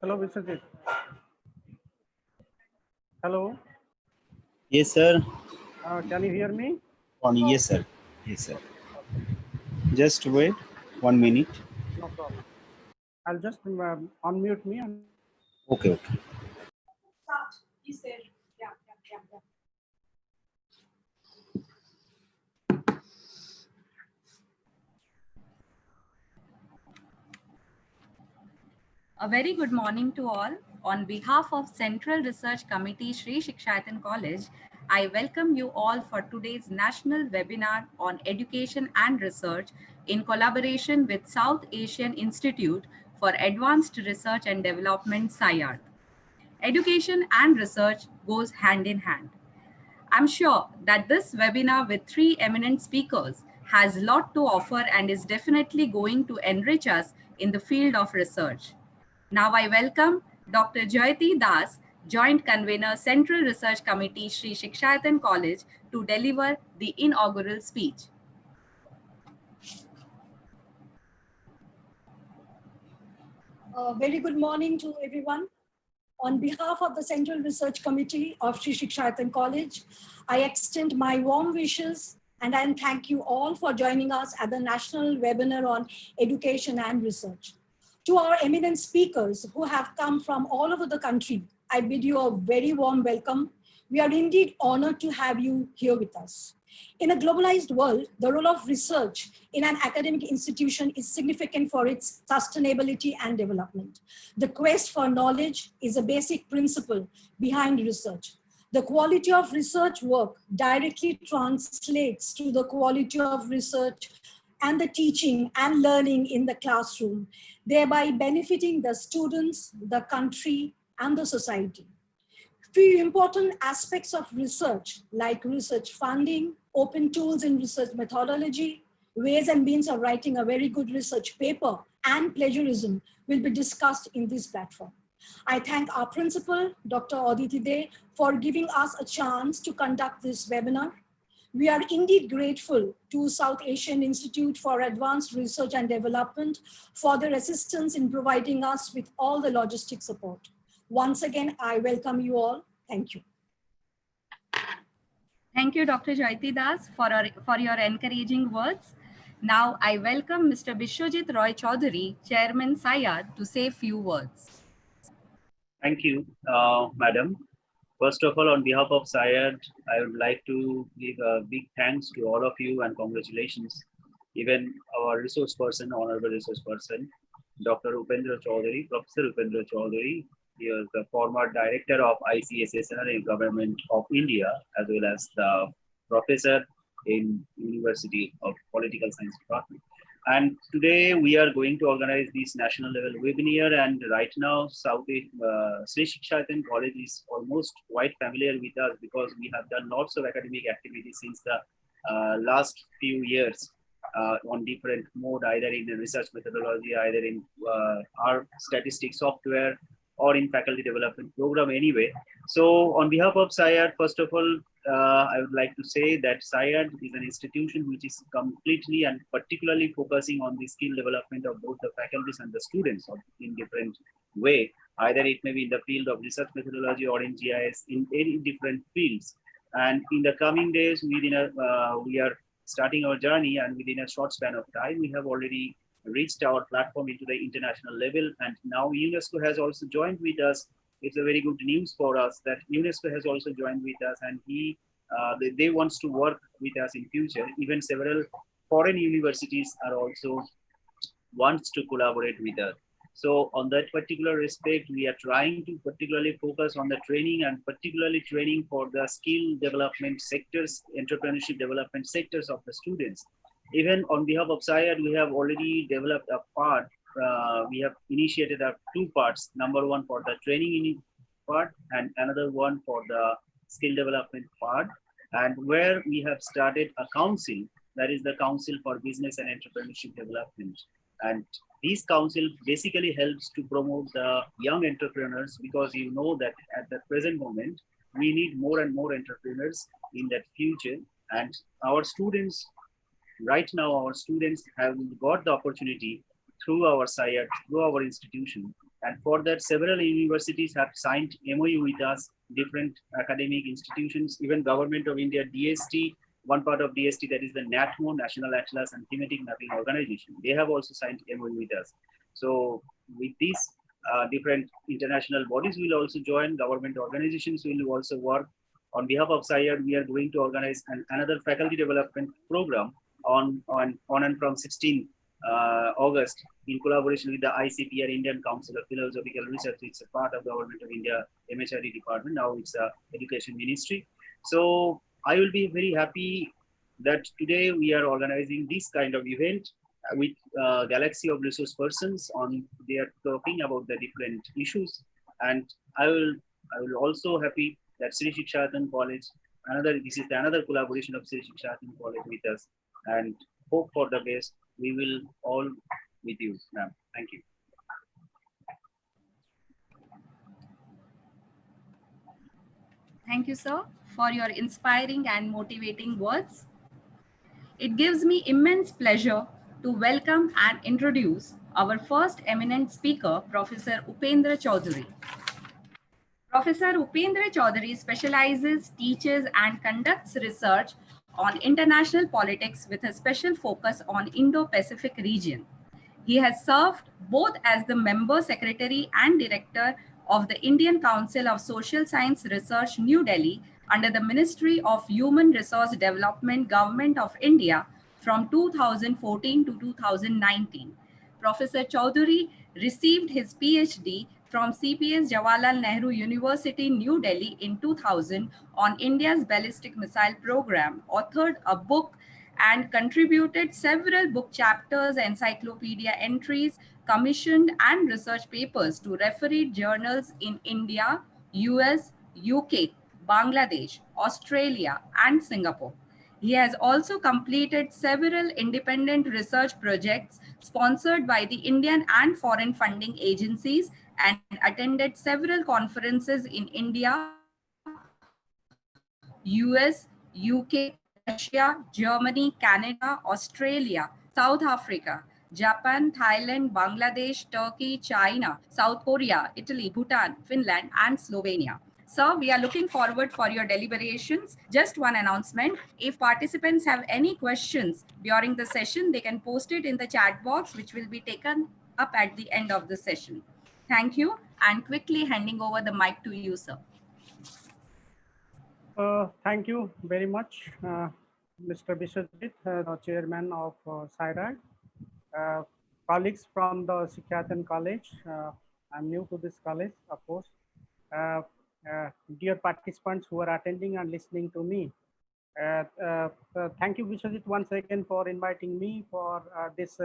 Hello, Vishwajit. Hello. Yes, sir. Can you hear me? Yes, sir. Yes, sir. Okay. Just wait 1 minute. No problem. I'll just unmute me. And Okay, okay. Start. He's there. Yeah. A very good morning to all. On behalf of Central Research Committee Sri Shikshayatan College, I welcome you all for today's national webinar on education and research in collaboration with South Asian Institute for Advanced Research and Development, SIAD. Education and research goes hand in hand. I'm sure that this webinar with three eminent speakers has a lot to offer and is definitely going to enrich us in the field of research. Now I welcome Dr. Jayati Das, Joint Convener, Central Research Committee, Sri Shikshayatan College, to deliver the inaugural speech. Very good morning to everyone. On behalf of the Central Research Committee of Sri Shikshayatan College, I extend my warm wishes and I thank you all for joining us at the national webinar on education and research. To our eminent speakers who have come from all over the country, I bid you a very warm welcome. We are indeed honored to have you here with us. In a globalized world, the role of research in an academic institution is significant for its sustainability and development. The quest for knowledge is a basic principle behind research. The quality of research work directly translates to the quality of research and the teaching and learning in the classroom, thereby benefiting the students, the country, and the society. Few important aspects of research, like research funding, open tools in research methodology, ways and means of writing a very good research paper, and plagiarism will be discussed in this platform. I thank our principal, Dr. Aditi De, for giving us a chance to conduct this webinar. We are indeed grateful to South Asian Institute for Advanced Research and Development for their assistance in providing us with all the logistic support. Once again, I welcome you all. Thank you. Thank you, Dr. Jayati Das, for your encouraging words. Now I welcome Mr. Vishwajit Roy Choudhury, Chairman SIAD, to say a few words. Thank you, Madam. First of all, on behalf of SIAD, I would like to give a big thanks to all of you and congratulations. Even our resource person, honorable resource person, Dr. Upendra Choudhury, Professor Upendra Choudhury. He is the former director of ICSR in Government of India, as well as the professor in University of Political Science Department. And today we are going to organize this national level webinar, and right now Sri Shikshayatan College is almost quite familiar with us because we have done lots of academic activities since the last few years on different mode, either in the research methodology, either in our statistics software, or in faculty development program anyway. So on behalf of SIAD, first of all, I would like to say that SIAD is an institution which is completely and particularly focusing on the skill development of both the faculties and the students in different way. Either it may be in the field of research methodology or in GIS, in any different fields. And in the coming days, we are starting our journey, and within a short span of time, we have already reached our platform into the international level, and now UNESCO has also joined with us. It's a very good news for us that UNESCO has also joined with us, and they wants to work with us in future. Even several foreign universities are also wants to collaborate with us. So on that particular respect, we are trying to particularly focus on the training, and particularly training for the skill development sectors, entrepreneurship development sectors of the students. Even on behalf of SIAD, we have already developed a part. We have initiated two parts. Number one for the training part, and another one for the skill development part. And where we have started a council, that is the Council for Business and Entrepreneurship Development. And this council basically helps to promote the young entrepreneurs, because you know that at the present moment, we need more and more entrepreneurs in that future. And our students, right now, our students have got the opportunity through our SIAD, through our institution, And for that, several universities have signed MOU with us, different academic institutions, even Government of India, DST, one part of DST, that is the NATMO, National Atlas and Thematic Mapping Organization. They have also signed MOU with us. So with these different international bodies will also join, government organizations will also work. On behalf of SIAD, we are going to organize another faculty development program on and from 16 August in collaboration with the ICPR, Indian Council of Philosophical Research. It's a part of Government of India MHRD department. Now it's a Education Ministry. So I will be very happy that today we are organizing this kind of event with galaxy of resource persons on. They are talking about the different issues, and I will also happy that Sri Shikshatan College. This is another collaboration of Sri Shikshatan College with us, and hope for the best. We will all with you, ma'am. Thank you. Thank you, sir, for your inspiring and motivating words. It gives me immense pleasure to welcome and introduce our first eminent speaker, Professor Upendra Choudhury. Professor Upendra Choudhury specializes, teaches, and conducts research on international politics with a special focus on Indo-Pacific region. He has served both as the member secretary and director of the Indian Council of Social Science Research, New Delhi, under the Ministry of Human Resource Development, Government of India from 2014 to 2019. Professor Choudhury received his PhD from CPS Jawaharlal Nehru University, New Delhi in 2000 on India's ballistic missile program, authored a book and contributed several book chapters, encyclopedia entries, commissioned and research papers to refereed journals in India, US, UK, Bangladesh, Australia, and Singapore. He has also completed several independent research projects sponsored by the Indian and foreign funding agencies and attended several conferences in India, US, UK, Russia, Germany, Canada, Australia, South Africa, Japan, Thailand, Bangladesh, Turkey, China, South Korea, Italy, Bhutan, Finland, and Slovenia. Sir, we are looking forward for your deliberations. Just one announcement. If participants have any questions during the session, they can post it in the chat box, which will be taken up at the end of the session. Thank you, and quickly handing over the mic to you, sir. Thank you very much, Mr. Biswajit, the chairman of SIRAD. Colleagues from the Sikhyatan College, I'm new to this college, of course. Uh, Dear participants who are attending and listening to me, thank you, Biswajit, once again for inviting me for this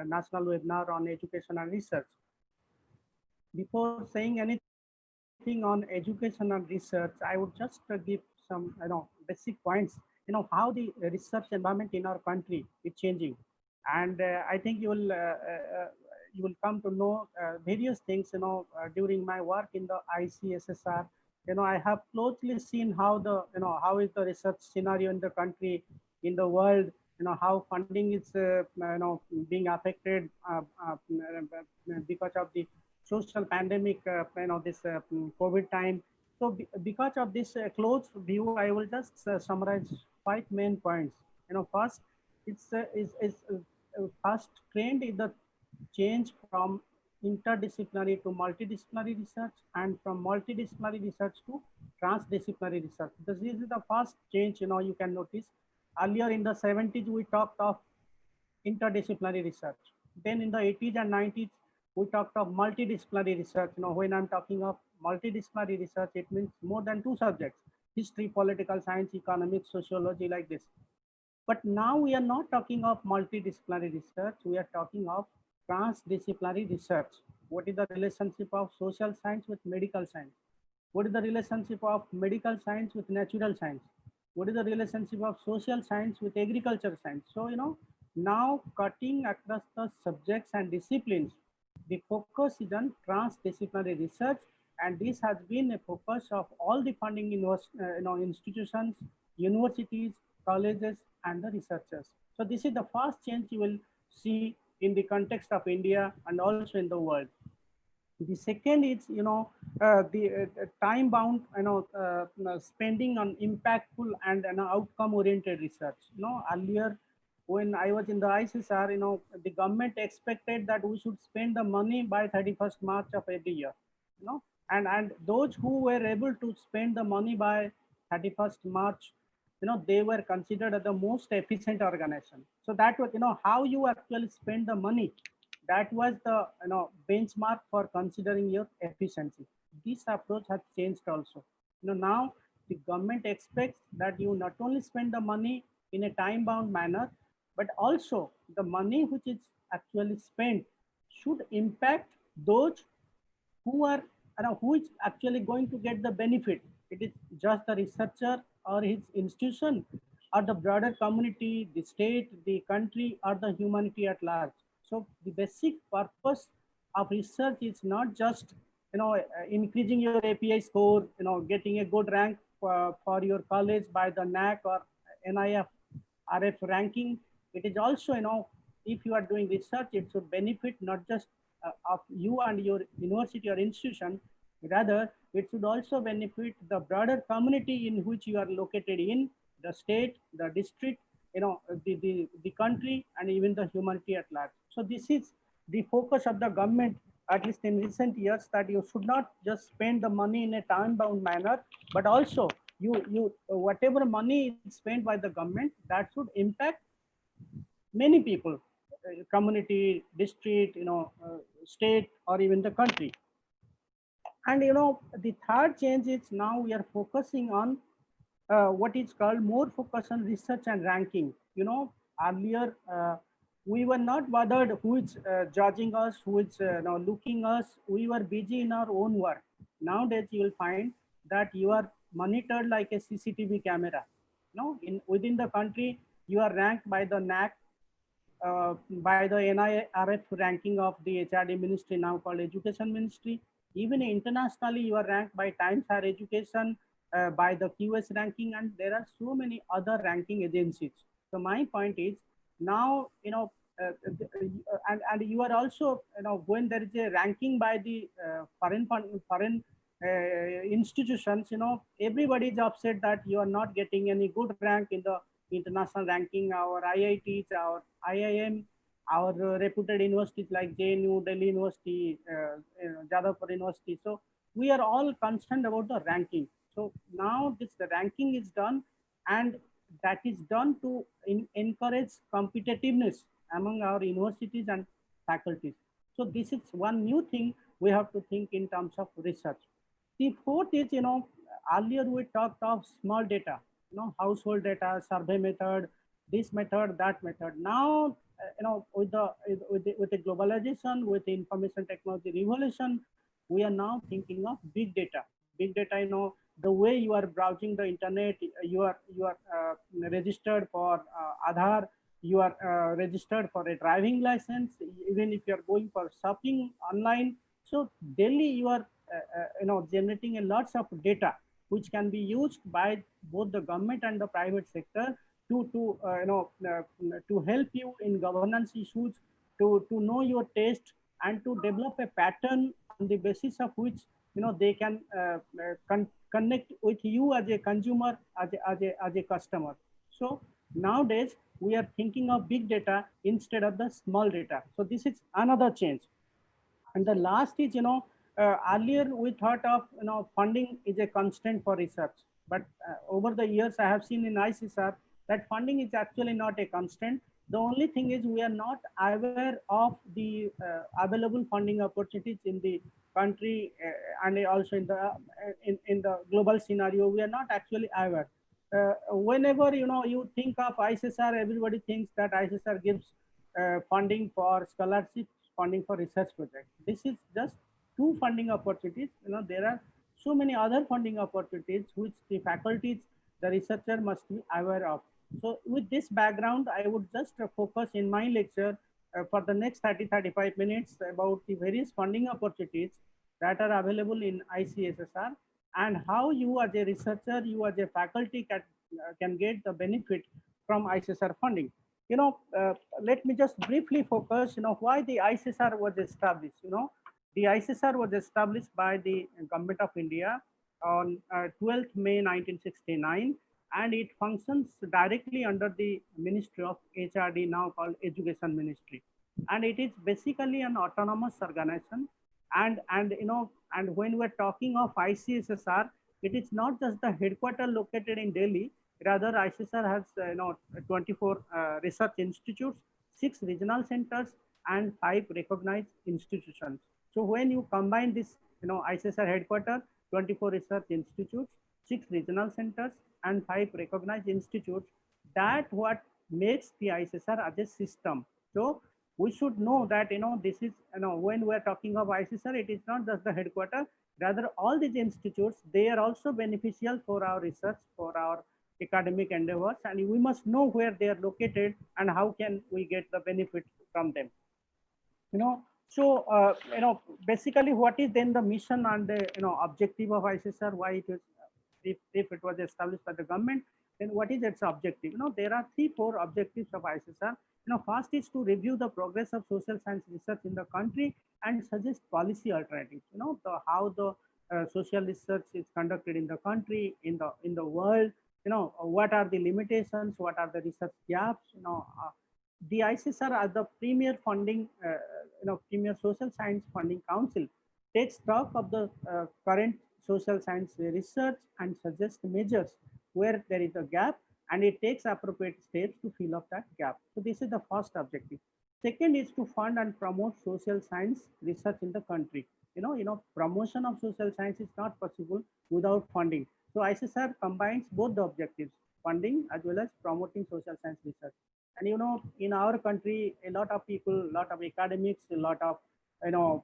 national webinar on education and research. Before saying anything on education and research, I would just give some basic points. How the research environment in our country is changing, and I think you will come to know various things. During my work in the ICSSR, I have closely seen how the how is the research scenario in the country, in the world. How funding is being affected because of the social pandemic, this COVID time. So because of this close view, I will just summarize 5 main points. First, it's first trend is the change from interdisciplinary to multidisciplinary research, and from multidisciplinary research to transdisciplinary research. This is the first change. You can notice earlier in the 70s we talked of interdisciplinary research. Then in the 80s and 90s we talked of multidisciplinary research. When I'm talking of multidisciplinary research, it means more than 2 subjects: history, political science, economics, sociology, like this. But now we are not talking of multidisciplinary research, we are talking of transdisciplinary research. What is the relationship of social science with medical science? What is the relationship of medical science with natural science? What is the relationship of social science with agriculture science? So, now cutting across the subjects and disciplines, the focus is on transdisciplinary research, and this has been a focus of all the funding institutions, universities, colleges, and the researchers. So this is the first change you will see in the context of India and also in the world. The second is, the time bound, spending on impactful and outcome oriented research. Earlier when I was in the ICSR, the government expected that we should spend the money by 31st March of every year, and those who were able to spend the money by 31st March, they were considered as the most efficient organization. So that was, how you actually spend the money, that was the benchmark for considering your efficiency. This approach has changed also. Now the government expects that you not only spend the money in a time bound manner, but also the money which is actually spent should impact those who are, who is actually going to get the benefit. It is just the researcher or his institution, or the broader community, the state, the country, or the humanity at large. So the basic purpose of research is not just increasing your API score, getting a good rank for your college by the NAC or NIF RF ranking. It is also, if you are doing research, it should benefit not just of you and your university or institution, rather it should also benefit the broader community in which you are located in, the state, the district, the country, and even the humanity at large. So this is the focus of the government, at least in recent years, that you should not just spend the money in a time bound manner, but also you whatever money is spent by the government, that should impact many people, community, district, state, or even the country. And the third change is, now we are focusing on what is called more focus on research and ranking. Earlier we were not bothered who is judging us, who is looking us. We were busy in our own work. Nowadays you will find that you are monitored like a CCTV camera. In within the country, you are ranked by the NAC, by the NIRF ranking of the HRD ministry, now called Education Ministry. Even internationally, you are ranked by Times Higher Education, by the QS ranking, and there are so many other ranking agencies. So my point is, now, and you are also, when there is a ranking by the foreign institutions, everybody is upset that you are not getting any good rank in the international ranking. Our IITs, our IIM, our reputed universities like JNU, Delhi University, Jadavpur University. So we are all concerned about the ranking. So now the ranking is done, and that is done to encourage competitiveness among our universities and faculties. So this is one new thing we have to think in terms of research. The fourth is, earlier we talked of small data, household data, survey method, this method, that method. Now, with the globalization, with the information technology revolution, we are now thinking of big data. Big data, the way you are browsing the internet, you are registered for Aadhaar, you are registered for a driving license, even if you are going for shopping online. So daily you are generating a lots of data which can be used by both the government and the private sector to help you in governance issues, to know your taste, and to develop a pattern on the basis of which they can connect with you as a consumer, as a customer. So nowadays we are thinking of big data instead of the small data. So this is another change. And the last is, earlier we thought of, funding is a constant for research. But over the years, I have seen in ICSR that funding is actually not a constant. The only thing is we are not aware of the available funding opportunities in the country, and also in the global scenario. We are not actually aware. Whenever you think of ICSR, everybody thinks that ICSR gives funding for scholarships, funding for research projects. This is just two funding opportunities. There are so many other funding opportunities which the faculties, the researcher must be aware of. So with this background, I would just focus in my lecture for the next 30-35 minutes about the various funding opportunities that are available in ICSR, and how you as a researcher, you as a faculty can get the benefit from ICSR funding. Let me just briefly focus, why the ICSR was established. The ICSR was established by the Government of India on 12th May 1969, and it functions directly under the Ministry of HRD, now called Education Ministry. And it is basically an autonomous organization. And when we're talking of ICSSR, it is not just the headquarters located in Delhi. Rather, ICSR has 24 research institutes, 6 regional centers, and 5 recognized institutions. So when you combine this, ICSR headquarters, 24 research institutes, 6 regional centers, and 5 recognized institutes, that what makes the ICSR as a system. So we should know that, this is, when we're talking of ICSR, it is not just the headquarters, rather all these institutes, they are also beneficial for our research, for our academic endeavors, and we must know where they are located and how can we get the benefit from them. So basically what is then the mission and the objective of ICSR, why it is, if it was established by the government, then what is its objective? There are 3-4 objectives of ICSR. First is to review the progress of social science research in the country and suggest policy alternatives. How the social research is conducted in the country, in the world. What are the limitations? What are the research gaps? The ICSR as the premier funding, premier social science funding council, takes stock of the current social science research and suggests measures where there is a gap, and it takes appropriate steps to fill up that gap. So this is the first objective. Second is to fund and promote social science research in the country. Promotion of social science is not possible without funding. So ICSR combines both the objectives, funding as well as promoting social science research. And in our country, a lot of people, a lot of academics, a lot of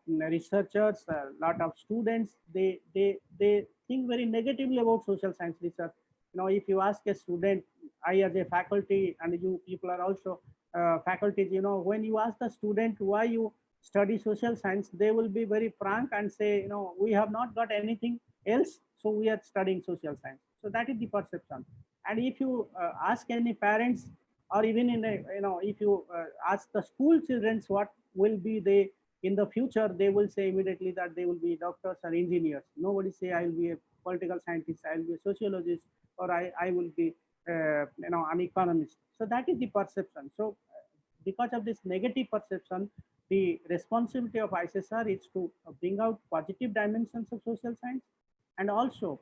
researchers, a lot of students, they think very negatively about social science research. If you ask a student, I as a faculty, and you people are also faculties, when you ask the student why you study social science, they will be very frank and say, we have not got anything else, so we are studying social science. So that is the perception. And if you ask any parents, or even in a, if you ask the school children what will be they in the future, they will say immediately that they will be doctors or engineers. Nobody say I will be a political scientist, I will be a sociologist, or I will be an economist. So that is the perception. So because of this negative perception, the responsibility of ICSR is to bring out positive dimensions of social science, and also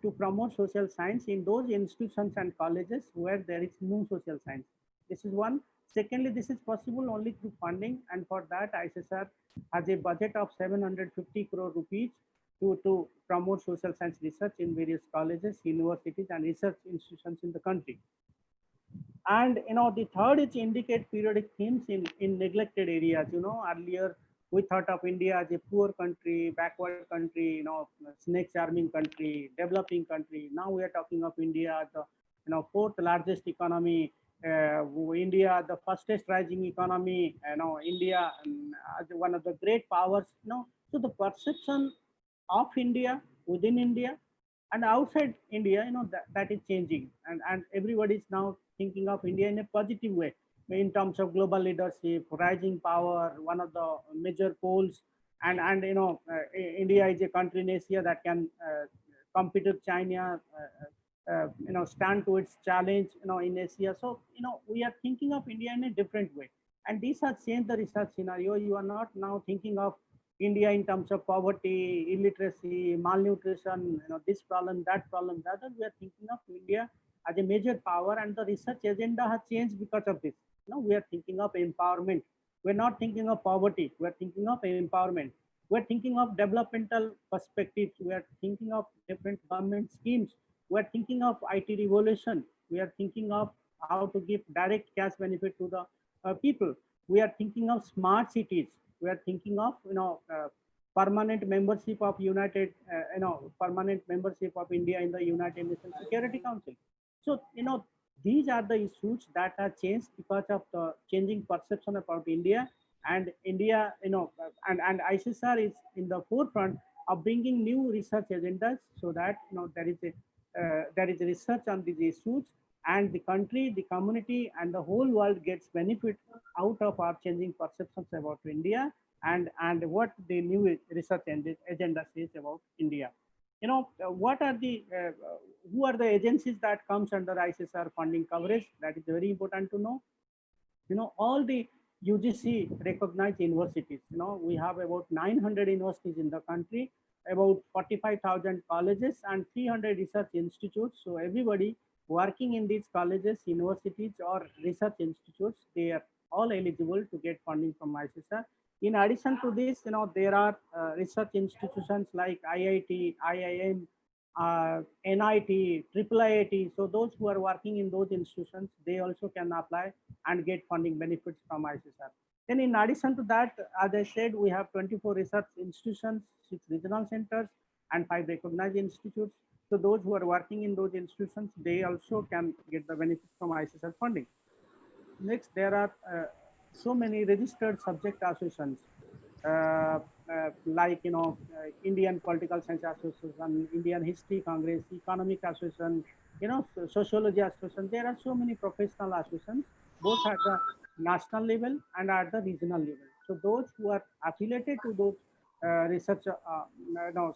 to promote social science in those institutions and colleges where there is no social science. This is one. Secondly, this is possible only through funding, and for that ICSR has a budget of 750 crore rupees to promote social science research in various colleges, universities, and research institutions in the country. And the third is indicate periodic themes in neglected areas. Earlier we thought of India as a poor country, backward country, snake charming country, developing country. Now we are talking of India as the 4th largest economy, India the fastest rising economy, India as one of the great powers. So the perception of India within India and outside India, that is changing, and everybody is now thinking of India in a positive way in terms of global leadership, rising power, one of the major poles, and India is a country in Asia that can compete with China, stand to its challenge, in Asia. So we are thinking of India in a different way, and this has changed the research scenario. You are not now thinking of India in terms of poverty, illiteracy, malnutrition, this problem, that problem, the other. We are thinking of India as a major power, and the research agenda has changed because of this. We are thinking of empowerment. We're not thinking of poverty. We're thinking of empowerment. We're thinking of developmental perspectives. We are thinking of different government schemes. We're thinking of IT revolution. We are thinking of how to give direct cash benefit to the people. We are thinking of smart cities. We are thinking of permanent membership of permanent membership of India in the United Nations Security Council. So these are the issues that have changed because of the changing perception about India, and India, and ICSR is in the forefront of bringing new research agendas, so that there is research on these issues, and the country, the community, and the whole world gets benefit out of our changing perceptions about India. and what the new research agenda says about India. What are the who are the agencies that comes under ICSR funding coverage? That is very important to know. All the UGC recognized universities. We have about 900 universities in the country, about 45,000 colleges and 300 research institutes. So everybody working in these colleges, universities or research institutes, they are all eligible to get funding from ICSR. In addition to this, there are research institutions like IIT, IIM, NIT, IIIT. So those who are working in those institutions, they also can apply and get funding benefits from ICSR. Then in addition to that, as I said, we have 24 research institutions, 6 regional centers, and 5 recognized institutes. So those who are working in those institutions, they also can get the benefits from ICSR funding. Next, there are so many registered subject associations, like Indian Political Science Association, Indian History Congress, Economic Association, Sociology Association. There are so many professional associations, both at the national level and at the regional level. So those who are affiliated to those research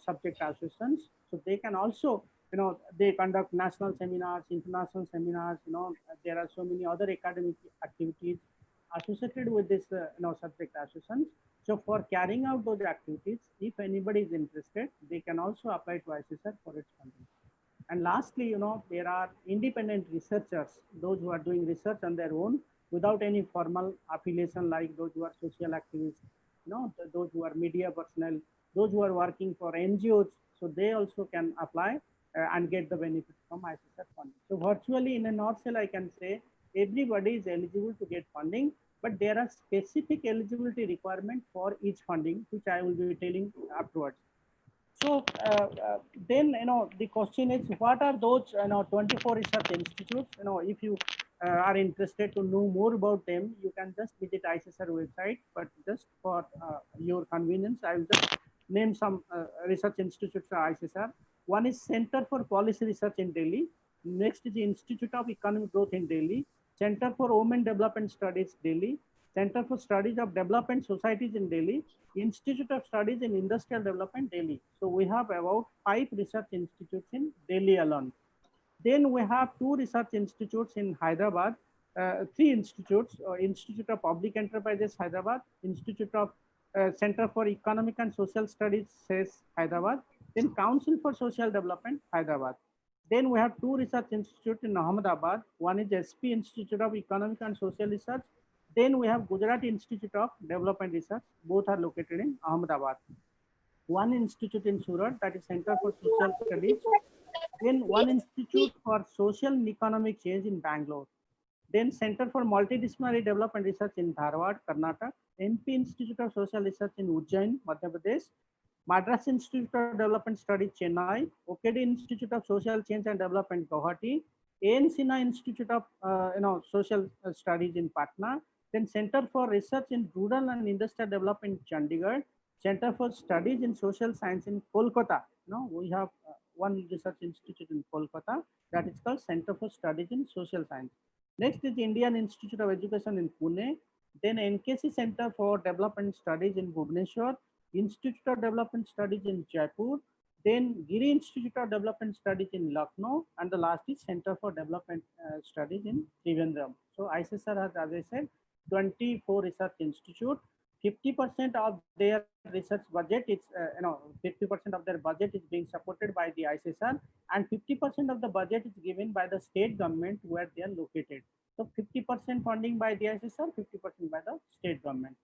subject associations, so they can also, they conduct national seminars, international seminars. There are so many other academic activities associated with this subject associations. So for carrying out those activities, if anybody is interested, they can also apply to ICSR for its funding. And lastly, there are independent researchers, those who are doing research on their own without any formal affiliation, like those who are social activists, those who are media personnel, those who are working for NGOs. So they also can apply and get the benefit from ICSR funding. So virtually in a nutshell, I can say everybody is eligible to get funding, but there are specific eligibility requirements for each funding, which I will be telling afterwards. So then, the question is, what are those 24 research institutes? If you are interested to know more about them, you can just visit ICSR website. But just for your convenience, I will just name some research institutes for ICSR. One is Center for Policy Research in Delhi. Next is the Institute of Economic Growth in Delhi. Center for Women Development Studies, Delhi. Center for Studies of Development Societies in Delhi. Institute of Studies in Industrial Development, Delhi. So we have about 5 research institutes in Delhi alone. Then we have 2 research institutes in Hyderabad, 3 institutes, Institute of Public Enterprises, Hyderabad, Institute of Center for Economic and Social Studies, CES, Hyderabad, then Council for Social Development, Hyderabad. Then we have 2 research institutes in Ahmedabad. One is SP Institute of Economic and Social Research. Then we have Gujarat Institute of Development Research. Both are located in Ahmedabad. One institute in Surat, that is Center for Social Studies. Then one institute for social and economic change in Bangalore. Then Center for Multidisciplinary Development Research in Dharwad, Karnataka. MP Institute of Social Research in Ujjain, Madhya Pradesh. Madras Institute of Development Studies, Chennai. OKD Institute of Social Change and Development, Guwahati. AN Sinha Institute of Social Studies in Patna. Then Center for Research in Rural and Industrial Development, Chandigarh. Center for Studies in Social Science in Kolkata. We have one research institute in Kolkata that is called Center for Studies in Social Science. Next is the Indian Institute of Education in Pune. Then NKC Center for Development Studies in Bhubaneswar. Institute of Development Studies in Jaipur. Then Giri Institute of Development Studies in Lucknow. And the last is Center for Development Studies in Trivandrum. So ICSR has, as I said, 24 research institutes. 50% of their research budget is, 50% of their budget is being supported by the ICSR, and 50% of the budget is given by the state government where they are located. So 50% funding by the ICSR, 50% by the state government.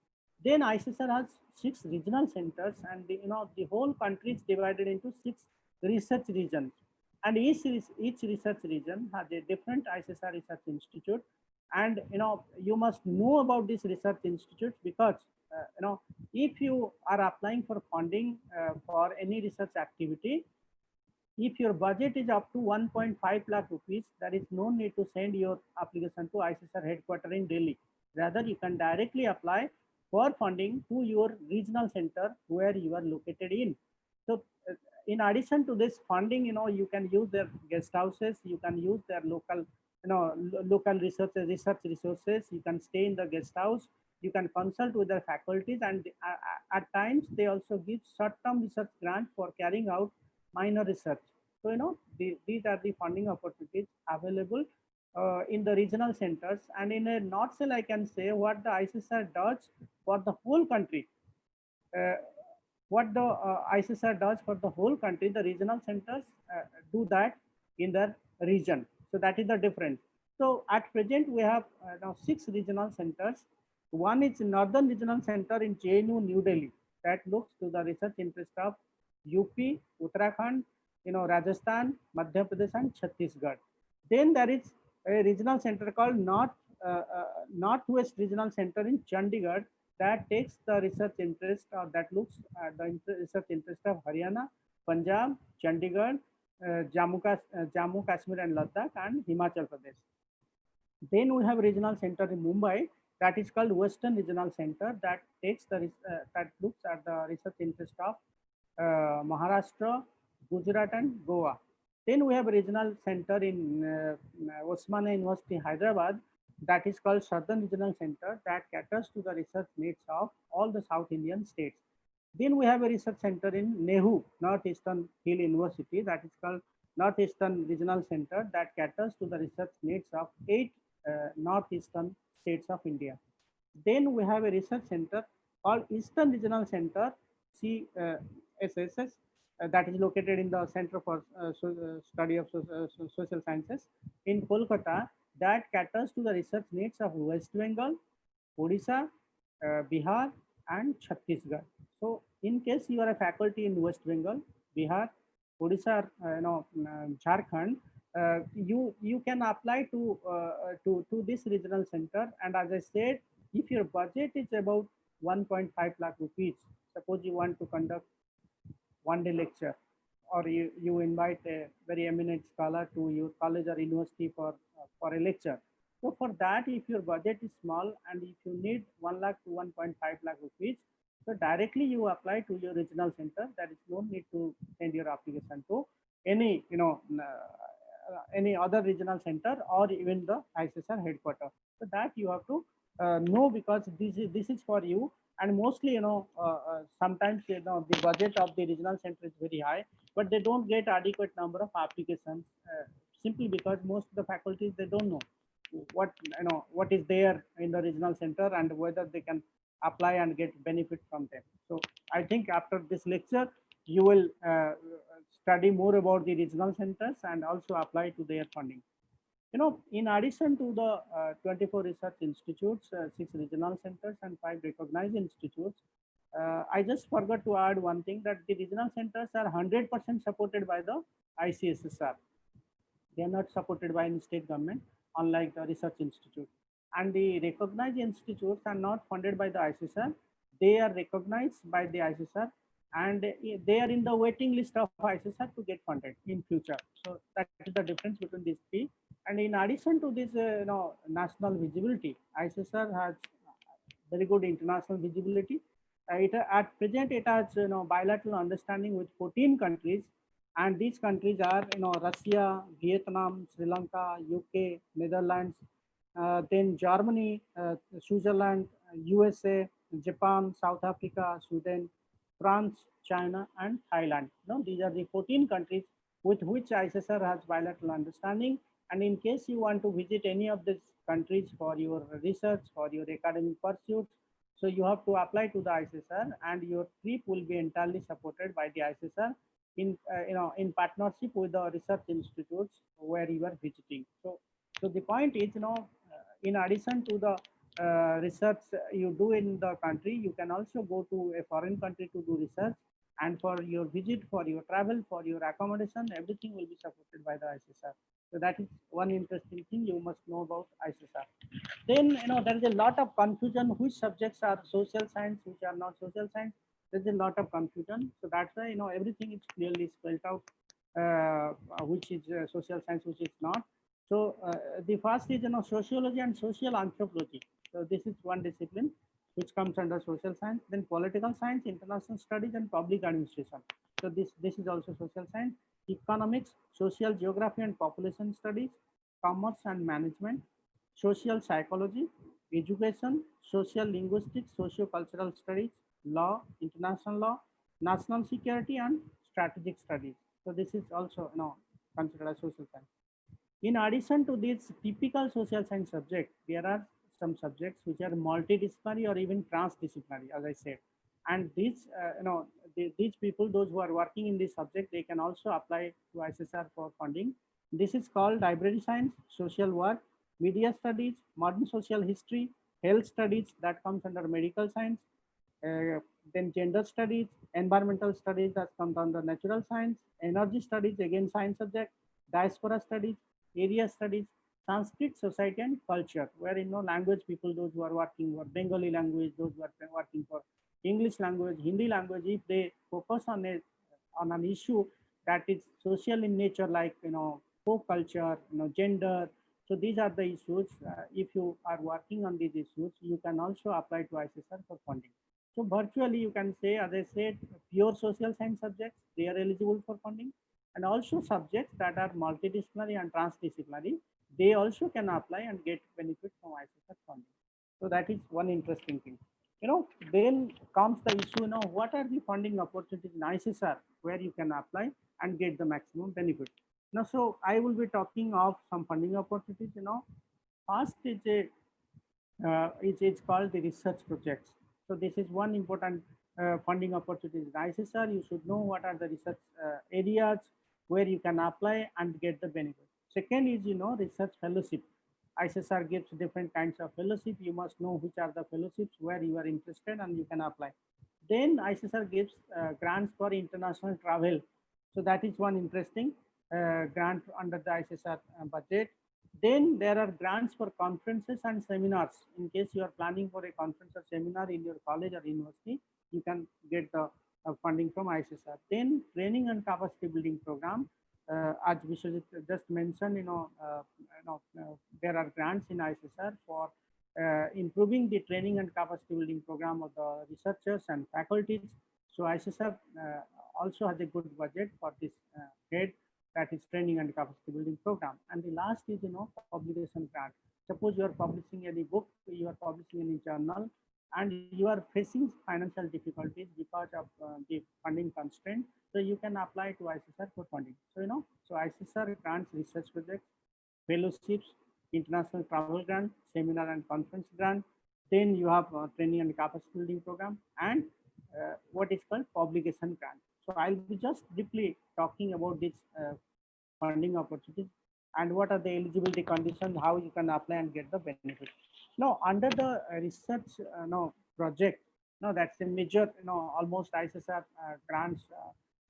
Then ICSR has 6 regional centers, and the whole country is divided into 6 research regions, and each research region has a different ICSR research institute. And you must know about this research institute, because if you are applying for funding for any research activity, if your budget is up to 1.5 lakh rupees, there is no need to send your application to ICSR headquarters in Delhi. Rather, you can directly apply for funding to your regional center where you are located in. So in addition to this funding, you can use their guest houses, you can use their local, local research resources. You can stay in the guest house, You can consult with their faculties, and at times they also give short-term research grant for carrying out minor research. So, these are the funding opportunities available in the regional centers. And in a nutshell, I can say what the ICSR does for the whole country. Uh, what the ICSR does for the whole country, the regional centers do that in their region. So that is the difference. So at present, we have now 6 regional centers. One is Northern Regional Center in JNU, New Delhi, that looks to the research interest of UP, Uttarakhand, Rajasthan, Madhya Pradesh, and Chhattisgarh. Then there is a regional center called Northwest Regional Center in Chandigarh, that takes the research interest, or that looks at the research interest of Haryana, Punjab, Chandigarh, Jammu, Kashmir and Ladakh, and Himachal Pradesh. Then we have a regional center in Mumbai that is called Western Regional Center, that takes the that looks at the research interest of Maharashtra, Gujarat and Goa. Then we have a regional center in Osmania University, Hyderabad, that is called Southern Regional Center, that caters to the research needs of all the South Indian states. Then we have a research center in Nehu, Northeastern Hill University, that is called Northeastern Regional Center, that caters to the research needs of 8 northeastern states of India. Then we have a research center called Eastern Regional Center, CSSS, that is located in the Center for Study of Social Sciences in Kolkata, that caters to the research needs of West Bengal, Odisha, Bihar, and Chhattisgarh. So, in case you are a faculty in West Bengal, Bihar, Odisha, Jharkhand, you can apply to this regional center. And as I said, if your budget is about 1.5 lakh rupees, suppose you want to conduct one-day lecture, or you invite a very eminent scholar to your college or university for a lecture. So for that, if your budget is small and if you need 1 lakh to 1.5 lakh rupees, so directly you apply to your regional center. There is no need to send your application to any any other regional center or even the ICSR headquarters. So that you have to know, because this is for you. And mostly, sometimes the budget of the regional center is very high, but they don't get adequate number of applications simply because most of the faculties, they don't know what is there in the regional center and whether they can apply and get benefit from them. So I think after this lecture, you will study more about the regional centers and also apply to their funding. In addition to the 24 research institutes, 6 regional centers and 5 recognized institutes, I just forgot to add one thing, that the regional centers are 100% supported by the ICSSR. They are not supported by any state government, unlike the research institute. And the recognized institutes are not funded by the ICSR. They are recognized by the ICSR, and they are in the waiting list of ICSR to get funded in future. So that is the difference between these 3. And in addition to this, national visibility, ICSR has very good international visibility. At present, it has bilateral understanding with 14 countries, and these countries are Russia, Vietnam, Sri Lanka, UK, Netherlands, then Germany, Switzerland, USA, Japan, South Africa, Sweden, France, China, and Thailand. These are the 14 countries with which ICSR has bilateral understanding. And in case you want to visit any of these countries for your research, for your academic pursuits, so you have to apply to the ICSR, and your trip will be entirely supported by the ICSR in partnership with the research institutes where you are visiting. So the point is, in addition to the research you do in the country, you can also go to a foreign country to do research, and for your visit, for your travel, for your accommodation, everything will be supported by the ICSR. So that is one interesting thing you must know about ICSR. Then, there is a lot of confusion, which subjects are social science, which are not social science. There's a lot of confusion. So that's why, everything is clearly spelled out, which is social science, which is not. So the first is, sociology and social anthropology. So this is one discipline which comes under social science. Then political science, international studies, and public administration. So this is also social science. Economics, social geography and population studies, commerce and management, social psychology, education, social linguistics, socio-cultural studies, law, international law, national security, and strategic studies. So this is also considered as social science. In addition to these typical social science subjects, there are some subjects which are multidisciplinary or even transdisciplinary, as I said. And these, these people, those who are working in this subject, they can also apply to ICSR for funding. This is called library science, social work, media studies, modern social history, health studies that comes under medical science, uh, then gender studies, environmental studies that comes under natural science, energy studies, again science subject, diaspora studies, area studies, Sanskrit, society and culture, where language people, those who are working for Bengali language, those who are working for English language, Hindi language, if they focus on an issue that is social in nature, like folk culture, gender. So these are the issues. If you are working on these issues, you can also apply to ICSR for funding. So virtually you can say, as I said, pure social science subjects, they are eligible for funding, and also subjects that are multidisciplinary and transdisciplinary, they also can apply and get benefit from ICSR funding. So that is one interesting thing. Then comes the issue, what are the funding opportunities in ICSR where you can apply and get the maximum benefit. Now, so I will be talking of some funding opportunities. First is it's called the research projects. So this is one important funding opportunity in ICSR. You should know what are the research areas where you can apply and get the benefit. Second is, research fellowship. ICSR gives different kinds of fellowship. You must know which are the fellowships where you are interested and you can apply. Then ICSR gives grants for international travel. So that is one interesting grant under the ICSR budget. Then there are grants for conferences and seminars. In case you are planning for a conference or seminar in your college or university, you can get the funding from ICSR. Then training and capacity building program. As Vishwajit just mentioned, there are grants in ICSR for improving the training and capacity building program of the researchers and faculties. So ICSR also has a good budget for this head, that is training and capacity building program. And the last is, publication grant. Suppose you are publishing any book, you are publishing any journal, and you are facing financial difficulties because of the funding constraint. So you can apply to ICSR for funding. So, so ICSR grants research projects, fellowships, international travel grant, seminar and conference grant. Then you have training and capacity building program, and what is called publication grant. So I'll be just briefly talking about this funding opportunities and what are the eligibility conditions, how you can apply and get the benefit. Now, under the research project, that's a major, almost ICSR grants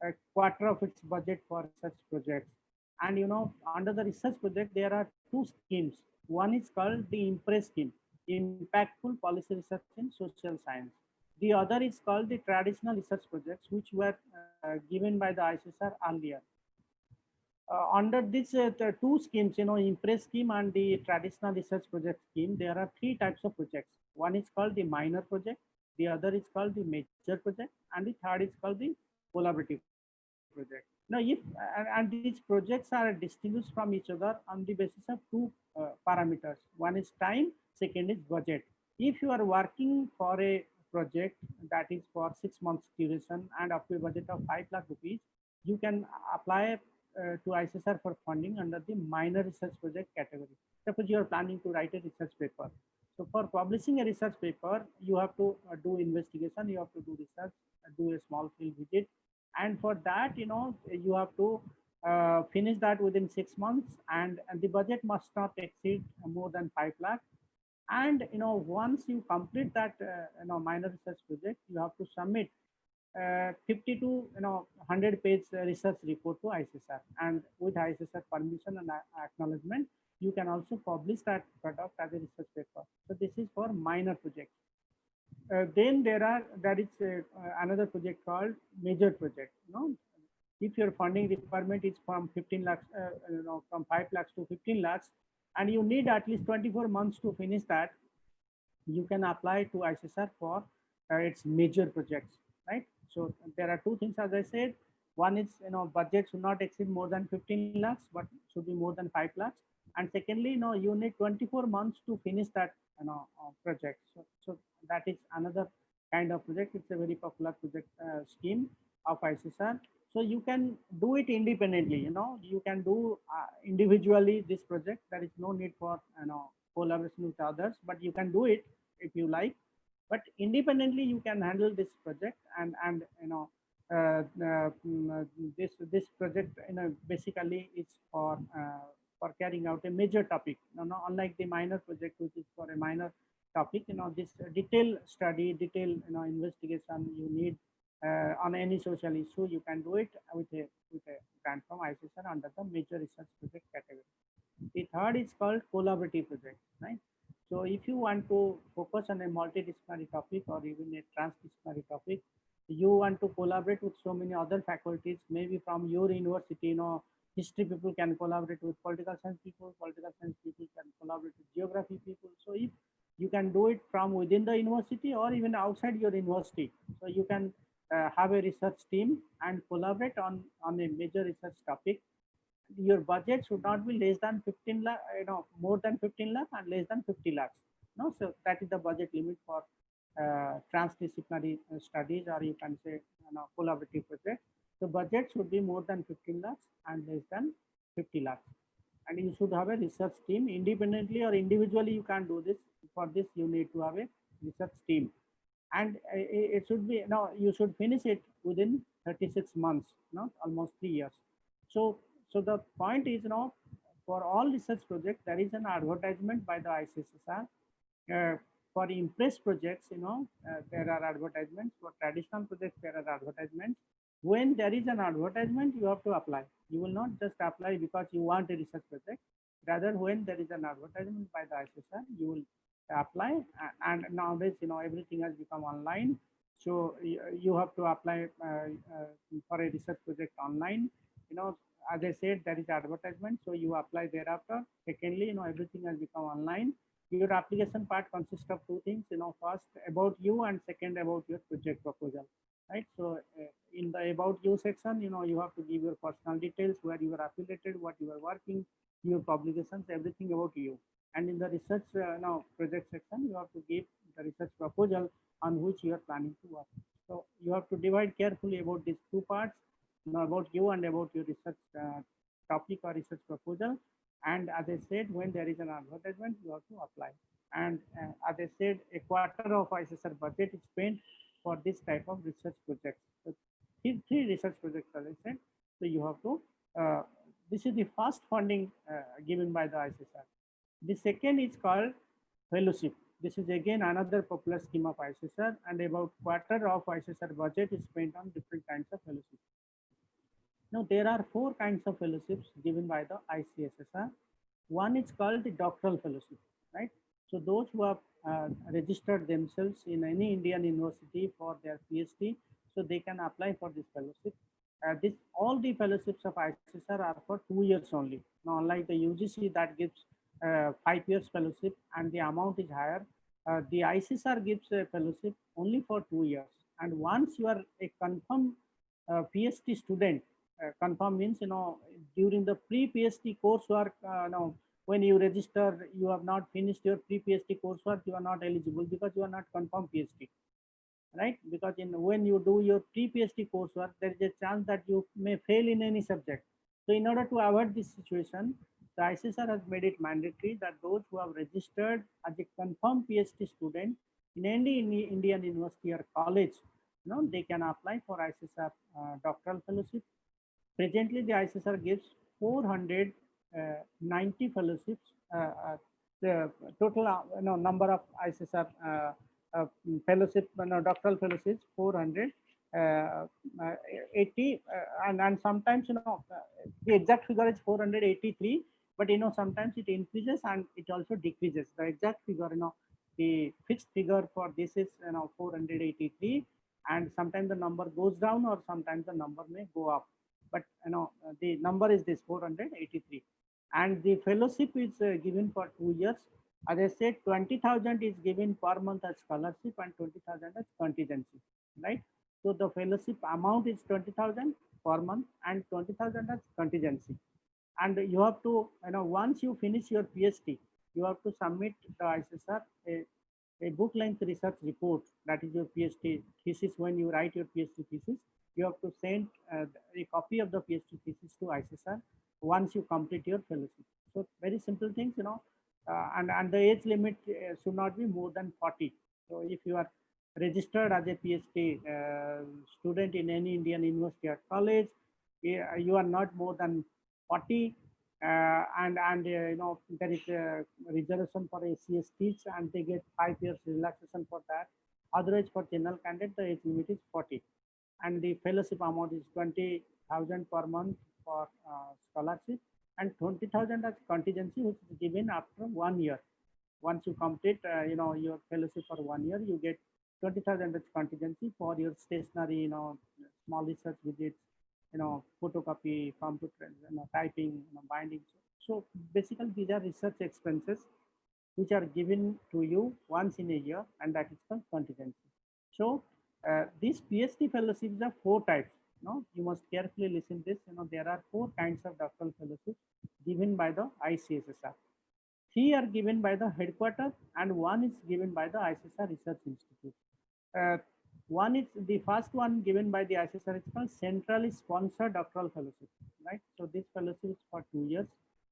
a quarter of its budget for research projects. And under the research project, there are two schemes. One is called the IMPRESS scheme, Impactful Policy Research in Social Science. The other is called the traditional research projects, which were given by the ICSR earlier. Under these the two schemes, IMPRESS scheme and the traditional research project scheme, there are three types of projects. One is called the minor project, the other is called the major project, and the third is called the collaborative project. Now, and these projects are distinguished from each other on the basis of two parameters. One is time, second is budget. If you are working for a project that is for 6 months duration and up to a budget of 5 lakh rupees, you can apply to ICSR for funding under the minor research project category. Suppose you are planning to write a research paper. So for publishing a research paper, you have to do investigation, you have to do research, do a small field visit. And for that, you have to finish that within 6 months, and the budget must not exceed more than 5 lakh. And once you complete that minor research project, you have to submit 50 to 100-page research report to ICSR, and with ICSR permission and acknowledgement, you can also publish that product as a research paper. So this is for minor projects. Then there is another project called major project. If your funding requirement is from 15 lakhs, from 5 lakhs to 15 lakhs, and you need at least 24 months to finish that, you can apply to ICSR for its major projects, right? So there are two things, as I said. One is, budget should not exceed more than 15 lakhs, but should be more than 5 lakhs. And secondly, you need 24 months to finish that project. So that is another kind of project. It's a very popular project scheme of ICSR. So you can do it independently. You can do individually this project. There is no need for collaboration with others, but you can do it if you like. But independently, you can handle this project, and this project basically is for carrying out a major topic. Unlike the minor project, which is for a minor topic, this detailed study, detailed investigation you need on any social issue, you can do it with a grant from ICSR under the major research project category. The third is called collaborative project, right? So if you want to focus on a multidisciplinary topic or even a transdisciplinary topic, you want to collaborate with so many other faculties, maybe from your university, history people can collaborate with political science people can collaborate with geography people. So if you can do it from within the university or even outside your university, so you can have a research team and collaborate on a major research topic. Your budget should not be less than 15 lakh, more than 15 lakh and less than 50 lakhs. No, so that is the budget limit for transdisciplinary studies, or you can say collaborative project. The budget should be more than 15 lakhs and less than 50 lakhs. And you should have a research team. Independently or individually, you can do this. For this, you need to have a research team. And it should be, you should finish it within 36 months, almost 3 years. So the point is, for all research projects, there is an advertisement by the ICSR. For IMPRESS projects, there are advertisements. For traditional projects, there are advertisements. When there is an advertisement, you have to apply. You will not just apply because you want a research project. Rather, when there is an advertisement by the ICSR, you will apply. And nowadays, everything has become online. So you have to apply for a research project online. As I said, there is advertisement, so you apply thereafter. Secondly, everything has become online. Your application part consists of two things. First about you, and second about your project proposal, right? So in the about you section, you have to give your personal details, where you are affiliated, what you are working, your publications, everything about you. And in the research project section, you have to give the research proposal on which you are planning to work. So you have to divide carefully about these two parts, about you and about your research topic or research proposal. And as I said, when there is an advertisement, you have to apply. And as I said, a quarter of ICSR budget is spent for this type of research projects. So three research projects, as I said. So you have to, this is the first funding given by the ICSR. The second is called fellowship. This is again another popular scheme of ICSR, and about quarter of ICSR budget is spent on different kinds of fellowship. Now, there are four kinds of fellowships given by the ICSSR. One is called the doctoral fellowship, right? So those who have registered themselves in any Indian university for their PhD, so they can apply for this fellowship. All the fellowships of ICSR are for 2 years only. Now, unlike the UGC that gives 5 years fellowship and the amount is higher, the ICSR gives a fellowship only for 2 years. And once you are a confirmed PhD student, confirm means, during the pre-PhD coursework, when you register, you have not finished your pre-PhD coursework, you are not eligible because you are not confirmed PhD, right? Because when you do your pre-PhD coursework, there is a chance that you may fail in any subject. So in order to avoid this situation, the ICSR has made it mandatory that those who have registered as a confirmed PhD student in any Indian university or college, they can apply for ICSR doctoral fellowship. Presently, the ICSR gives 490 fellowships. The total number of ICSR fellowship, doctoral fellowships, 480, and sometimes the exact figure is 483, but sometimes it increases and it also decreases. The exact figure, the fixed figure for this is 483, and sometimes the number goes down or sometimes the number may go up. But the number is this 483, and the fellowship is given for 2 years. As I said, 20,000 is given per month as scholarship and 20,000 as contingency, right? So the fellowship amount is 20,000 per month and 20,000 as contingency. And you have to, once you finish your PhD, you have to submit the ICSR a book length research report, that is your PhD thesis. When you write your PhD thesis, you have to send a copy of the PhD thesis to ICSR once you complete your fellowship. So very simple things, and the age limit should not be more than 40. So if you are registered as a PhD student in any Indian university or college, you are not more than 40, and there is a reservation for SC/STs, and they get 5 years relaxation for that. Otherwise, for general candidate, the age limit is 40, and the fellowship amount is 20,000 per month for scholarship, and 20,000 as contingency, which is given after 1 year. Once you complete, your fellowship for 1 year, you get 20,000 as contingency for your stationery, small research visits, photocopy, computer, typing, binding. So basically, these are research expenses which are given to you once in a year, and that is called contingency. So these PhD fellowships are 4 types. You must carefully listen this. There are 4 kinds of doctoral fellowships given by the ICSSR. 3 are given by the headquarters, and 1 is given by the ICSR Research Institute. One is the first one given by the ICSR. It's called centrally sponsored doctoral fellowship, right? So this fellowship is for 2 years,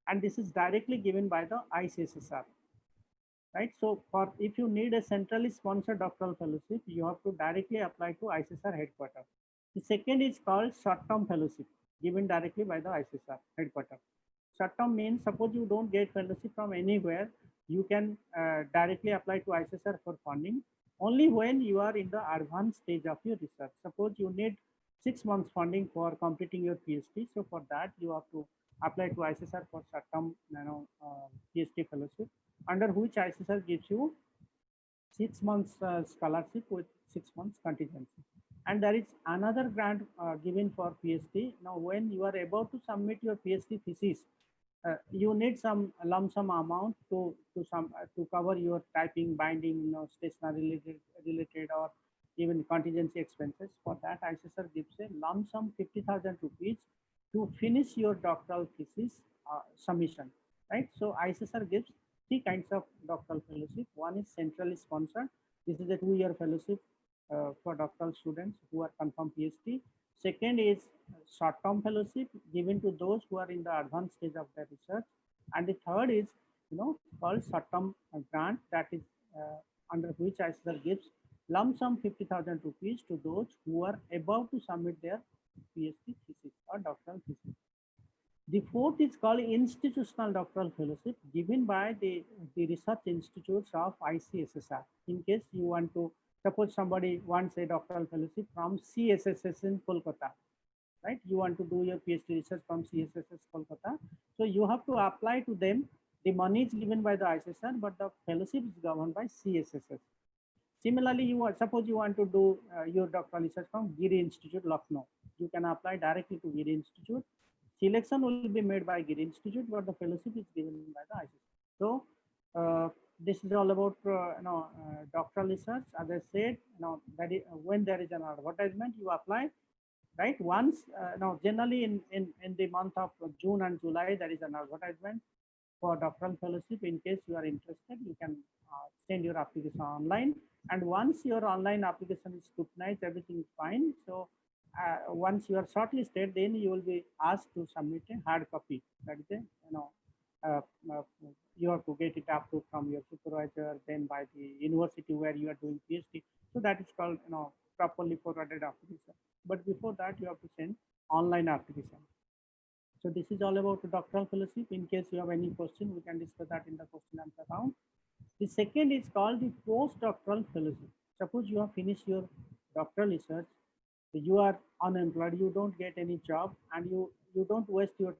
and this is directly given by the ICSSR, right? So for if you need a centrally sponsored doctoral fellowship, you have to directly apply to ICSR headquarters. The second is called short-term fellowship, given directly by the ICSR headquarters. Short-term means suppose you don't get fellowship from anywhere, you can directly apply to ICSR for funding only when you are in the advanced stage of your research. Suppose you need 6 months funding for completing your PhD. So for that, you have to apply to ICSR for short-term PhD fellowship, under which ICSR gives you 6 months scholarship with 6 months contingency. And there is another grant given for PhD. Now, when you are about to submit your PhD thesis, you need some lump sum amount to cover your typing, binding, stationery related or even contingency expenses. For that, ICSR gives a lump sum 50,000 rupees to finish your doctoral thesis submission, right? So ICSR gives 3 kinds of doctoral fellowship. One is centrally sponsored. This is a 2-year fellowship for doctoral students who are confirmed PhD. Second is short-term fellowship given to those who are in the advanced stage of their research. And the third is, called short-term grant, that is under which ICSR gives lump sum 50,000 rupees to those who are about to submit their PhD thesis or doctoral thesis. The fourth is called institutional doctoral fellowship given by the research institutes of ICSSR. In case you want to, suppose somebody wants a doctoral fellowship from CSSS in Kolkata, right? You want to do your PhD research from CSSS Kolkata. So you have to apply to them. The money is given by the ICSR, but the fellowship is governed by CSSS. Similarly, suppose you want to do your doctoral research from Giri Institute, Lucknow. You can apply directly to Giri Institute. Selection will be made by Giri Institute, but the fellowship is given by the ICSR. So this is all about doctoral research. As I said, that is, when there is an advertisement, you apply, right? Once now, generally in the month of June and July, there is an advertisement for doctoral fellowship. In case you are interested, you can send your application online. And once your online application is scrutinized, everything is fine. So once you are shortlisted, then you will be asked to submit a hard copy. That is you have to get it approved from your supervisor, then by the university where you are doing PhD. So that is called properly forwarded application. But before that, you have to send online application. So this is all about the doctoral fellowship. In case you have any question, we can discuss that in the question answer round. The second is called the postdoctoral fellowship. Suppose you have finished your doctoral research, you are unemployed, you don't get any job, and you don't waste your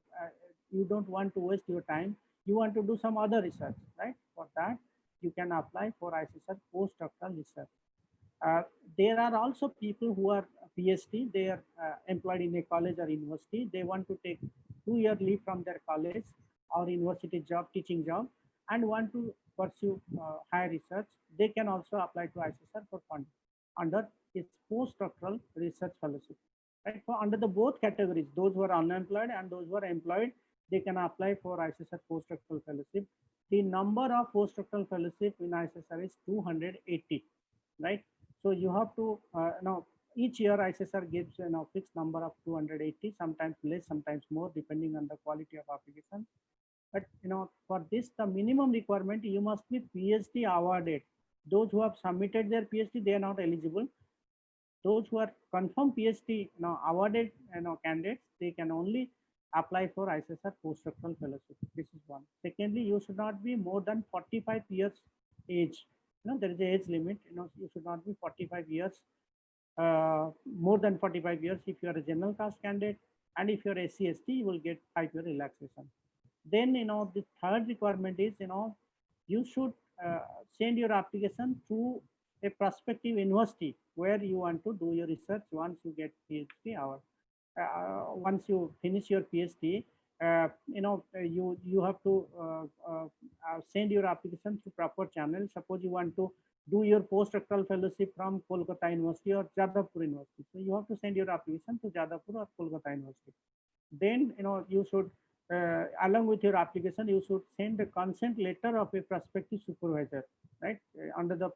you don't want to waste your time. You want to do some other research, right? For that, you can apply for ICSR postdoctoral research. There are also people who are PhD, they are employed in a college or university. They want to take 2-year leave from their college or university job, teaching job, and want to pursue higher research. They can also apply to ICSR for funding under its postdoctoral research fellowship. Right? For under the both categories, those who are unemployed and those who are employed, they can apply for ICSR postdoctoral fellowship. The number of postdoctoral fellowship in ICSR is 280, right? So you have to now each year ICSR gives fixed number of 280, sometimes less, sometimes more, depending on the quality of application. But for this, the minimum requirement, you must be PhD awarded. Those who have submitted their PhD, they are not eligible. Those who are confirmed PhD awarded candidates, they can only apply for ICSR postdoctoral fellowship. This is one. Secondly, you should not be more than 45 years age. There is an age limit. You should not be 45 years, more than 45 years if you are a general caste candidate, and if you are SC/ST, you will get 5-year relaxation. Then the third requirement is you should send your application to a prospective university where you want to do your research once you get PhD or once you finish your PhD. You have to send your application to proper channel. Suppose you want to do your postdoctoral fellowship from Kolkata University or Jadavpur University, so you have to send your application to Jadavpur or Kolkata University. Then you should along with your application, you should send a consent letter of a prospective supervisor, right? Under the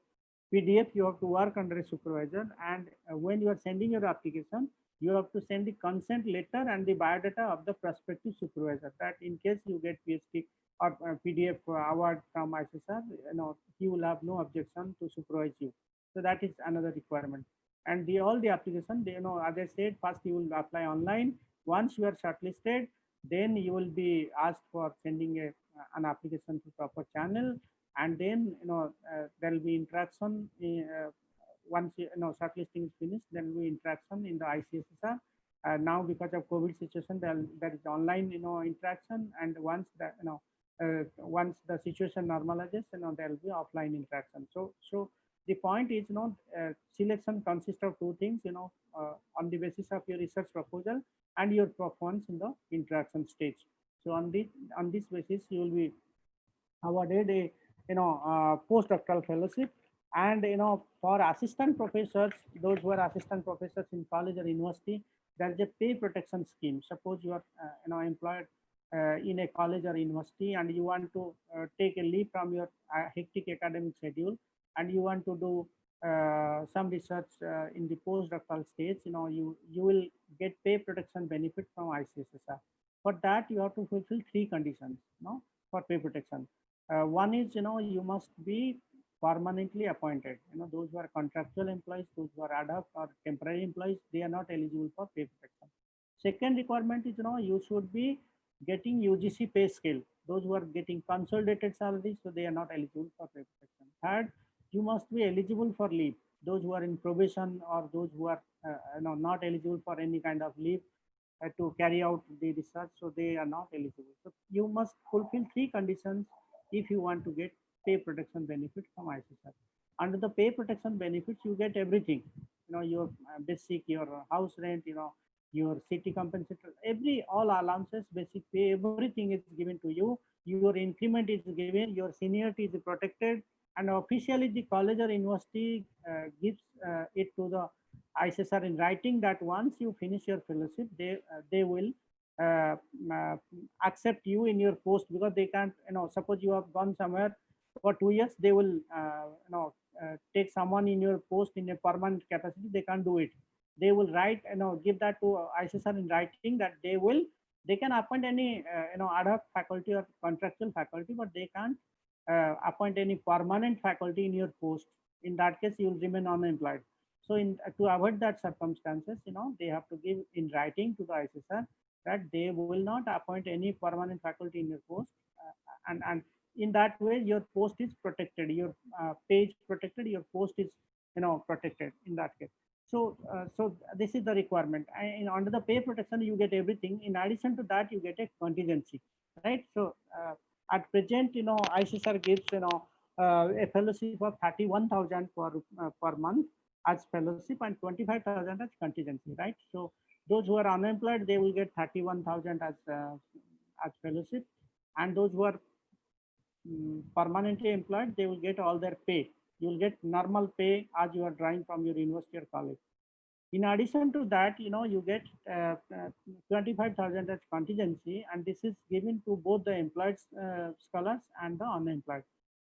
PDF, you have to work under a supervisor, and when you are sending your application, you have to send the consent letter and the biodata of the prospective supervisor, that in case you get PhD or PDF award from ICSR, he will have no objection to supervise you. So that is another requirement. And all the application, as I said, first you will apply online. Once you are shortlisted, then you will be asked for sending an application to proper channel, and then there will be interaction. Once shortlisting is finished, then we interaction in the ICSR. Now because of COVID situation, there is online interaction, and once the situation normalizes, there will be offline interaction. So the point is selection consists of two things, on the basis of your research proposal and your performance in the interaction stage. So on this basis, you will be awarded a postdoctoral fellowship. And for assistant professors, those who are assistant professors in college or university, there is a pay protection scheme. Suppose you are employed in a college or university, and you want to take a leave from your hectic academic schedule, and you want to do some research in the postdoctoral stage, you will get pay protection benefit from ICSR. For that, you have to fulfill 3 conditions for pay protection. One is you must be permanently appointed. Those who are contractual employees, those who are ad hoc or temporary employees, they are not eligible for pay protection. Second requirement is you should be getting UGC pay scale. Those who are getting consolidated salaries, so they are not eligible for pay protection. Third, you must be eligible for leave. Those who are in probation or those who are not eligible for any kind of leave to carry out the research, so they are not eligible. So you must fulfill 3 conditions if you want to get pay protection benefit from ICSR. Under the pay protection benefits, you get everything. Your basic, your house rent, your city compensator, all allowances, basic pay, everything is given to you. Your increment is given, your seniority is protected, and officially the college or university gives it to the ICSR in writing that once you finish your fellowship, they will accept you in your post, because they can't, suppose you have gone somewhere for 2 years, they will take someone in your post in a permanent capacity. They can't do it. They will write, give that to ICSR in writing that they can appoint any ad hoc faculty or contractual faculty, but they can't appoint any permanent faculty in your post. In that case, you will remain unemployed. So to avoid that circumstances, they have to give in writing to the ICSR that they will not appoint any permanent faculty in your post, and in that way your post is protected, your page protected, your post is protected in that case. So this is the requirement. And under the pay protection, you get everything. In addition to that, you get a contingency, right? So at present, ICSR gives a fellowship of 31,000 per month as fellowship, and 25,000 as contingency, right? So those who are unemployed, they will get 31,000 as fellowship, and those who are permanently employed, they will get all their pay. You will get normal pay as you are drawing from your university or college. In addition to that, you get 25,000 as contingency, and this is given to both the employed scholars and the unemployed,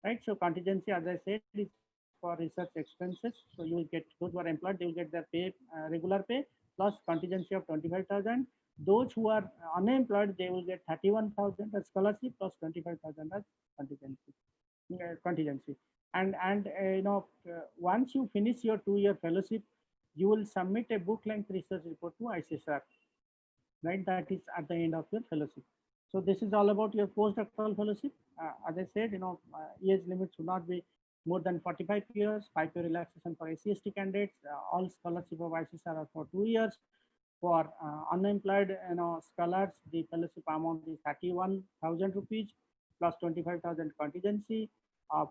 right? So contingency, as I said, is for research expenses. So you will get, those who are employed, they will get their pay, regular pay, plus contingency of 25,000. Those who are unemployed, they will get 31,000 as scholarship plus 25,000 as contingency. Contingency. And once you finish your 2-year fellowship, you will submit a book length research report to ICSR, right? That is at the end of your fellowship. So this is all about your postdoctoral fellowship. As I said, age limit should not be more than 45 years, 5-year relaxation for SC/ST candidates. All scholarship of ICSR are for 2 years. For unemployed, scholars, the fellowship amount is 31,000 rupees plus 25,000 contingency.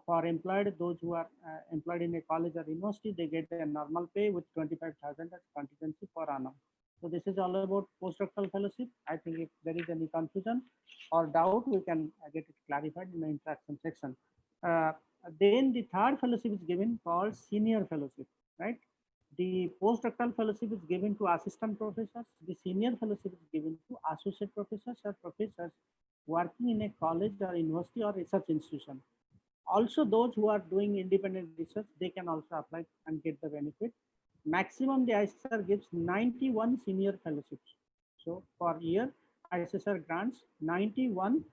For employed, those who are employed in a college or university, they get their normal pay with 25,000 as contingency per annum. So this is all about postdoctoral fellowship. I think if there is any confusion or doubt, we can get it clarified in the interaction section. Then the third fellowship is given called senior fellowship, right? The postdoctoral fellowship is given to assistant professors. The senior fellowship is given to associate professors or professors working in a college or university or research institution. Also, those who are doing independent research, they can also apply and get the benefit. Maximum, the ICSR gives 91 senior fellowships. So per year, ICSR grants 91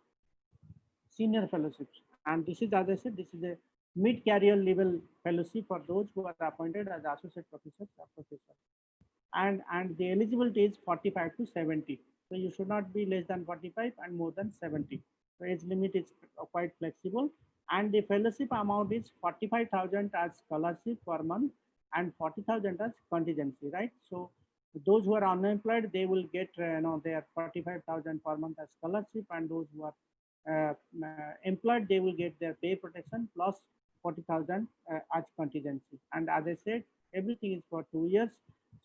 senior fellowships. And this is, as I said, this is a mid-career level fellowship for those who are appointed as associate professors or professors. And the eligibility is 45 to 70. So you should not be less than 45 and more than 70. So age limit is quite flexible. And the fellowship amount is 45,000 as scholarship per month and 40,000 as contingency, right? So those who are unemployed, they will get their 45,000 per month as scholarship, and those who are employed, they will get their pay protection plus 40,000 as contingency. And as I said, everything is for 2 years.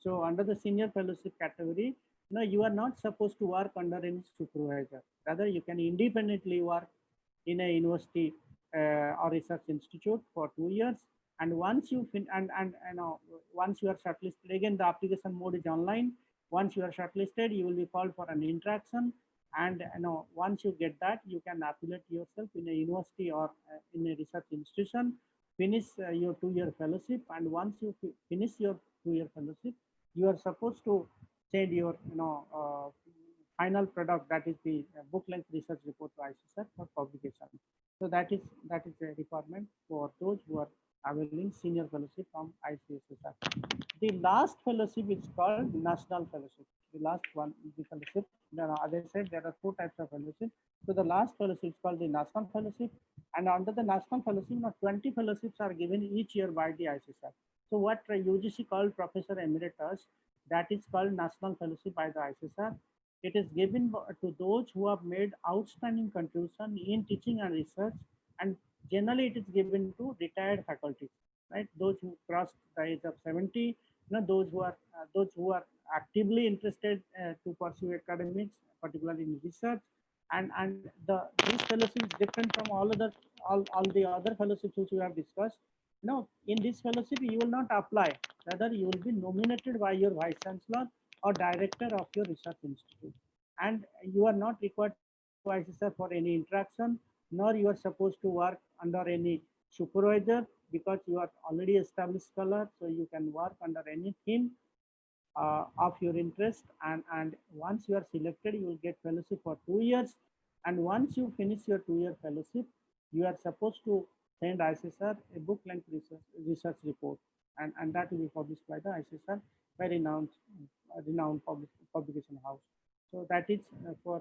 So under the senior fellowship category, you are not supposed to work under any supervisor. Rather, you can independently work in a university or research institute for 2 years. And once you once you are shortlisted, again the application mode is online. Once you are shortlisted, you will be called for an interaction. And once you get that, you can affiliate yourself in a university or in a research institution, finish your 2-year fellowship. And once you finish your 2-year fellowship, you are supposed to send your final product, that is the book length research report to ICSR for publication. So that is a requirement for those who are availing senior fellowship from ICSR. The last fellowship is called national fellowship. The last one is the fellowship. As I said, there are 4 types of fellowship. So the last fellowship is called the national fellowship. And under the national fellowship, 20 fellowships are given each year by the ICSR. So what UGC called Professor Emeritus, that is called national fellowship by the ICSR. It is given to those who have made outstanding contribution in teaching and research, and generally it is given to retired faculty, right? Those who crossed the age of 70, those who are actively interested to pursue academics, particularly in research, and this fellowship is different from all the other fellowships which we have discussed. In this fellowship you will not apply, rather you will be nominated by your vice chancellor or director of your research institute, and you are not required to come to ICSR for any interaction, nor you are supposed to work under any supervisor, because you are already established scholar, so you can work under any theme of your interest. And once you are selected, you will get fellowship for 2 years. And once you finish your 2-year fellowship, you are supposed to send ICSR a book length research report, and that will be published by the ICSR, by renowned publication house. So that is for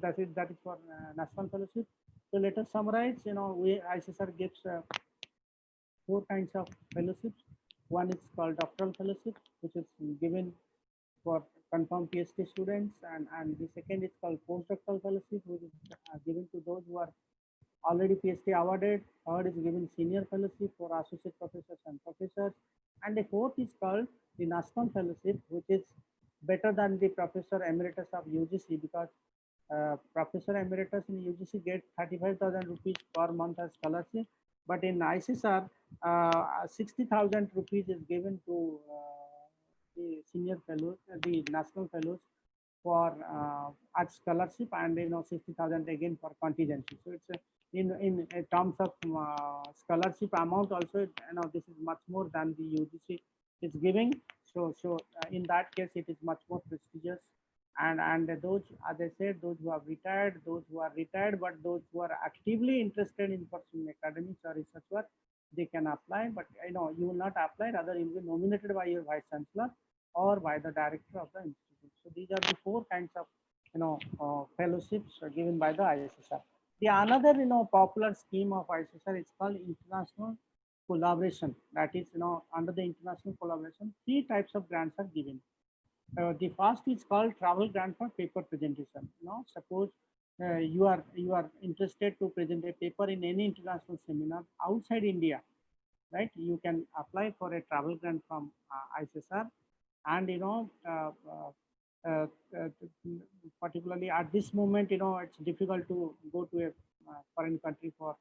that is for national fellowship. So let us summarize. ICSR gives 4 kinds of fellowships. One is called doctoral fellowship, which is given for confirmed PhD students, and the second is called postdoctoral fellowship, which is given to those who are already PhD awarded. Third is given senior fellowship for associate professors and professors, and the fourth is called the national fellowship, which is better than the professor emeritus of UGC, because professor emeritus in UGC get 35,000 rupees per month as scholarship, but in ICSR 60,000 rupees is given to the senior fellows, the national fellows for art scholarship, and 60,000 again for contingency. So it's in terms of scholarship amount also, this is much more than the UGC is giving. So in that case, it is much more prestigious. And those, as I said, those who have retired, but those who are actively interested in pursuing academics or research work, they can apply. But you will not apply, rather you will be nominated by your vice chancellor or by the director of the institute. So these are the four kinds of fellowships given by the ICSR. The another popular scheme of ICSR is called international collaboration. That is, under the international collaboration, three types of grants are given. The first is called travel grant for paper presentation. Suppose you are interested to present a paper in any international seminar outside India, right? You can apply for a travel grant from ICSR, and particularly at this moment, it's difficult to go to a foreign country for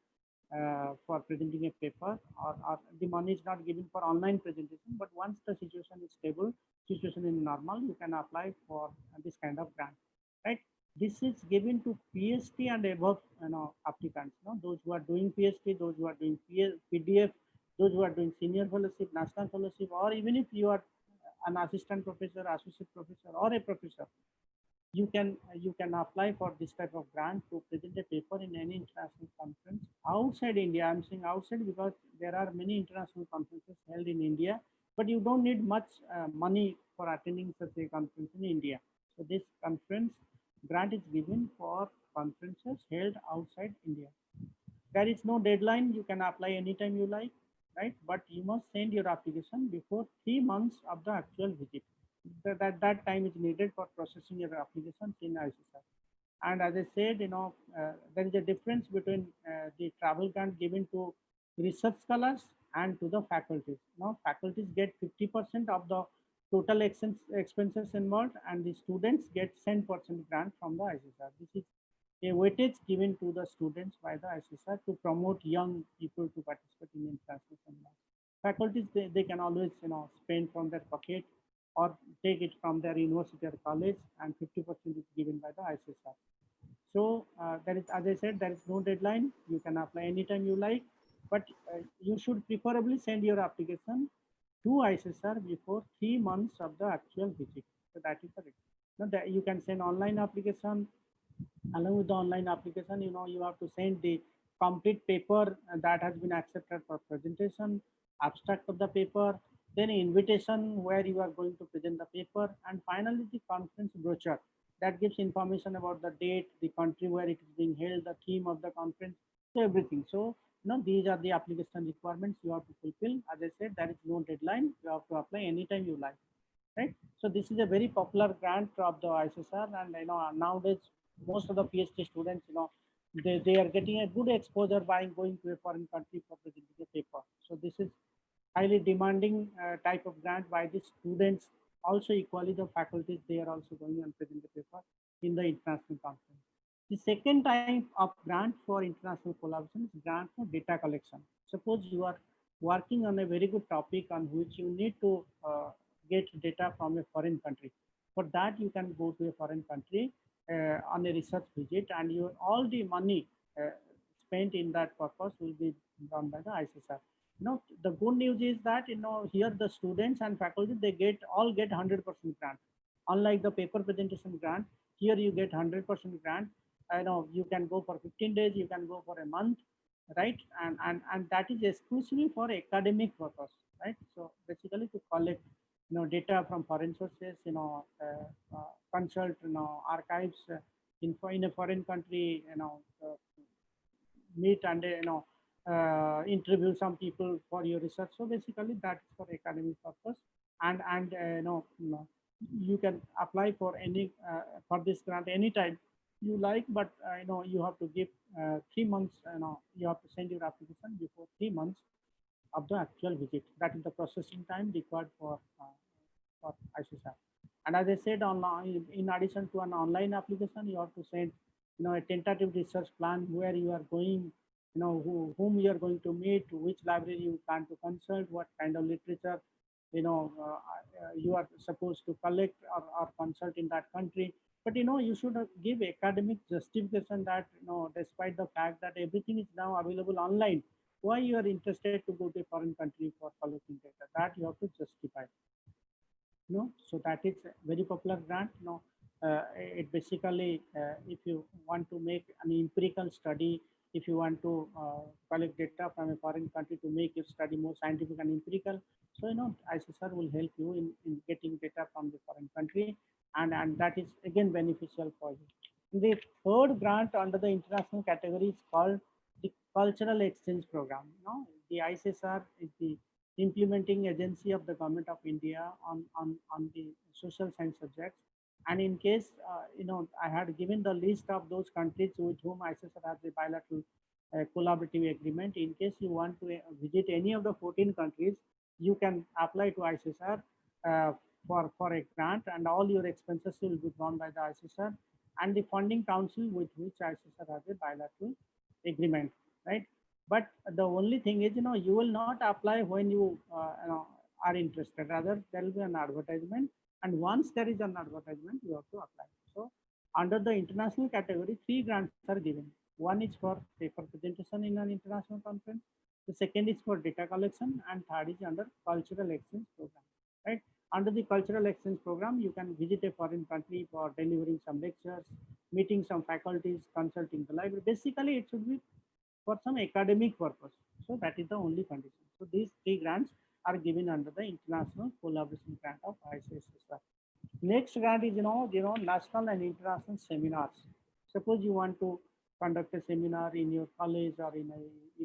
presenting a paper, or the money is not given for online presentation. But once the situation is stable, situation is normal, you can apply for this kind of grant, right? This is given to PhD and above applicants, those who are doing PhD, those who are doing PDF, those who are doing senior fellowship, national fellowship, or even if you are an assistant professor, associate professor, or a professor, you can apply for this type of grant to present a paper in any international conference outside India. I'm saying outside because there are many international conferences held in India, but you don't need much money for attending such a conference in India. So this conference grant is given for conferences held outside India. There is no deadline. You can apply anytime you like, right? But you must send your application before 3 months of the actual visit. That time is needed for processing your applications in ICSR. And as I said, there is a difference between the travel grant given to research scholars and to the faculties. Faculties get 50% of the total expenses involved, and the students get 10% grant from the ICSR. This is a weightage given to the students by the ICSR to promote young people to participate in international seminars. Faculties, they can always spend from their pocket or take it from their university or college, and 50% is given by the ICSR. So there is, as I said, there is no deadline. You can apply anytime you like, but you should preferably send your application to ICSR before 3 months of the actual visit. So that is correct. Now that you can send online application. Along with the online application, you have to send the complete paper that has been accepted for presentation, abstract of the paper, then invitation where you are going to present the paper, and finally the conference brochure that gives information about the date, the country where it is being held, the theme of the conference, so everything. So these are the application requirements you have to fulfill. As I said, there is no deadline. You have to apply anytime you like, right? So this is a very popular grant of the ICSR, and nowadays most of the PhD students, they are getting a good exposure by going to a foreign country for presenting a paper. So this is highly demanding type of grant by the students. Also equally the faculties, they are also going and presenting the paper in the international conference. The second type of grant for international collaboration is grant for data collection. Suppose you are working on a very good topic on which you need to get data from a foreign country. For that, you can go to a foreign country on a research visit, and all the money spent in that purpose will be done by the ICSR. The good news is that here the students and faculty, they all get 100% grant. Unlike the paper presentation grant, here you get 100% grant. You can go for 15 days, you can go for a month, right? And that is exclusively for academic purpose, right? So basically to collect data from foreign sources, consult archives in a foreign country, meet and interview some people for your research. So basically that's for academic purpose, and you can apply for any for this grant anytime you like, but you have to give 3 months. You have to send your application before 3 months of the actual visit. That is the processing time required for ICSR. And as I said, in addition to an online application, you have to send a tentative research plan where you are going, whom you are going to meet, which library you plan to consult, what kind of literature, you are supposed to collect or consult in that country. But you should give academic justification that despite the fact that everything is now available online, why you are interested to go to a foreign country for collecting data. That you have to justify. So that is a very popular grant. It basically, if you want to make an empirical study, if you want to collect data from a foreign country to make your study more scientific and empirical, so ICSR will help you in getting data from the foreign country, and that is again beneficial for you. The third grant under the international category is called the Cultural Exchange Program. The ICSR is the implementing agency of the Government of India on the social science subjects. And in case, I had given the list of those countries with whom ICSR has a bilateral collaborative agreement. In case you want to visit any of the 14 countries, you can apply to ICSR for a grant, and all your expenses will be borne by the ICSR and the funding council with which ICSR has a bilateral agreement, right? But the only thing is, you will not apply when you, are interested. Rather, there will be an advertisement, and once there is an advertisement, you have to apply. So, under the international category, 3 grants are given. One is for paper presentation in an international conference. The second is for data collection, and third is under cultural exchange program. Right? Under the cultural exchange program, you can visit a foreign country for delivering some lectures, meeting some faculties, consulting the library. Basically, it should be for some academic purpose. So that is the only condition. So these 3 grants are given under the international collaboration grant of ICSR. Next grant is national and international seminars. Suppose you want to conduct a seminar in your college or in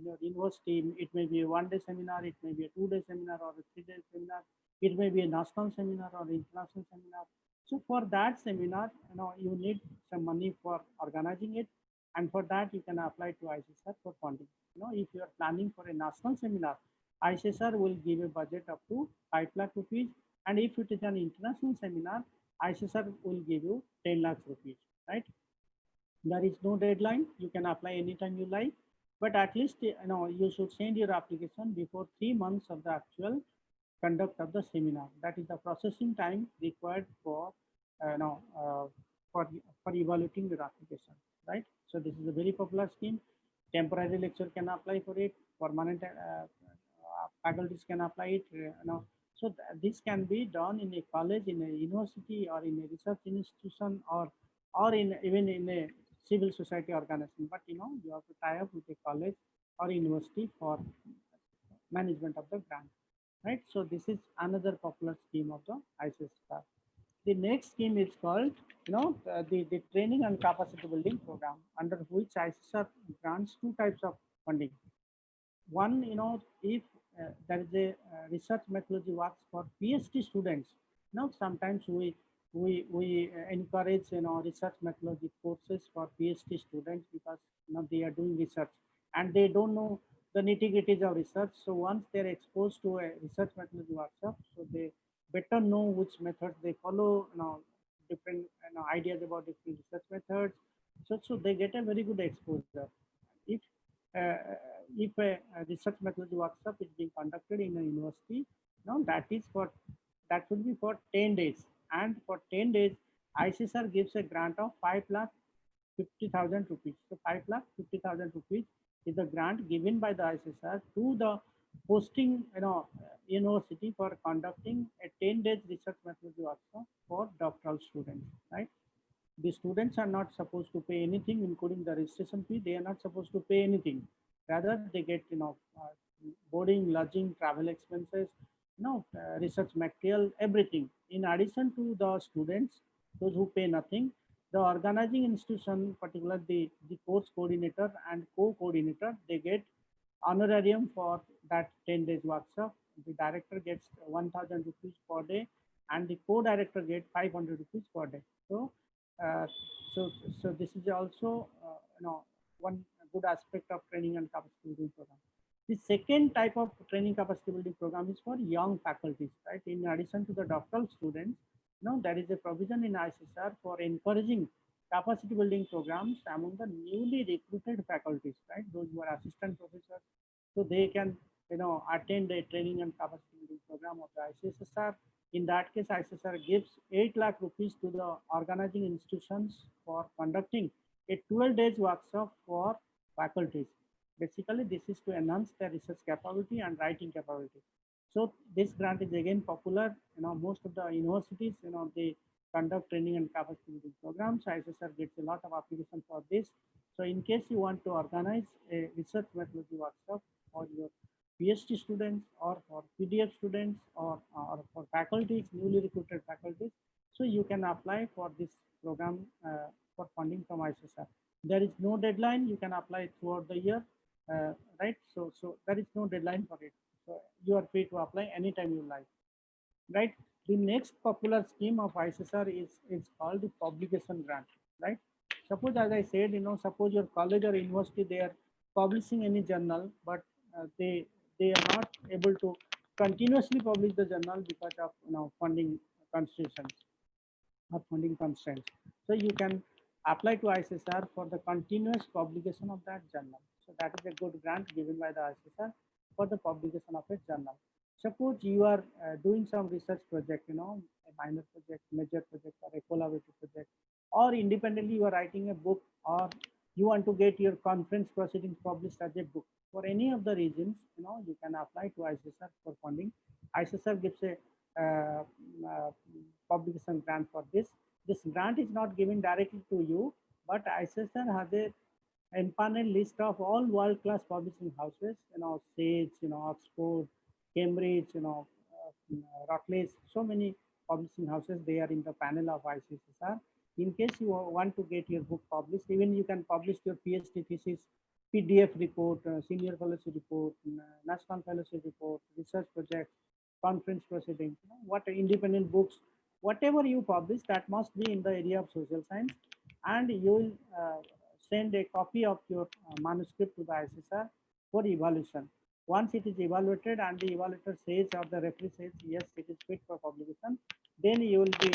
your university. It may be a 1-day seminar, it may be a 2-day seminar or a 3-day seminar. It may be a national seminar or international seminar. So for that seminar, you need some money for organizing it. And for that, you can apply to ICSR for funding. If you are planning for a national seminar, ICSR will give a budget up to 5 lakh rupees. And if it is an international seminar, ICSR will give you 10 lakhs rupees, right? There is no deadline. You can apply anytime you like, but at least, you should send your application before 3 months of the actual conduct of the seminar. That is the processing time required for, for evaluating your application, right? So this is a very popular scheme. Temporary lecturer can apply for it. Permanent faculties can apply it. So this can be done in a college, in a university, or in a research institution, or even in a civil society organization. But you have to tie up with a college or university for management of the grant, right? So this is another popular scheme of the ICSR. The next scheme is called, the training and capacity building program, under which ICSR grants 2 types of funding. One, if there is a research methodology works for PhD students. Sometimes we encourage research methodology courses for PhD students because they are doing research and they don't know the nitty-gritties of research. So once they're exposed to a research methodology workshop, so they better know which methods they follow, different ideas about different research methods. So they get a very good exposure. Uh, if a research methodology workshop is being conducted in a university, that should be for 10 days. And for 10 days, ICSR gives a grant of 5,50,000 rupees. So 5,50,000 rupees is the grant given by the ICSR to the hosting university for conducting a 10 days research methodology workshop for doctoral students, right? The students are not supposed to pay anything, including the registration fee. They are not supposed to pay anything. Rather, they get boarding, lodging, travel expenses, research material, everything. In addition to the students, those who pay nothing, the organizing institution, particularly the course coordinator and co-coordinator, they get honorarium for that 10 days workshop. The director gets 1,000 rupees per day, and the co-director gets 500 rupees per day. Uh, so this is also one good aspect of training and capacity building program. The second type of training capacity building program is for young faculties, right? In addition to the doctoral students, there is a provision in ICSR for encouraging capacity building programs among the newly recruited faculties, right? Those who are assistant professors, so they can attend a training and capacity building program of the ICSR. In that case, ICSR gives 8 lakh rupees to the organizing institutions for conducting a 12 days workshop for faculties. Basically, this is to enhance their research capability and writing capability. So this grant is again popular. Most of the universities, they conduct training and capacity building programs. ICSR gets a lot of application for this. So in case you want to organize a research methodology workshop for your PhD students or for PDF students or for faculties, newly recruited faculties, so you can apply for this program for funding from ICSR. There is no deadline. You can apply throughout the year, right? So there is no deadline for it. So you are free to apply anytime you like, right? The next popular scheme of ICSR is called the publication grant, right? Suppose, as I said, suppose your college or university, they are publishing any journal, but they are not able to continuously publish the journal because of funding constraints or funding constraints. So you can apply to ICSR for the continuous publication of that journal. So that is a good grant given by the ICSR for the publication of a journal. Suppose you are doing some research project, a minor project, major project, or a collaborative project, or independently you are writing a book, or you want to get your conference proceedings published as a book. For any of the reasons, you can apply to ICSR for funding. ICSR gives a publication grant for this. This grant is not given directly to you, but ICSR has a empaneled list of all world-class publishing houses, Sage, Oxford, Cambridge, Routledge, so many publishing houses, they are in the panel of ICSR. In case you want to get your book published, even you can publish your PhD thesis, PDF report, senior fellowship report, national fellowship report, research project, conference proceedings, what independent books, whatever you publish, that must be in the area of social science, and you will send a copy of your manuscript to the ICSR for evaluation. Once it is evaluated and the evaluator says or the referee says yes, it is fit for publication, then you will be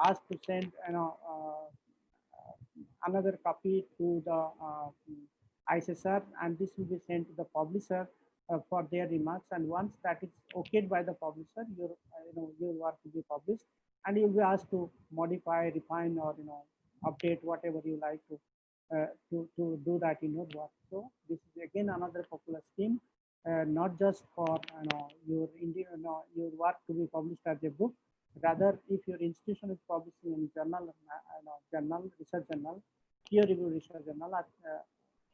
asked to send another copy to the ICSR, and this will be sent to the publisher for their remarks. And once that is okayed by the publisher, your work will be published, and you will be asked to modify, refine, or update whatever you like to do that in your work. So this is again another popular scheme, not just for your work to be published as a book. Rather, if your institution is publishing in journal, research journal, peer-reviewed research journal,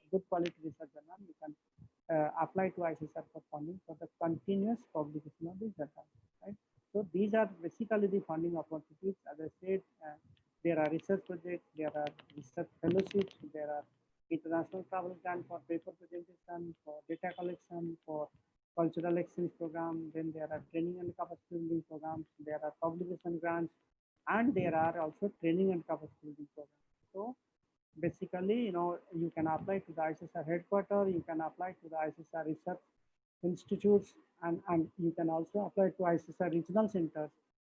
good quality research journal, you can apply to ICSR for funding for the continuous publication of the journal, right? So these are basically the funding opportunities. As I said, there are research projects, there are research fellowships, there are international travel grant for paper presentation, for data collection, for cultural exchange program. Then there are training and capacity building programs. There are publication grants, and there are also training and capacity building programs. So basically, you can apply to the ICSR headquarters, you can apply to the ICSR research institutes, and you can also apply to ICSR regional centers.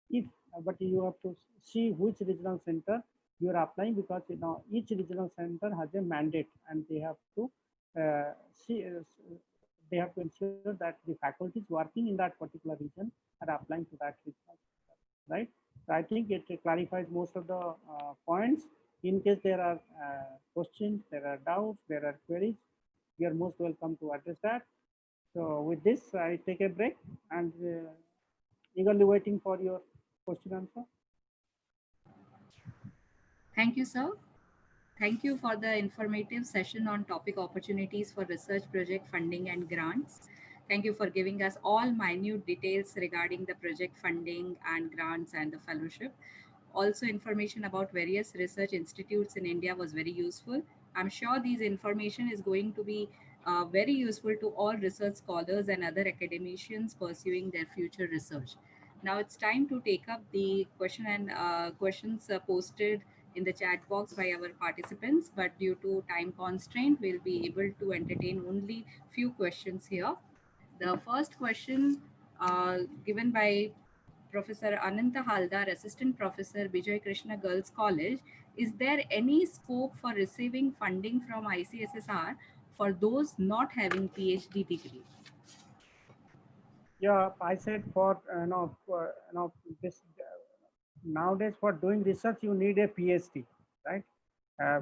If but you have to see which regional center you are applying, because each regional center has a mandate, and they have to see they have to ensure that the faculties working in that particular region are applying to that regional center, right? So I think it clarifies most of the points. In case there are questions, there are doubts, there are queries, you are most welcome to address that. So with this, I take a break and eagerly waiting for your question answer. Thank you, sir. Thank you for the informative session on topic opportunities for research project funding and grants. Thank you for giving us all minute details regarding the project funding and grants and the fellowship. Also, information about various research institutes in India was very useful. I'm sure these information is going to be very useful to all research scholars and other academicians pursuing their future research. Now it's time to take up the questions posted in the chat box by our participants, but due to time constraint, we'll be able to entertain only few questions here. The first question given by Professor Ananta Haldar, Assistant Professor, Vijay Krishna Girls College: is there any scope for receiving funding from ICSSR for those not having PhD degree? Yeah, I said for this nowadays for doing research you need a PhD, right? Uh,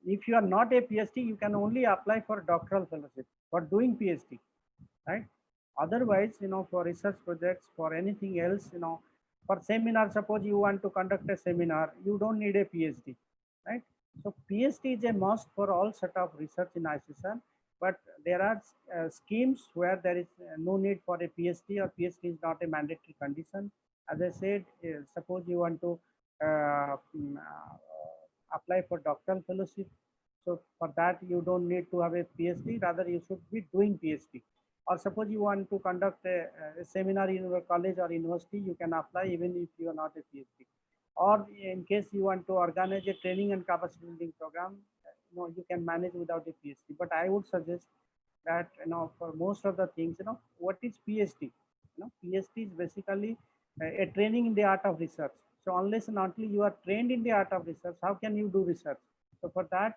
if you are not a PhD, you can only apply for doctoral fellowship for doing PhD, right? Otherwise, for research projects, for anything else, for seminar, suppose you want to conduct a seminar, you don't need a PhD, right? So PhD is a must for all set of research in ICSR, but there are schemes where there is no need for a PhD, or PhD is not a mandatory condition. As I said, suppose you want to apply for doctoral fellowship, so for that you don't need to have a PhD, rather you should be doing PhD. Or suppose you want to conduct a seminar in your college or university, you can apply even if you are not a PhD. Or in case you want to organize a training and capacity building program, you can manage without a PhD. But I would suggest that for most of the things, what is PhD? PhD is basically a training in the art of research. So unless and until you are trained in the art of research, how can you do research? So for that,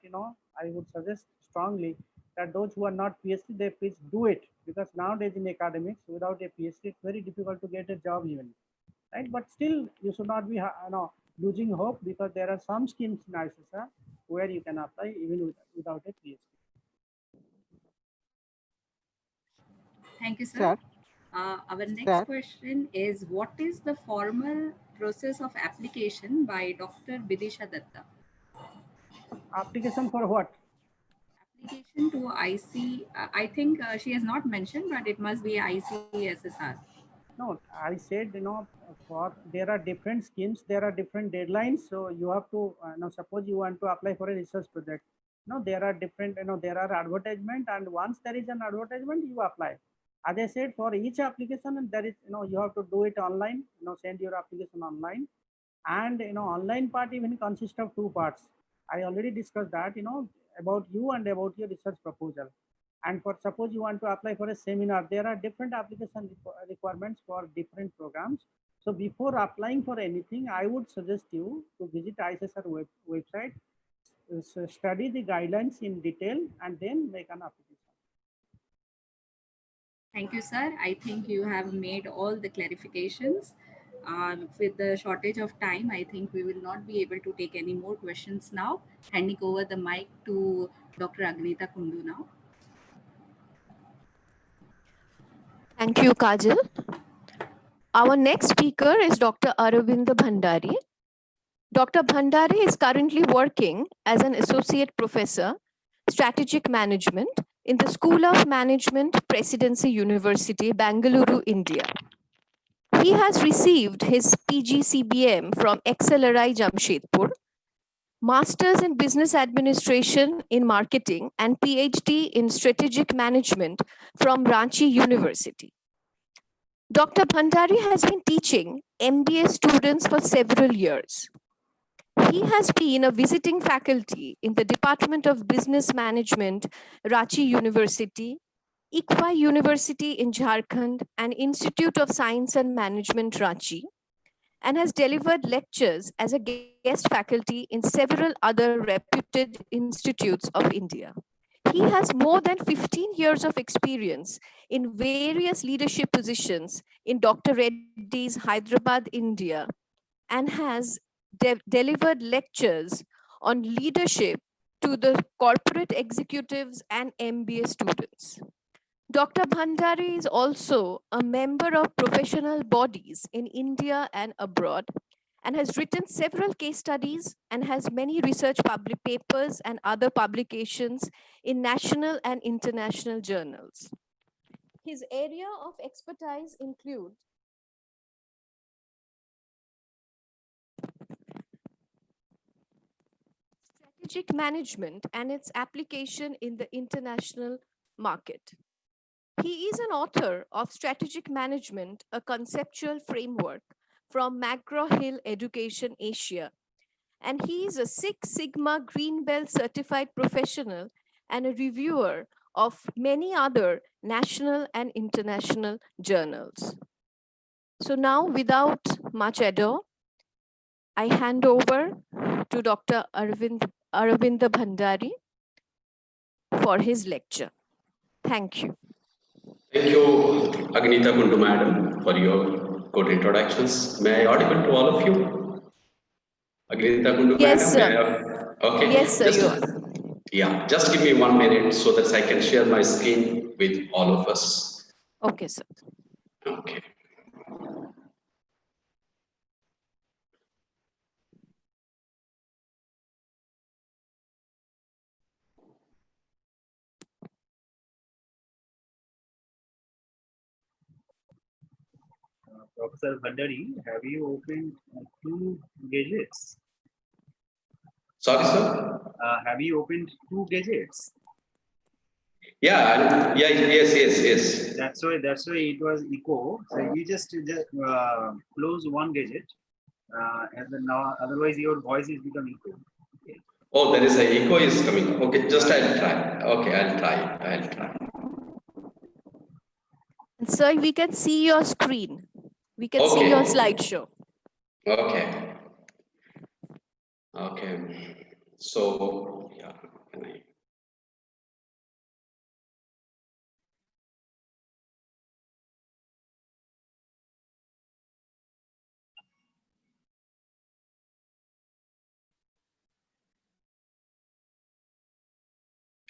I would suggest strongly that those who are not PhD, they please do it, because nowadays in academics, without a PhD, it's very difficult to get a job even, right? But still, you should not be losing hope, because there are some schemes in ICSR where you can apply even without a PhD. Thank you, sir. Sir, Our next sir, question is, what is the formal process of application by Dr. Bidisha Datta? Application for what? Application to IC, I think she has not mentioned, but it must be ICSSR. No, I said, for there are different schemes, there are different deadlines. So you have to, suppose you want to apply for a research project. There are different, there are advertisement, and once there is an advertisement, you apply. As I said, for each application, and there is, you have to do it online, send your application online. And, online part even consists of two parts. I already discussed that, about you and about your research proposal. And for suppose you want to apply for a seminar, there are different application requirements for different programs. So before applying for anything, I would suggest you to visit ICSR website, study the guidelines in detail, and then make an application. Thank you, sir. I think you have made all the clarifications. With the shortage of time, I think we will not be able to take any more questions now. Handing over the mic to Dr. Agnita Kundu now. Thank you, Kajal. Our next speaker is Dr. Aravind Bhandari. Dr. Bhandari is currently working as an associate professor, strategic management in the School of Management, Presidency University, Bangalore, India. He has received his PGCBM from XLRI Jamshedpur, Masters in Business Administration in Marketing, and PhD in Strategic Management from Ranchi University. Dr. Bhandari has been teaching MBA students for several years. He has been a visiting faculty in the Department of Business Management, Ranchi University, ICFI University in Jharkhand, and Institute of Science and Management, Ranchi, and has delivered lectures as a guest faculty in several other reputed institutes of India. He has more than 15 years of experience in various leadership positions in Dr. Reddy's Hyderabad, India, and has delivered lectures on leadership to the corporate executives and MBA students. Dr. Bhandari is also a member of professional bodies in India and abroad, and has written several case studies and has many research public papers and other publications in national and international journals. His area of expertise include strategic management and its application in the international market. He is an author of Strategic Management, a conceptual framework from McGraw-Hill Education Asia, and he is a Six Sigma Green Belt certified professional and a reviewer of many other national and international journals. So now, without much ado, I hand over to Dr. Aravind Bhandari for his lecture. Thank you. Thank you, Agnita Kundu Madam, for your good introductions. May I audible to all of you? Agnita Kundu Yes, Madam, may sir. I? Okay, Yes, sir, you are. yeah, just give me 1 minute so that I can share my screen with all of us. Okay, sir. Okay. Professor Bhandari, have you opened two gadgets? Sorry, sir? Have you opened two gadgets? Yeah, yes. That's why it was echo. So you just close one gadget, and then now otherwise your voice is becoming echo. Okay. Oh, there is a echo is coming. Okay, just I'll try. Okay, I'll try. And sir, we can see your screen. We can see your slideshow. Okay. So, yeah, can I?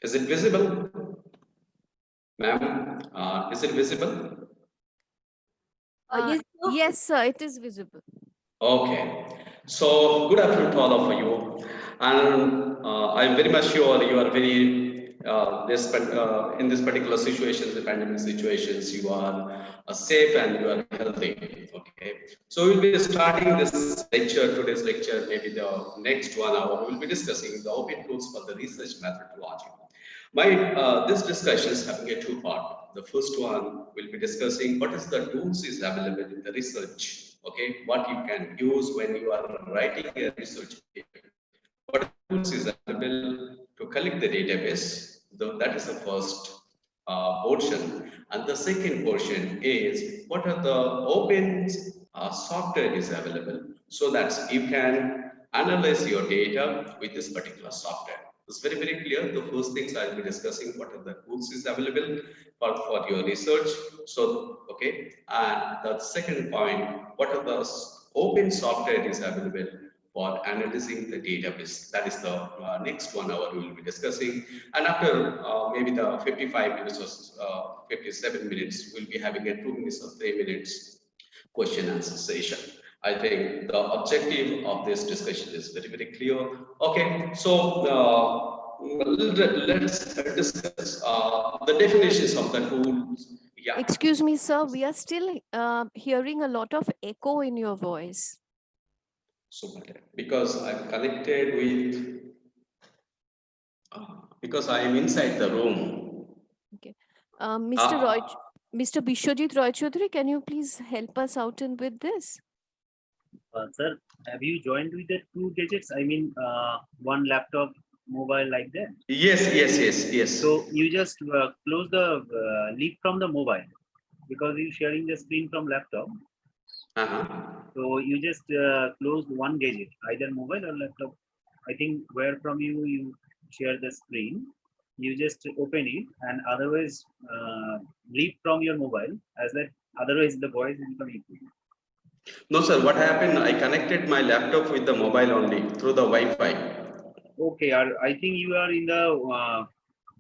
Is it visible? Ma'am, is it visible? Yes, sir, it is visible. Okay. So, good afternoon to all of you. And I'm very much sure you are very, in this particular situation, the pandemic situations, you are safe and you are healthy. Okay. So, we'll be starting this lecture, today's lecture, maybe the next 1 hour. We'll be discussing the open tools for the research methodology. This discussion is having a two-part. The first one will be discussing what is the tools is available in the research. Okay, what you can use when you are writing a research paper. What tools is available to collect the database. That is the first portion, and the second portion is what are the open software is available so that you can analyze your data with this particular software. It's very clear. The first things I'll be discussing what are the tools is available for your research. So okay, and the second point, what are the open software is available for analyzing the database. That is the next 1 hour we will be discussing. And after maybe the 55 minutes or 57 minutes, we'll be having a 2 minutes or 3 minutes question answer session. I think the objective of this discussion is very clear. Okay, so let's discuss the definitions of the tools. Yeah. Excuse me, sir, we are still hearing a lot of echo in your voice. So, because I'm connected with, because I am inside the room. Okay. Mr. Bishwajit Roy Choudhury, can you please help us out with this? Sir, have you joined with the two gadgets? I mean, one laptop, mobile like that? Yes. So you just close the leaf from the mobile because you're sharing the screen from laptop. So you just closed one gadget, either mobile or laptop. I think where from you share the screen, you just open it, and otherwise leave from your mobile, as that otherwise the voice will become equal. No, sir. What happened? I connected my laptop with the mobile only through the Wi-Fi. Okay, I think you are in the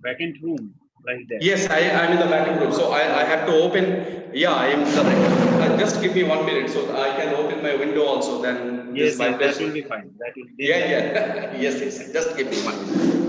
vacant room, like that. Yes, I am in the vacant room. So I have to open. Yeah, I am correct. Just give me 1 minute so I can open my window also. Then Yes, that will be fine. That will. Yeah. Yes. Just give me 1 minute.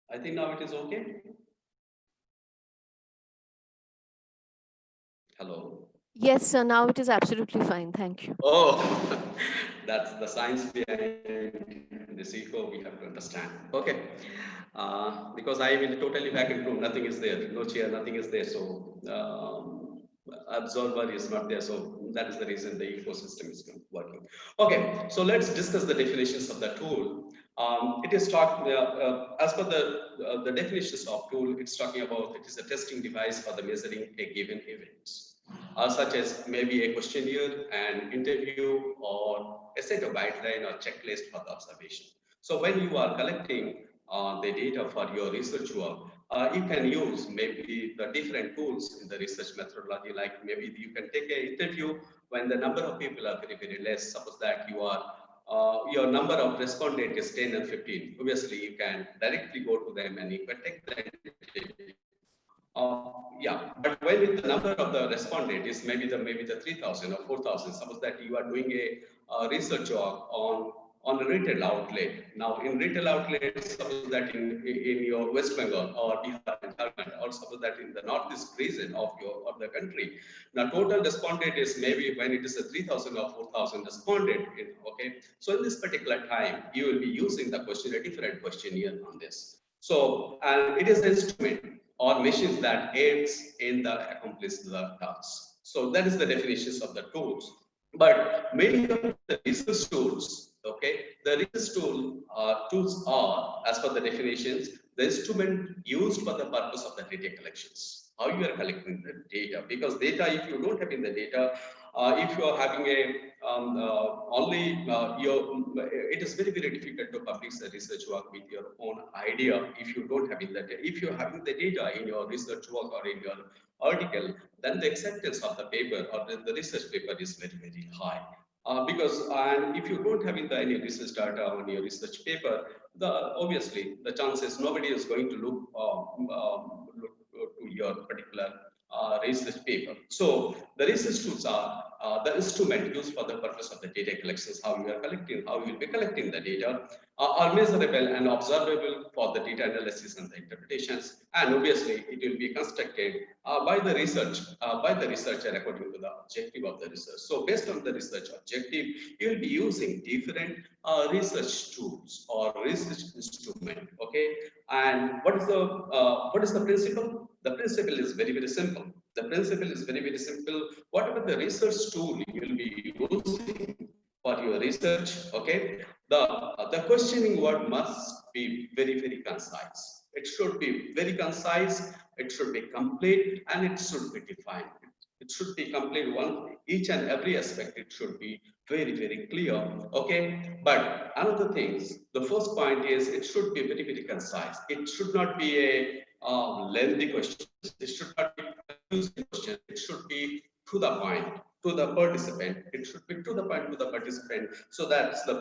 I think now it is okay. Hello. Yes, sir. Now it is absolutely fine. Thank you. Oh, that's the science behind this ego we have to understand. Okay. Because I am in a totally vacuum room, nothing is there, no chair, nothing is there. So observer is not there. So that is the reason the ecosystem is not working. Okay, so let's discuss the definitions of the tool. It is talking as per the definitions of tool. It's talking about it is a testing device for the measuring a given event, such as maybe a questionnaire, an interview, or a set of guideline or checklist for the observation. So when you are collecting the data for your research work, you can use maybe the different tools in the research methodology, like maybe you can take an interview when the number of people are very, very less. Suppose that you are your number of respondents is 10 and 15. Obviously, you can directly go to them and you can take the interview. Yeah, but when the number of the respondent is maybe the 3,000 or 4,000, suppose that you are doing a research work on a retail outlet. Now, in retail outlets, suppose that in your West Bengal or Bihar and Jharkhand, or suppose that in the northeast region of the country, now total respondent is maybe when it is a 3,000 or 4,000 respondent. Okay, so in this particular time, you will be using the questionnaire, different questionnaire on this. So, and it is an instrument or machines that aids in the accomplish the task. So that is the definitions of the tools. But many of the research tools, okay, the research tools are, as per the definitions, the instrument used for the purpose of the data collections. How you are collecting the data? Because data, if you don't have in the data, if you are having a it is very, very difficult to publish the research work with your own idea if you don't have in the data. If you are having the data in your research work or in your article, then the acceptance of the paper or the research paper is very, very high. And if you don't have any research data on your research paper, obviously the chances nobody is going to look to your particular research paper. So the research tools are the instrument used for the purpose of the data collections. How you are collecting, how you will be collecting the data, are measurable and observable for the data analysis and the interpretations. And obviously, it will be constructed by the researcher according to the objective of the research. So based on the research objective, you will be using different research tools or research instrument. Okay, and what is the principle? The principle is very, very simple. The principle is very, very simple. Whatever the research tool you will be using for your research, okay, the questioning word must be very, very concise. It should be very concise. It should be complete, and it should be defined. It should be complete. Each and every aspect, it should be very, very clear. Okay, but another things. The first point is it should be very, very concise. It should not be a lengthy question. It should not be a confusing question. It should be to the point, to the participant. It should be to the point, to the participant, so that the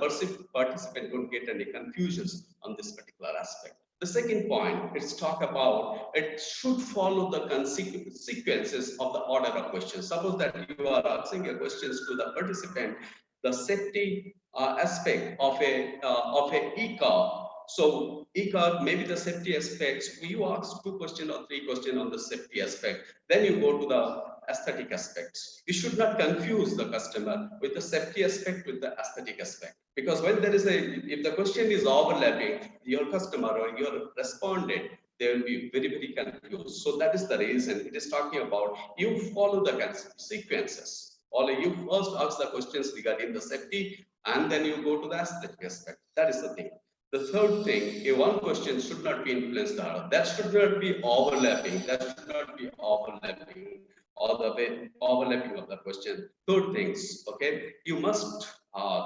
participant don't get any confusions on this particular aspect. The second point, it's talk about it should follow the sequences of the order of questions. Suppose that you are asking your questions to the participant, the safety aspect of a e-card. So e-card, maybe the safety aspects, you ask 2 questions or 3 questions on the safety aspect. Then you go to the aesthetic aspects. You should not confuse the customer with the safety aspect with the aesthetic aspect. Because when there is if the question is overlapping, your customer or your respondent, they will be very, very confused. So that is the reason it is talking about you follow the sequences. Or you first ask the questions regarding the safety, and then you go to the aesthetic aspect. That is the thing. The third thing, one question should not be influenced the other. That should not be overlapping. That should not be overlapping, or the way overlapping of the question. Third things, okay, you must,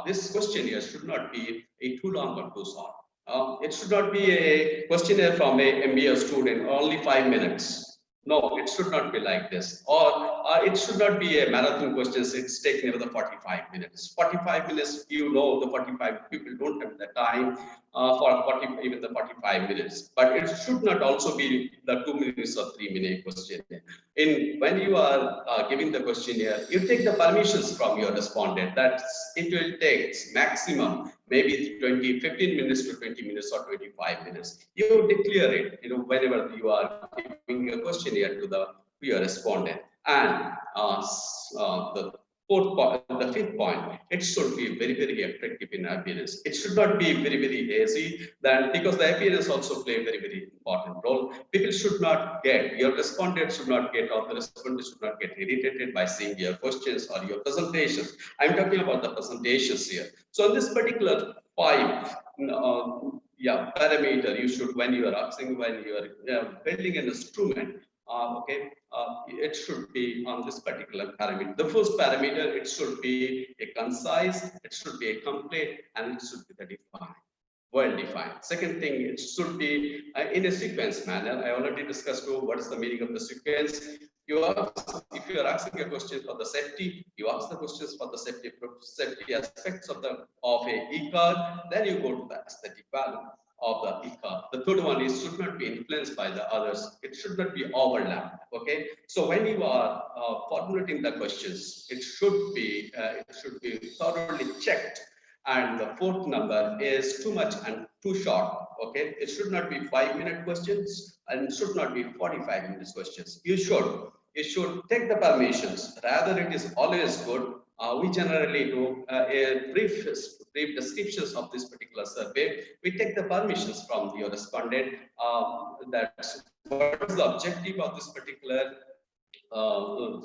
this questionnaire should not be too long or too short. It should not be a questionnaire from a MBA student, only 5 minutes. No, it should not be like this. Or it should not be a marathon questions. It's taking another 45 minutes. 45 minutes, the 45 people don't have the time for even the 45 minutes. But it should not also be the 2 minutes or 3 minute questionnaire. When you are giving the questionnaire, you take the permissions from your respondent. It will take maximum maybe 15 minutes to 20 minutes or 25 minutes. You declare it, whenever you are giving a questionnaire to your respondent. And The fifth point, it should be very, very attractive in appearance. It should not be very, very hazy, then because the appearance also play a very, very important role. People should not get, your respondent should not get, or the respondent should not get irritated by seeing your questions or your presentations. I'm talking about the presentations here. So in this particular parameter, you should, when you are asking, when you are building an instrument, it should be on this particular parameter. The first parameter, it should be a concise, it should be a complete, and it should be the defined, well defined. Second thing, it should be in a sequence manner. I already discussed what is the meaning of the sequence. If you are asking a question for the safety, you ask the questions for the safety aspects of a e-card, then you go to the aesthetic value of the e-card. The third one is should not be influenced by the others. It should not be overlapped. Okay. So when you are formulating the questions, it should be thoroughly checked. And the fourth number is too much and too short. Okay. It should not be 5-minute questions and it should not be 45-minute questions. You should take the permissions. Rather, it is always good. We generally do a brief descriptions of this particular survey. We take the permissions from your respondent. That's what is the objective of this particular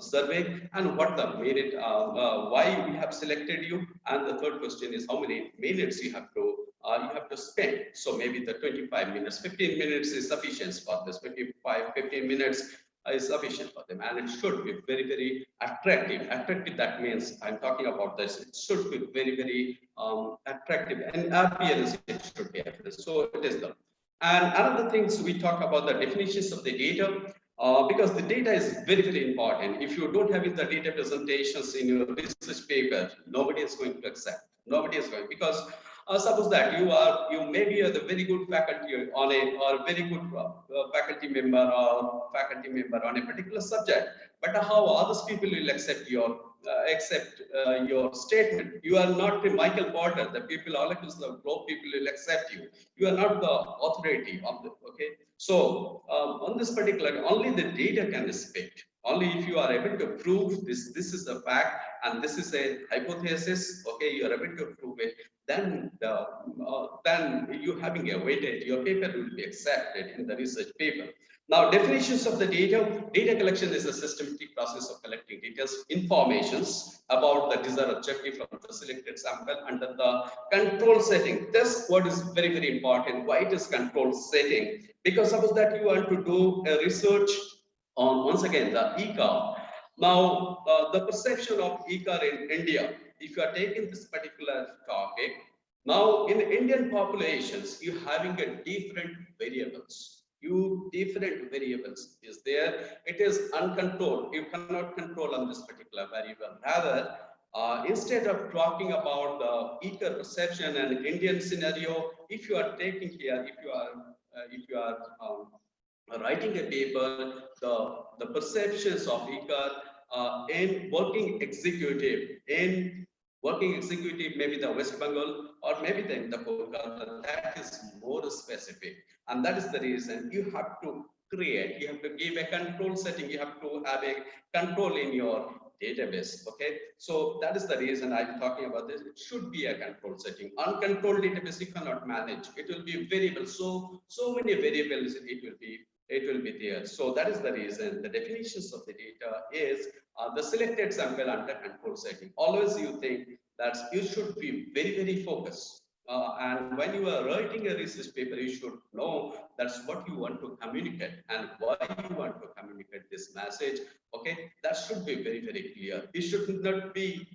survey and what the merit, why we have selected you, and the third question is how many minutes you have to spend. So maybe the 25 minutes, 15 minutes is sufficient for this. 15 minutes is sufficient for them, and it should be very, very attractive. Attractive, that means I'm talking about this. It should be very, very attractive, and appearance it should be appearance. So it is the. And another things we talk about the definitions of the data. Because the data is very, very important. If you don't have the data presentations in your research paper, nobody is going to accept. Nobody is going, because suppose that you maybe are the very good faculty on or very good faculty member on a particular subject, but how others people will accept your statement. You are not Michael Porter. The people all across the globe, people will accept you. You are not the authority of the. Okay. So on this particular, only the data can respect. Only if you are able to prove this is a fact and this is a hypothesis. Okay, you are able to prove it. Then you having a weightage, your paper will be accepted in the research paper. Now, definitions of the data. Data collection is a systematic process of collecting details, informations about the desired objective from the selected sample under the control setting. This word is very, very important. Why it is control setting? Because suppose that you want to do a research on, once again, the e-card. Now, the perception of e-card in India, if you are taking this particular topic, now in Indian populations, you having a different variables. Different variables is there. It is uncontrolled. You cannot control on this particular variable. Rather, instead of talking about the e-card perception and Indian scenario, if you are taking here, if you are writing a paper, the perceptions of e-card in working executive, maybe the West Bengal or maybe the Kolkata, that is more specific. And that is the reason you have to create, you have to give a control setting, you have to have a control in your database. Okay, so that is the reason I'm talking about this. It should be a control setting. Uncontrolled database you cannot manage. It will be variable. So many variables it will be there. So that is the reason the definitions of the data is the selected sample under control setting. Always you think that you should be very, very focused. And when you are writing a research paper, you should know that's what you want to communicate and why you want to communicate this message. Okay, that should be very, very clear. It should not be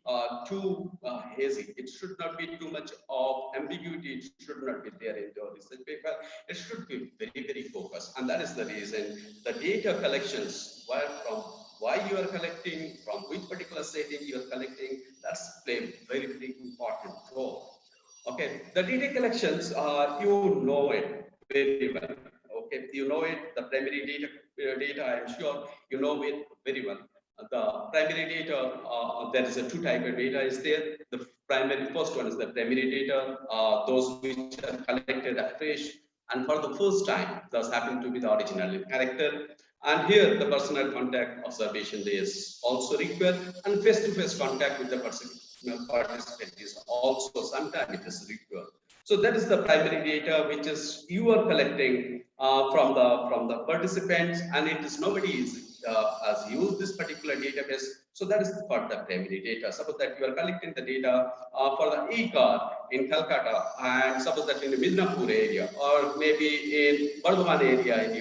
too hazy. It should not be too much of ambiguity. It should not be there in your research paper. It should be very, very focused. And that is the reason the data collections, why you are collecting, from which particular setting you are collecting, that's play very, very important role. Okay, the data collections, you know it very well. Okay, you know it, the primary data, I'm sure you know it very well. The primary data, there is a two type of data is there. The first one is the primary data, those which are collected afresh and for the first time, thus happen to be the original character. And here the personal contact observation is also required, and face-to-face contact with the participant is also sometimes it is required. So that is the primary data which is you are collecting from the participants, and it is nobody is has used this particular database. So that is for the primary data. Suppose that you are collecting the data for the e-car in Calcutta, and suppose that in the Midnapur area or maybe in Bardhaman area in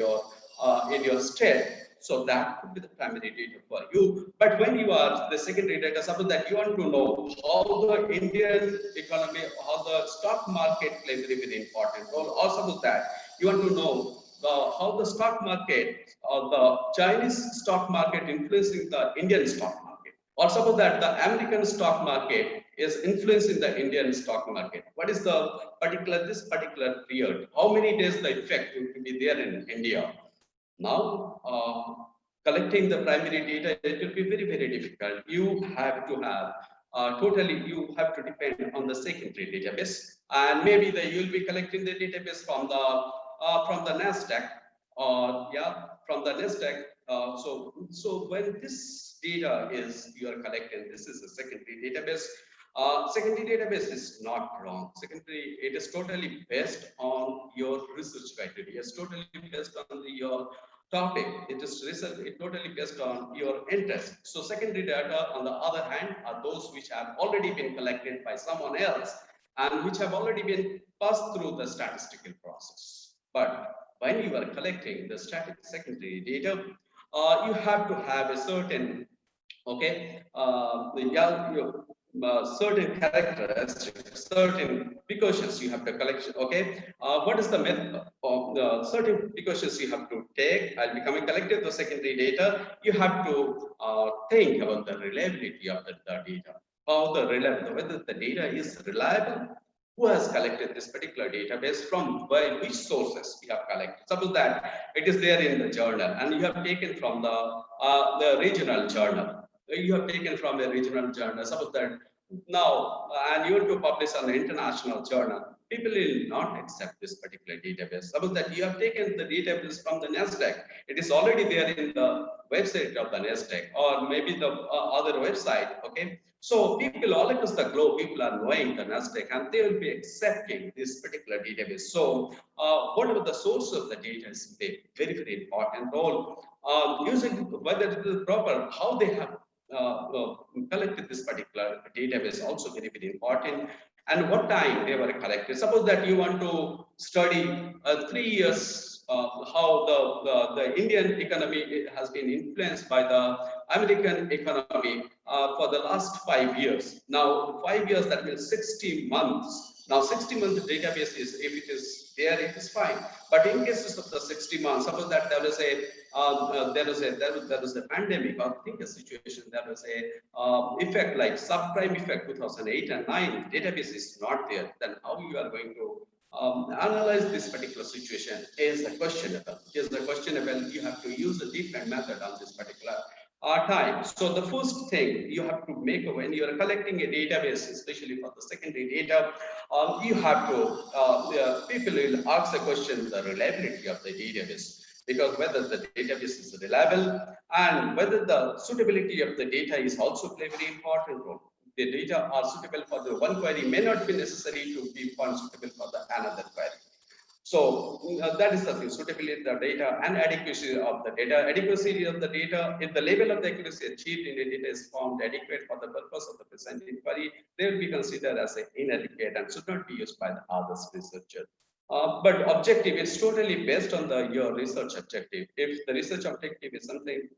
your state. So that could be the primary data for you. But when you are the secondary data, suppose that you want to know how the Indian economy, how the stock market plays a very important role, or suppose that you want to know how the stock market or the Chinese stock market influencing the Indian stock market, or suppose that the American stock market is influencing the Indian stock market. What is the this particular period? How many days the effect will be there in India? Now, collecting the primary data, it will be very, very difficult. You have to have you have to depend on the secondary database, and maybe you'll be collecting the database from the NASDAQ, or from the NASDAQ. So when this data is you are collecting, this is a secondary database. Secondary database is not wrong. Secondary, it is totally based on your research criteria. It's totally based on your topic. It is research. It totally based on your interest. So secondary data, on the other hand, are those which have already been collected by someone else and which have already been passed through the statistical process. But when you are collecting the secondary data, you have to have a certain certain characteristics, certain precautions you have to collect. What is the method of the certain precautions you have to take? I'll be coming collected the secondary data. You have to think about the reliability of the data. Whether the data is reliable. Who has collected this particular database, from which sources we have collected? Suppose that it is there in the journal and you have taken from the regional journal. You have taken from a regional journal. Suppose that now, and you want to publish on the international journal, people will not accept this particular database. Suppose that you have taken the database from the NASDAQ. It is already there in the website of the NASDAQ or maybe the other website. So people all across the globe, people are knowing the NASDAQ and they will be accepting this particular database. So whatever the source of the data is a very, very important role. Using whether it is proper, how they have collected this particular database also very, very important, and what time they were collected. Suppose that you want to study 3 years how the Indian economy has been influenced by the American economy for the last 5 years. Now 5 years, that means 60 months. Now 60-month database is, if it is there, it is fine. But in cases of the 60 months, suppose that there was a pandemic, or think a situation, there was a effect like subprime effect 2008 and 9, database is not there, then how you are going to analyze this particular situation is questionable. You have to use a different method on this particular time. So the first thing you have to make when you are collecting a database, especially for the secondary data, you have to, people will ask the question, the reliability of the database, because whether the database is reliable and whether the suitability of the data is also play very important role. The data are suitable for the one query may not be necessary to be found suitable for the another query. So that is the thing, suitability of the data and adequacy of the data. Adequacy of the data, if the level of the accuracy achieved in the data is found adequate for the purpose of the present inquiry, they will be considered as inadequate and should not be used by the others researcher. But objective is totally based on your research objective. If the research objective is something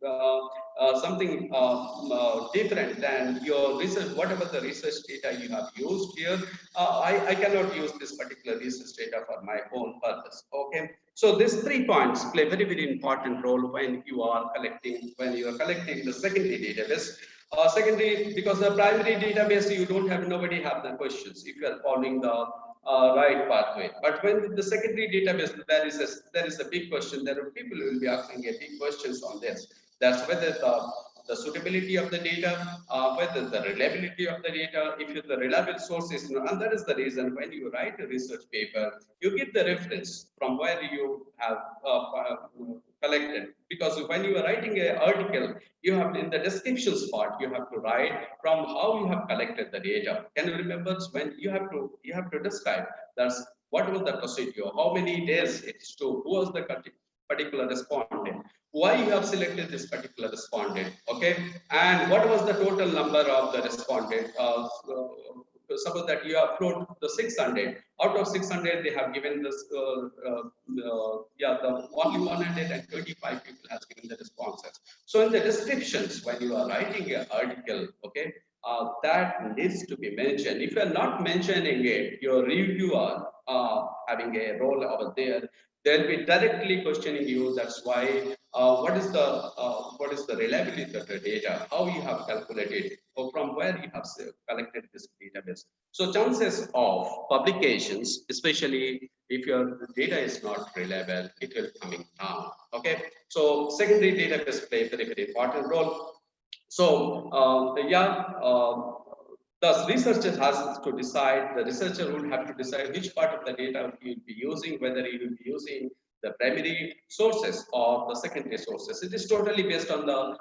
different than your research, whatever the research data you have used here, I cannot use this particular research data for my own purpose. So these 3 points play very, very important role when you are collecting the secondary database. Secondary, because the primary database, you don't have, nobody have the questions if you are following the right pathway. But when the secondary database, there is a big question. There are people who will be asking a big questions on this. That's whether the suitability of the data, whether the reliability of the data, if the reliable source is, and that is the reason when you write a research paper, you give the reference from where you have collected, because when you are writing an article, you have in the descriptions part, you have to write from how you have collected the data. Can you remember when you have to describe that's what was the procedure, how many days it's took, who was the particular respondent, why you have selected this particular respondent, okay, and what was the total number of the respondent. Suppose that you have flown the 600, out of 600 they have given this the only 125 people has given the responses. So in the descriptions when you are writing an article, okay, that needs to be mentioned. If you are not mentioning it, your reviewer having a role over there, they'll be directly questioning you. That's why what is the reliability of the data, how you have calculated, or from where you have collected this database. So chances of publications, especially if your data is not reliable, it will coming down. Okay, so secondary database play a very, very important role. So thus researcher has to decide, the researcher will have to decide which part of the data he will be using, whether he will be using the primary sources or the secondary sources. It is totally based on the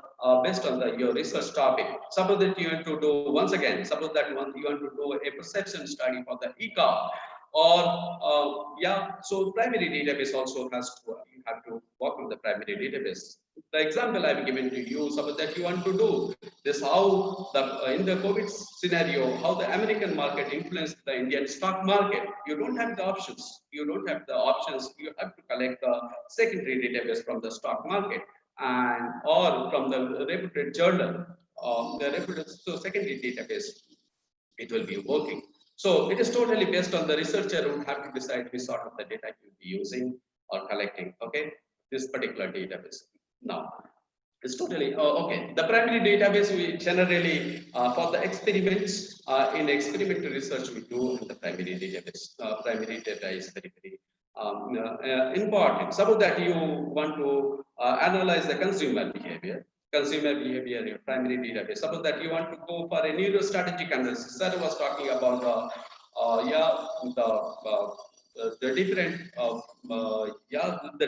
your research topic. Suppose that you want to do, once again, suppose that you want to do a perception study for the e-car, or so primary database also has to, you have to work on the primary database. The example I've given to you, suppose that you want to do this, how the in the COVID scenario, how the American market influenced the Indian stock market. You don't have the options. You don't have the options. You have to collect the secondary database from the stock market and or from the reputed journal, the reputed secondary database. It will be working. So it is totally based on the researcher who have to decide which sort of the data you will be using or collecting. Okay, this particular database. Now, it's totally okay. The primary database we generally for the experiments in experimental research we do in the primary database. Primary data is very, very important. Suppose that you want to analyze the consumer behavior. Your primary database. Suppose that you want to go for a neurostrategic analysis. Sir was talking about the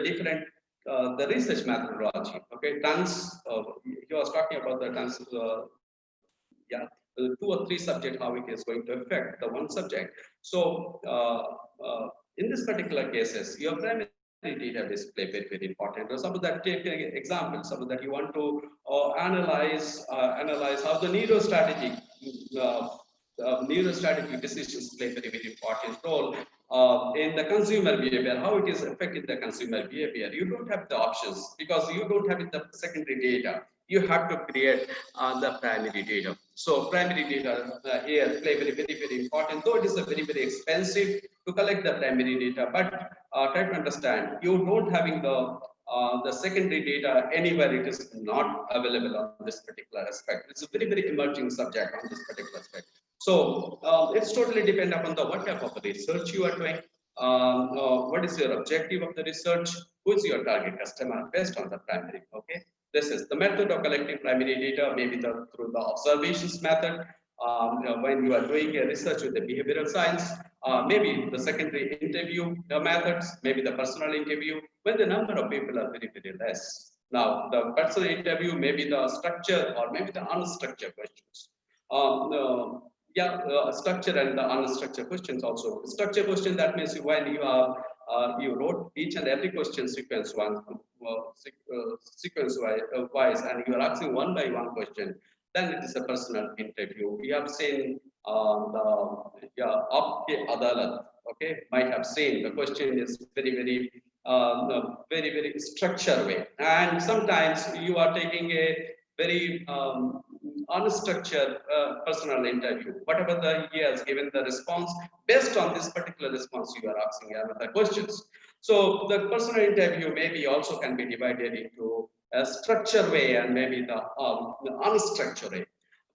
different the research methodology. Okay, he was talking about the two or three subject, how it is going to affect the one subject. So in this particular cases, your primary database play very, very important. So suppose that, take an example, suppose that you want to analyze how the neurostrategic decisions play very, very important role in the consumer behavior, how it is affecting the consumer behavior. You don't have the options because you don't have the secondary data. You have to create the primary data. So primary data here play very, very, very important, though it is a very, very expensive to collect the primary data, but try to understand, you don't having the secondary data anywhere, it is not available on this particular aspect. It's a very, very emerging subject on this particular aspect. So it's totally depend upon the what type of research you are doing, what is your objective of the research, who is your target customer based on the primary. Okay, this is the method of collecting primary data, maybe through the observations method. When you are doing a research with the behavioral science, maybe the secondary interview methods, maybe the personal interview, when the number of people are very, very less. Now, the personal interview, maybe the structure or maybe the unstructured questions. Structure and the unstructured questions also. Structure question, that means when you are you wrote each and every question sequence wise, and you are asking one by one question, then it is a personal interview. We have seen Adalat, okay, might have seen the question is very, very very, very structured way, and sometimes you are taking a very unstructured personal interview. Whatever he has given the response, based on this particular response, you are asking another questions. So the personal interview maybe also can be divided into a structured way and maybe the unstructured way.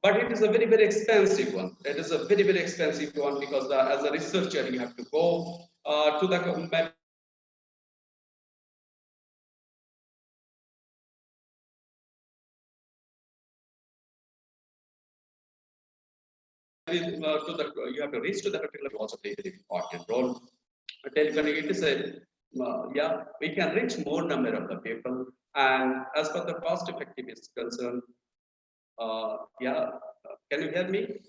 But it is a very, very expensive one. It is a very, very expensive one because as a researcher, you have to go to the you have to reach to the particular, also play a very important role. It is a yeah, we can reach more number of the people. And as for the cost effectiveness is concerned, yeah, can you hear me?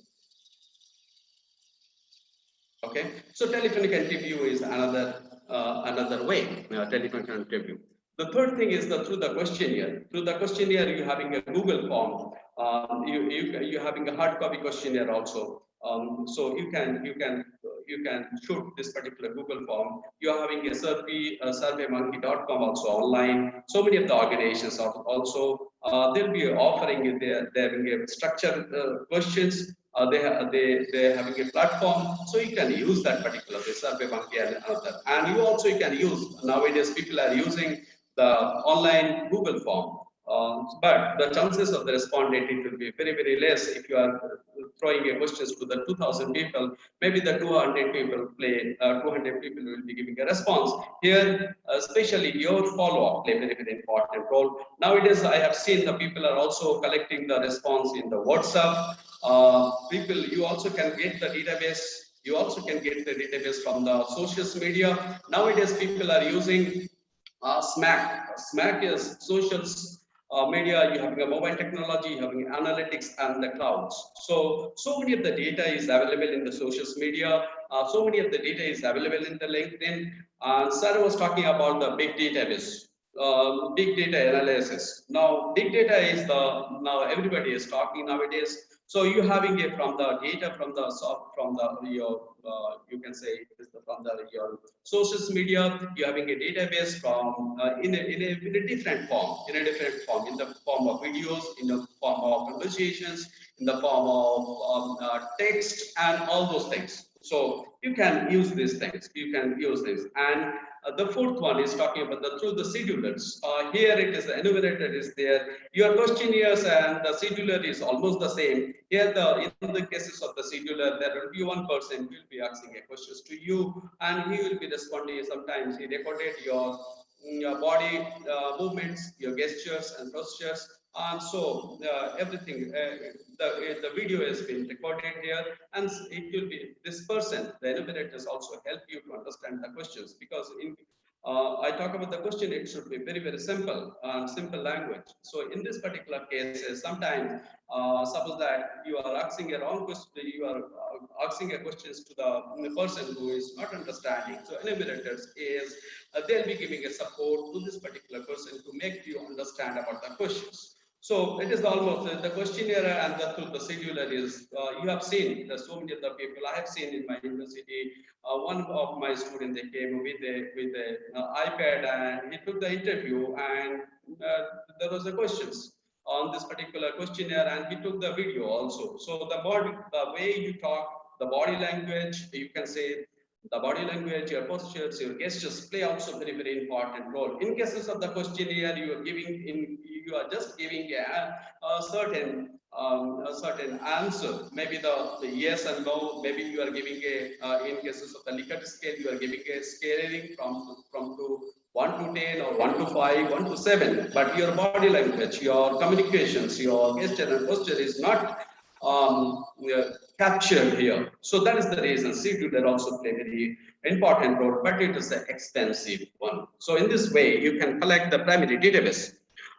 Okay, so telephonic interview is another way. Telephonic interview. The third thing is the through the questionnaire. Through the questionnaire, you having a Google form. You having a hard copy questionnaire also. So you can shoot this particular Google form. You are having a surveymonkey.com also online. So many of the organizations are also they'll be offering it. They're having a structured questions. They're having a platform, so you can use that particular survey monkey and other. And you can use nowadays people are using the online Google form. But the chances of the respondent it will be very less if you are throwing a questions to the 2,000 people. Maybe the 200 people will be giving a response. Here, especially your follow-up play very important role. Nowadays, I have seen the people are also collecting the response in the WhatsApp. People, you also can get the database. You also can get the database from the social media. Nowadays, people are using SMAC. SMAC is social media. You having a mobile technology, you having analytics and the clouds. So many of the data is available in the social media. So many of the data is available in the LinkedIn. Sarah was talking about the big database. Big data analysis. Now, big data is now everybody is talking nowadays. So you having it from the data from the your you can say from your social media. You having a database from in a different form, in the form of videos, in the form of conversations, in the form of text, and all those things. So you can use these things. You can use this and. The fourth one is talking about through the schedulers. Here it is the enumerator is there. Your questionnaires and the scheduler is almost the same. Here in the cases of the scheduler, there will be one person who will be asking a questions to you, and he will be responding. Sometimes he recorded your body movements, your gestures and postures. And so everything, the video has been recorded here, and it will be this person, the enumerators also help you to understand the questions because in I talk about the question, it should be very simple, simple language. So in this particular cases, sometimes suppose that you are asking a wrong question, you are asking a questions to the person who is not understanding. So enumerators is they'll be giving a support to this particular person to make you understand about the questions. So it is almost the questionnaire and the scheduler is you have seen the so many of the people I have seen in my university. One of my students they came with a iPad and he took the interview and there was a questions on this particular questionnaire and he took the video also. So the way you talk, the body language, you can say the body language, your postures, your gestures play also very important role. In cases of the questionnaire, you are just giving a certain answer. Maybe the yes and no. Maybe you are giving in cases of the Likert scale, you are giving a scaling from to 1 to 10 or 1 to 5, 1 to 7. But your body language, your communications, your gesture and posture is not captured here. So that is the reason C2 also play very important role, but it is an expensive one. So in this way, you can collect the primary database.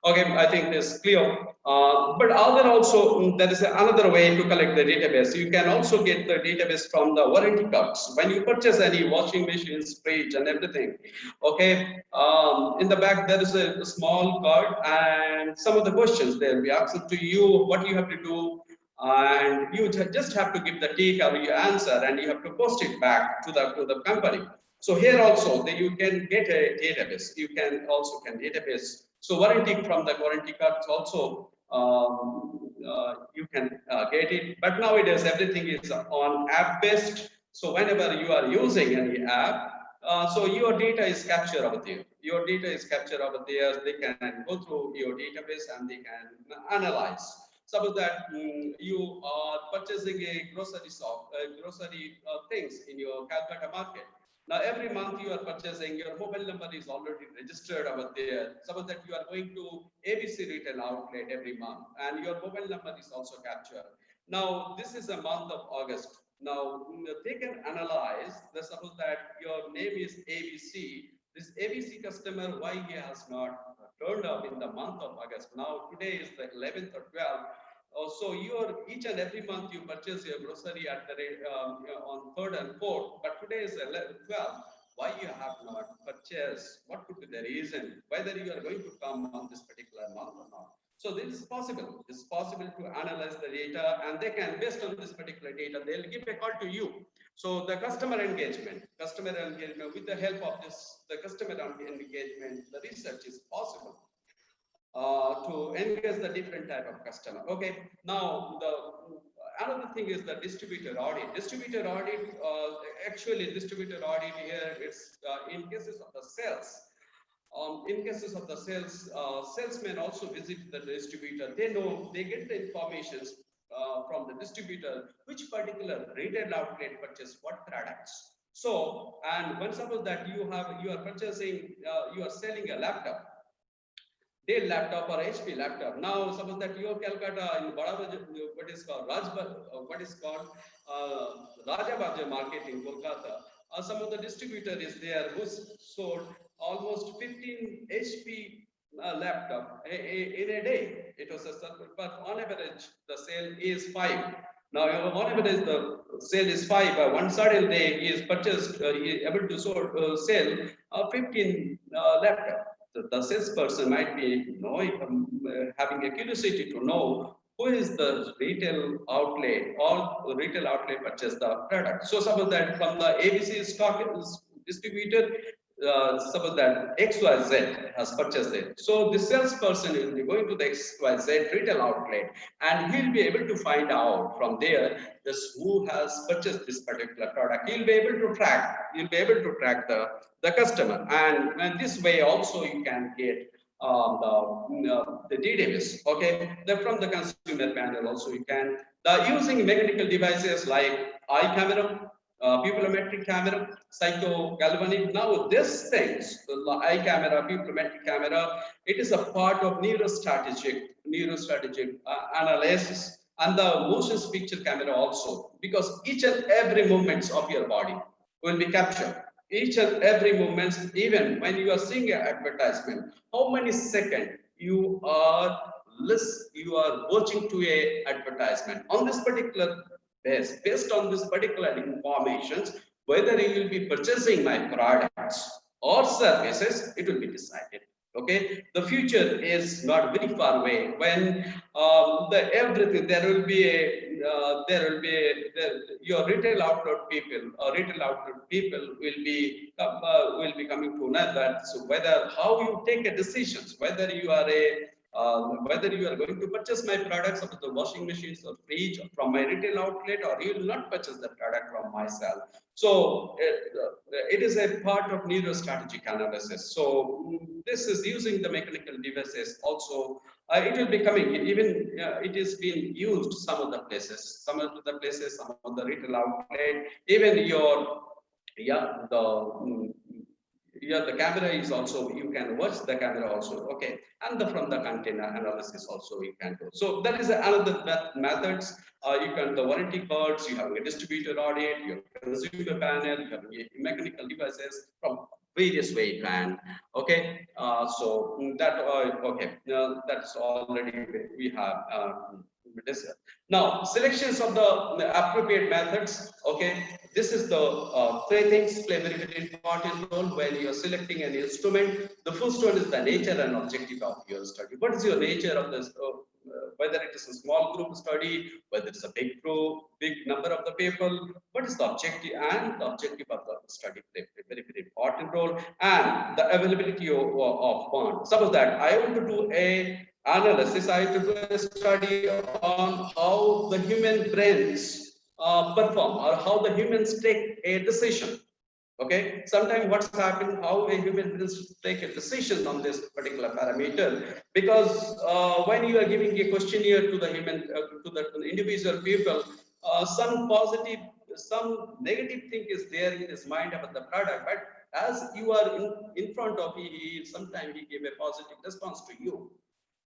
Okay, I think this is clear. But other also, there is another way to collect the database. You can also get the database from the warranty cards. When you purchase any washing machines, fridge and everything, okay, in the back there is a small card and some of the questions there will be asked to you, what you have to do, and you just have to give the tick or your answer and you have to post it back to the company. So here also you can get a database. You can also database. So warranty from the warranty cards also you can get it. But nowadays everything is on app based. So whenever you are using any app, so your data is captured over there. Your data is captured over there. They can go through your database and they can analyze. Suppose that you are purchasing a grocery things in your Calcutta market. Now every month you are purchasing, your mobile number is already registered over there. Suppose that you are going to ABC retail outlet every month and your mobile number is also captured. Now this is a month of August. Now they can analyze, suppose that your name is ABC, This ABC customer, why he has not turned up in the month of August. Now today is the 11th or 12th. So each and every month you purchase your grocery at the rate on 3rd and 4th, but today is 11th, 12th. Why you have not purchased? What could be the reason? Whether you are going to come on this particular month or not. So this is possible. It's possible to analyze the data, and they can, based on this particular data, they'll give a call to you. So the customer engagement with the help of the customer engagement, the research is possible to engage the different type of customer. Okay, now another thing is the distributor audit. Distributor audit, actually distributor audit here, it's in cases of the sales. In cases of the sales, salesmen also visit the distributor. They know, they get the information from the distributor which particular retail outlet purchase what products. So, and when suppose that you are purchasing, you are selling a laptop, Dell laptop or HP laptop. Now, suppose that you are Calcutta in what is called Rajabaja market in Kolkata. Some of the distributor is there who sold almost 15 HP laptop in a day. It was but on average the sale is 5. Now, on average the sale is 5. One sudden day he is purchased, he is able to sell 15 laptop. The salesperson might be having a curiosity to know who is the retail outlet or retail outlet purchase the product. So suppose that from the ABC stock distributor, suppose that XYZ has purchased it. So the salesperson will be going to the XYZ retail outlet, and he'll be able to find out from there just who has purchased this particular product. He'll be able to track. You'll be able to track the customer, and this way also you can get the database. Okay, from the consumer panel also you can using mechanical devices like eye camera, pupillometric camera, psychogalvanic. Now these things, the eye camera, pupillometric camera, it is a part of neurostrategic analysis, and the motion picture camera also, because each and every movements of your body will be captured. Each and every moment, even when you are seeing an advertisement, how many seconds you are watching to a advertisement on this particular based on this particular information, whether you will be purchasing my products or services, it will be decided. Okay, the future is not very far away when everything there will be your retail outlet people will be coming to know that. So whether how you take a decisions, whether you are going to purchase my products of the washing machines or fridge from my retail outlet, or you will not purchase the product from myself. So it is a part of neurostrategic analysis. So this is using the mechanical devices also. It will be coming, even it is being used some of the places, some of the retail outlet, even the camera is also, you can watch the camera also. Okay, and from the container analysis also you can do. So that is another methods. You can the warranty cards, you have a distributor audit, you have consumer panel, you have mechanical devices from various way you can. Okay, so that that's already we have discussed. Now selections of the appropriate methods. Okay, this is the three things play very important role when you are selecting an instrument. The first one is the nature and objective of your study. What is your nature of this? Whether it is a small group study, whether it's a big group, big number of the people, what is the objective? And the objective of the study play a very important role, and the availability of funds. Suppose that I want to do a analysis, I have to do a study on how the human brains perform, or how the humans take a decision. Okay, sometimes what's happened, how a human will take a decision on this particular parameter, because when you are giving a questionnaire to the human to the individual people, some positive, some negative thing is there in his mind about the product, but as you are in front of he sometimes he gave a positive response to you.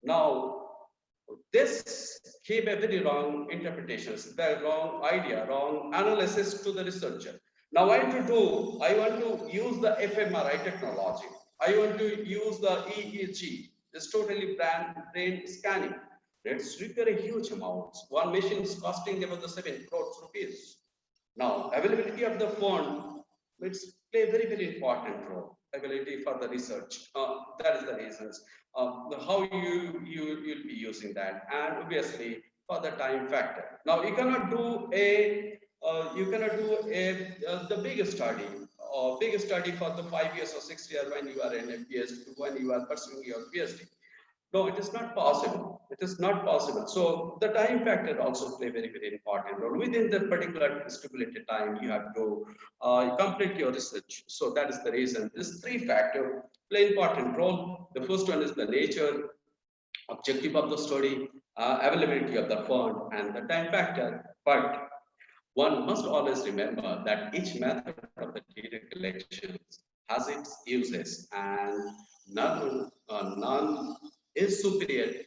Now this gave a very wrong interpretations, the wrong idea, wrong analysis to the researcher. Now what to do? I want to use the fMRI technology. I want to use the EEG. It's totally brain scanning. It's require a huge amounts. One machine is costing about the 7 crores rupees. Now, availability of the fund, it's play a very important role. Availability for the research. That is the reasons. How you'll be using that, and obviously for the time factor. Now, you cannot do the big study or big study for the 5 years or 6 years when you are in a PhD, when you are pursuing your PhD. No, it is not possible. It is not possible. So the time factor also play very important role. Within the particular stipulated time, you have to complete your research. So that is the reason. These three factors play important role. The first one is the nature, objective of the study, availability of the fund, and the time factor. But one must always remember that each method of the data collection has its uses, and none is superior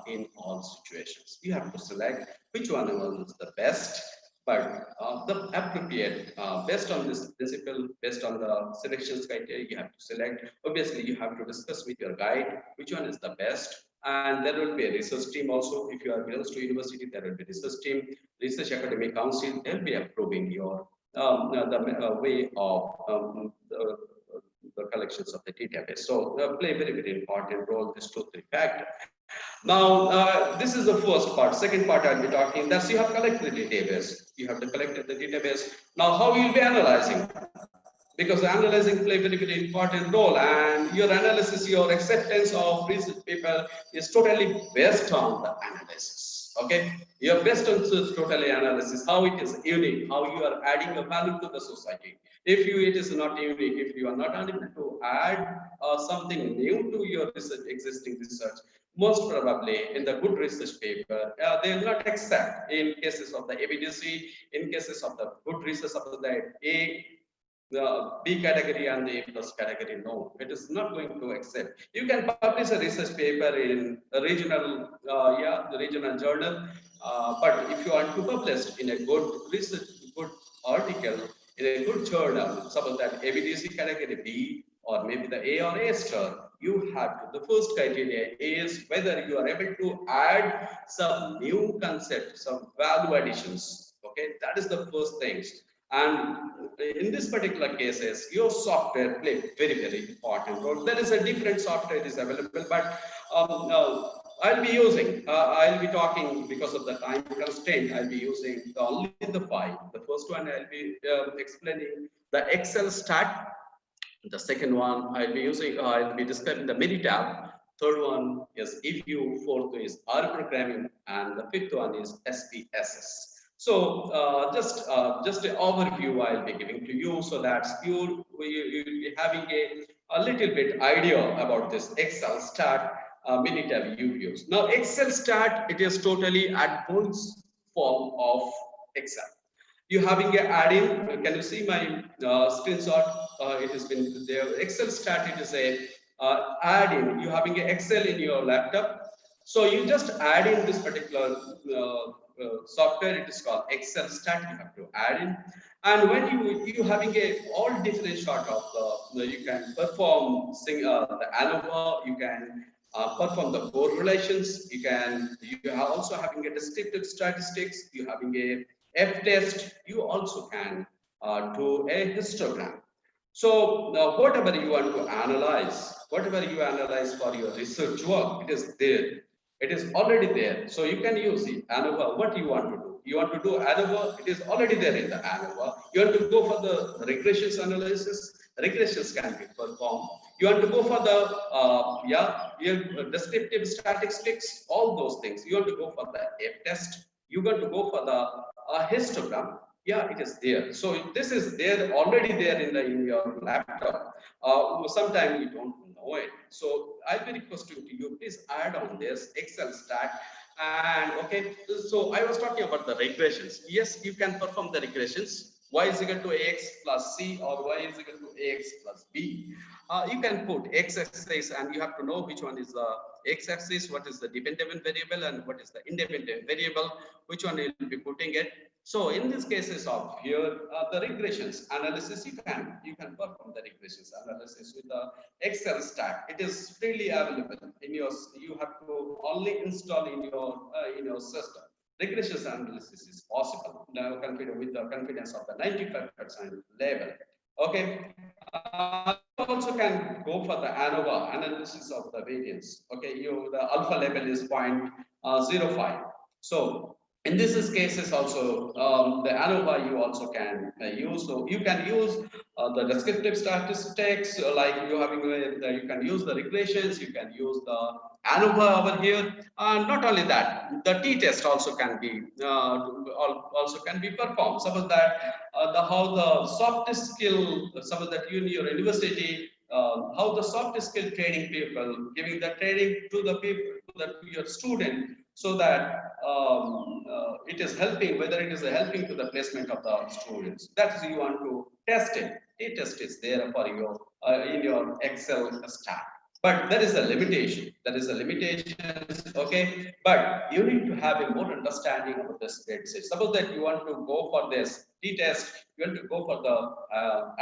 in all situations. You have to select which one is the best, but the appropriate, based on this principle, based on the selections criteria, you have to select. Obviously, you have to discuss with your guide which one is the best, and there will be a research team also. If you are close to university, there will be research team, research academic council. They'll be approving your way of the collections of the database. So play a very important role, this 2-3 factor. Now, this is the first part. Second part I'll be talking, that's you have collected the database. You have to collect the database. Now, how you'll be analyzing? Because analyzing play very important role, and your analysis, your acceptance of research paper is totally based on the analysis. Okay, your based on totally analysis, how it is unique, how you are adding a value to the society. If it is not unique, if you are not able to add something new to your research, existing research, most probably in the good research paper, they will not accept. In cases of the ABDC, in cases of the good research of the A, the B category and the A plus category, no, it is not going to accept. You can publish a research paper in a regional, the regional journal, but if you want to publish in a good research, good article in a good journal, suppose that ABDC category B or maybe the A or A star, you have to, the first criteria is whether you are able to add some new concept, some value additions. Okay, that is the first thing. And in this particular cases, your software play very important role. There is a different software is available, but I'll be using, I'll be talking because of the time constraint. I'll be using only the 5. The first one I'll be explaining the Excel stat. The second one I'll be using, I'll be describing the Minitab. Third one is EView. Fourth is R programming, and the fifth one is SPSS. So just an overview I'll be giving to you, so that you'll be having a little bit idea about this Excel stat Minitab you use. Now Excel stat, it is totally advanced form of Excel. You having a add-in. Can you see my screenshot? It has been there. Excel stat, it is a add-in. You having a Excel in your laptop. So you just add in this particular software. It is called Excel stat. You have to add in, and when you having a all different sort of you can perform the ANOVA. You can perform the correlations. You are also having a descriptive statistics. You having a F-test. You also can do a histogram. So whatever you want to analyze, whatever you analyze for your research work, it is there. It is already there. So you can use it. ANOVA, what you want to do? You want to do ANOVA, it is already there in the ANOVA. You want to go for the regressions analysis, regressions can be performed. You want to go for the descriptive statistics, all those things. You want to go for the F-test. You want to go for the histogram. Yeah, it is there. So this is there already there in your laptop. Sometimes you don't know it. So I'll be requesting to you, please add on this Excel stat. And okay, so I was talking about the regressions. Yes, you can perform the regressions. Y is equal to Ax plus C or Y is equal to Ax plus B. You can put x-axis, and you have to know which one is the x-axis, what is the dependent variable and what is the independent variable, which one you will be putting it. So in these cases of here, the regressions analysis, you can perform the regressions analysis with the Excel stack. It is freely available in your. You have to only install in your system. Regressions analysis is possible now, with the confidence of the 95% level. Okay. You also can go for the ANOVA analysis of the variance. Okay, the alpha level is 0.05. So in these cases also, the ANOVA you also can use. So you can use the descriptive statistics, like you can use the regressions, you can use the ANOVA over here. Not only that, the t-test also can be performed. Suppose that how the soft skill, suppose that you in your university, how the soft skill training people giving the training to the people, to your student, so that it is helping, whether it is helping to the placement of the students. That is, you want to test it. T-test is there for your in your Excel stack. But there is a limitation. There is a limitation, okay? But you need to have a more understanding about the spreadsheet. Suppose that you want to go for this t-test, you want to go for the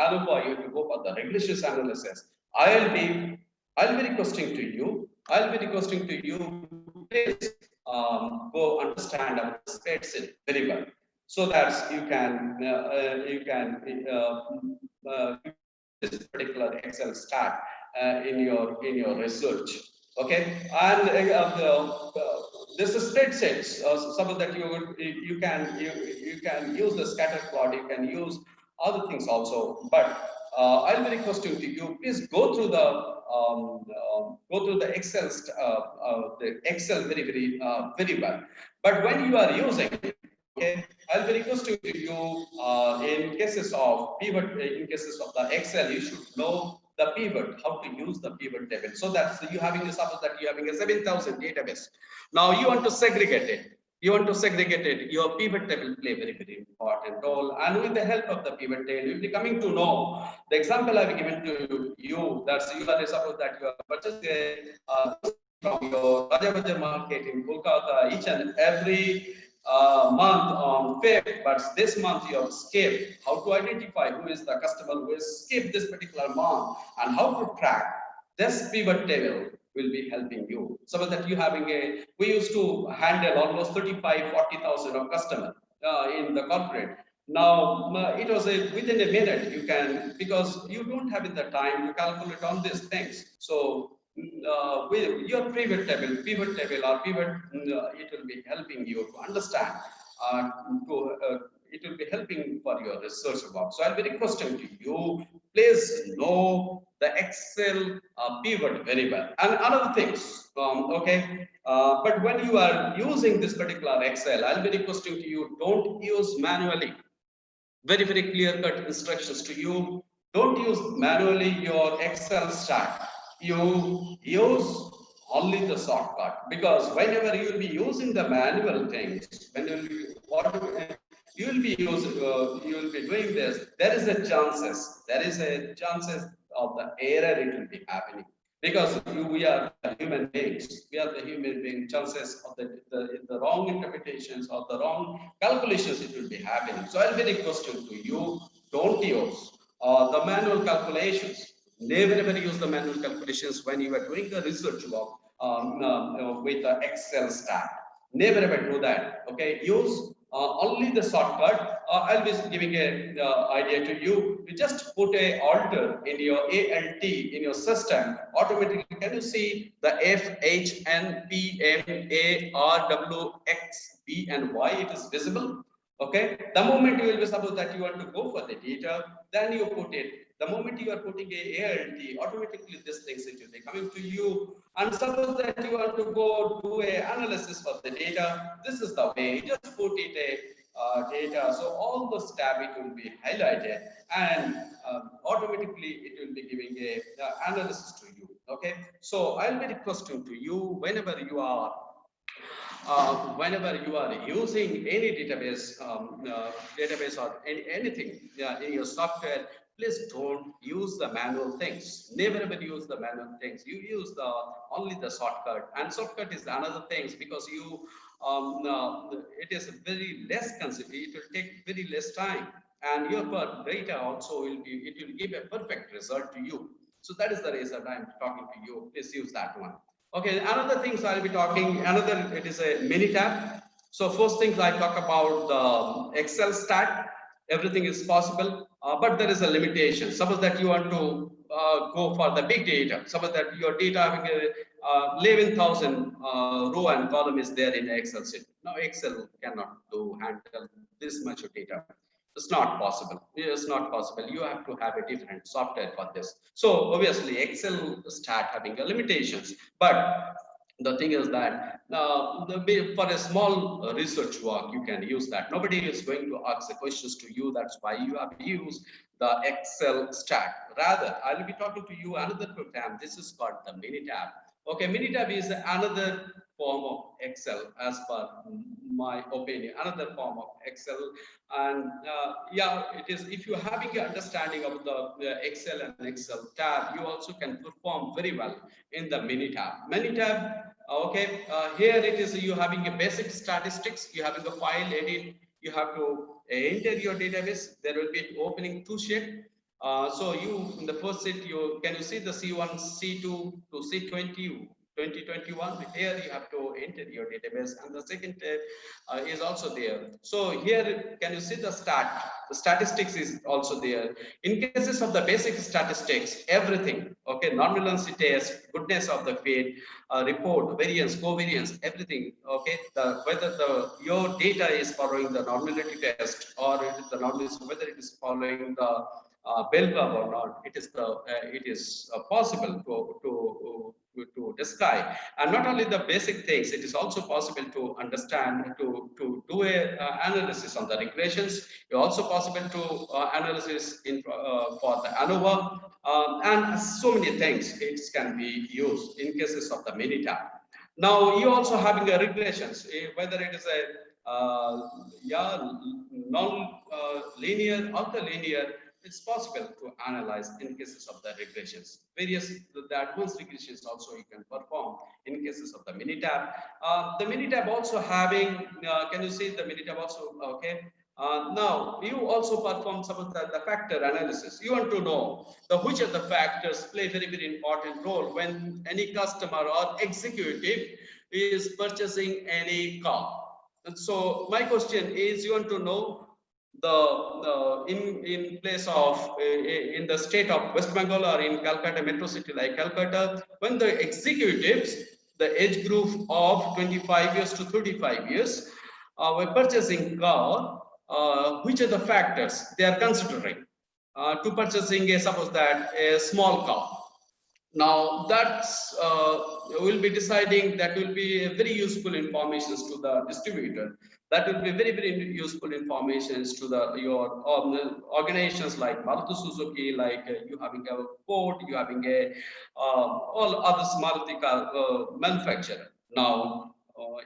ANOVA, you want to go for the regressions analysis. I'll be requesting to you. Please go understand about the spreadsheet very well, so that you can this particular Excel stack in your research. Okay, and this is spreadsheets. Some that you can use the scatter plot. You can use other things also. But I'll be requesting to you, please go through the Excel very well. But when you are using, okay, I'll be requesting to you in cases of pivot, in cases of the Excel, you should know the pivot, how to use the pivot table. So that's you having a, suppose that you having a 7,000 database. Now you want to segregate it. Your pivot table play very important role. And with the help of the pivot table, you'll be coming to know the example I've given to you. That's you are suppose that you are purchasing from your Raja market in Kolkata each and every month on 5th, but this month you have skipped. How to identify who is the customer who has skipped this particular month, and how to track this pivot table will be helping you. So that you having we used to handle almost 35-40,000 of customer in the corporate. Now it was within a minute you can, because you don't have in the time to calculate on these things. So with your pivot table or pivot, it will be helping you to understand. It will be helping for your research work. So I'll be requesting to you, please know the Excel pivot very well. And another things, okay. But when you are using this particular Excel, I'll be requesting to you, don't use manually. Very clear cut instructions to you. Don't use manually your Excel stack. You use only the shortcut, because whenever you will be using the manual things, when you will be doing this, there is a chances of the error it will be happening, because we are the human beings. Chances of the wrong interpretations or the wrong calculations it will be happening. So I'll be requesting to you, don't use the manual calculations. Never ever use the manual calculations when you are doing the research work with the Excel stack. Never ever do that. Okay, use only the shortcut. I'll be giving a idea to you. You just put a alter in your ALT in your system. Automatically, can you see the F, H, N, P, M, A, R, W, X, B, and Y? It is visible. Okay. The moment you will be, suppose that you want to go for the data, then you put it. The moment you are putting a ALT, automatically this things it will be coming to you. And suppose that you want to go do a analysis for the data, this is the way. You just put it a data. So all those tab it will be highlighted, and automatically it will be giving a analysis to you. Okay. So I'll be requesting to you, whenever you are using any database, or anything in your software, please don't use the manual things. Never ever use the manual things. You use only the shortcut, and shortcut is another things, because you it is very less considered. It will take very less time, and your data also will be. It will give a perfect result to you. So that is the reason I am talking to you. Please use that one. Okay. Another things I'll be talking. Another, it is a mini tab. So first things I talk about the Excel stat. Everything is possible, but there is a limitation. Suppose that you want to go for the big data. Suppose that your data having a 11,000 row and column is there in Excel sheet. Now Excel cannot do handle this much of data. It's not possible. It's not possible. You have to have a different software for this. So obviously Excel start having a limitations, but the thing is that for a small research work, you can use that. Nobody is going to ask the questions to you. That's why you have used the Excel stack. Rather, I will be talking to you another program. This is called the Minitab. Okay, Minitab is another form of Excel, as per my opinion, another form of Excel. And yeah, it is. If you're having an understanding of the Excel and Excel tab, you also can perform very well in the Minitab. Minitab. Okay, here it is. You having a basic statistics. You having a file edit. You have to enter your database. There will be opening two sheet. So you in the first sheet, you can you see the C1, C2 to C20, 2021. Here you have to enter your database, and the second tab is also there. So here can you see the statistics is also there. In cases of the basic statistics, everything, okay, normalcy test, goodness of the fit, report, variance, covariance, everything, okay, whether your data is following the normality test or it is the normality, whether it is following the bell curve or not, it is possible to describe. And not only the basic things, it is also possible to understand, to do a analysis on the regressions. It also possible to analysis in for the ANOVA, and so many things it can be used in cases of the Minitab. Now you also having a regressions, whether it is a yeah, non-linear or the linear. It's possible to analyze in cases of the regressions. The advanced regressions also you can perform in cases of the Minitab. The Minitab also having, can you see the Minitab also, okay? Now you also perform some of the factor analysis. You want to know which of the factors play very important role when any customer or executive is purchasing any car. And so my question is, you want to know the in place of in the state of West Bengal or in Calcutta metro city like Calcutta, when the executives, the age group of 25 years to 35 years were purchasing car, which are the factors they are considering to purchasing a, suppose that a small car. Now that's will be deciding, that will be very useful information to the distributor. That will be very useful information to your organizations like Maruti Suzuki, like you having a Ford, you having a all other Maruti car manufacturer. Now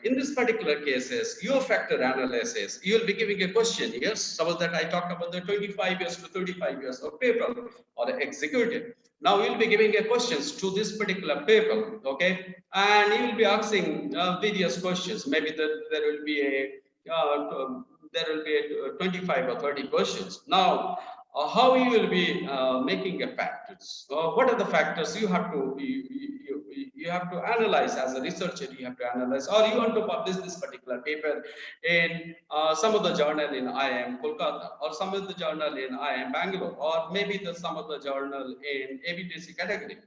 in this particular cases, your factor analysis, you will be giving a question. Yes, suppose that I talked about the 25 years to 35 years of people or the executive. Now you'll be giving a questions to this particular people, okay, and you will be asking various questions. Maybe there will be a 25 or 30 questions. Now, how you will be making a factors? What are the factors you have to you have to analyze as a researcher? You have to analyze, or you want to publish this particular paper in some of the journal in IIM Kolkata, or some of the journal in IIM Bangalore, or maybe some of the journal in ABTC category.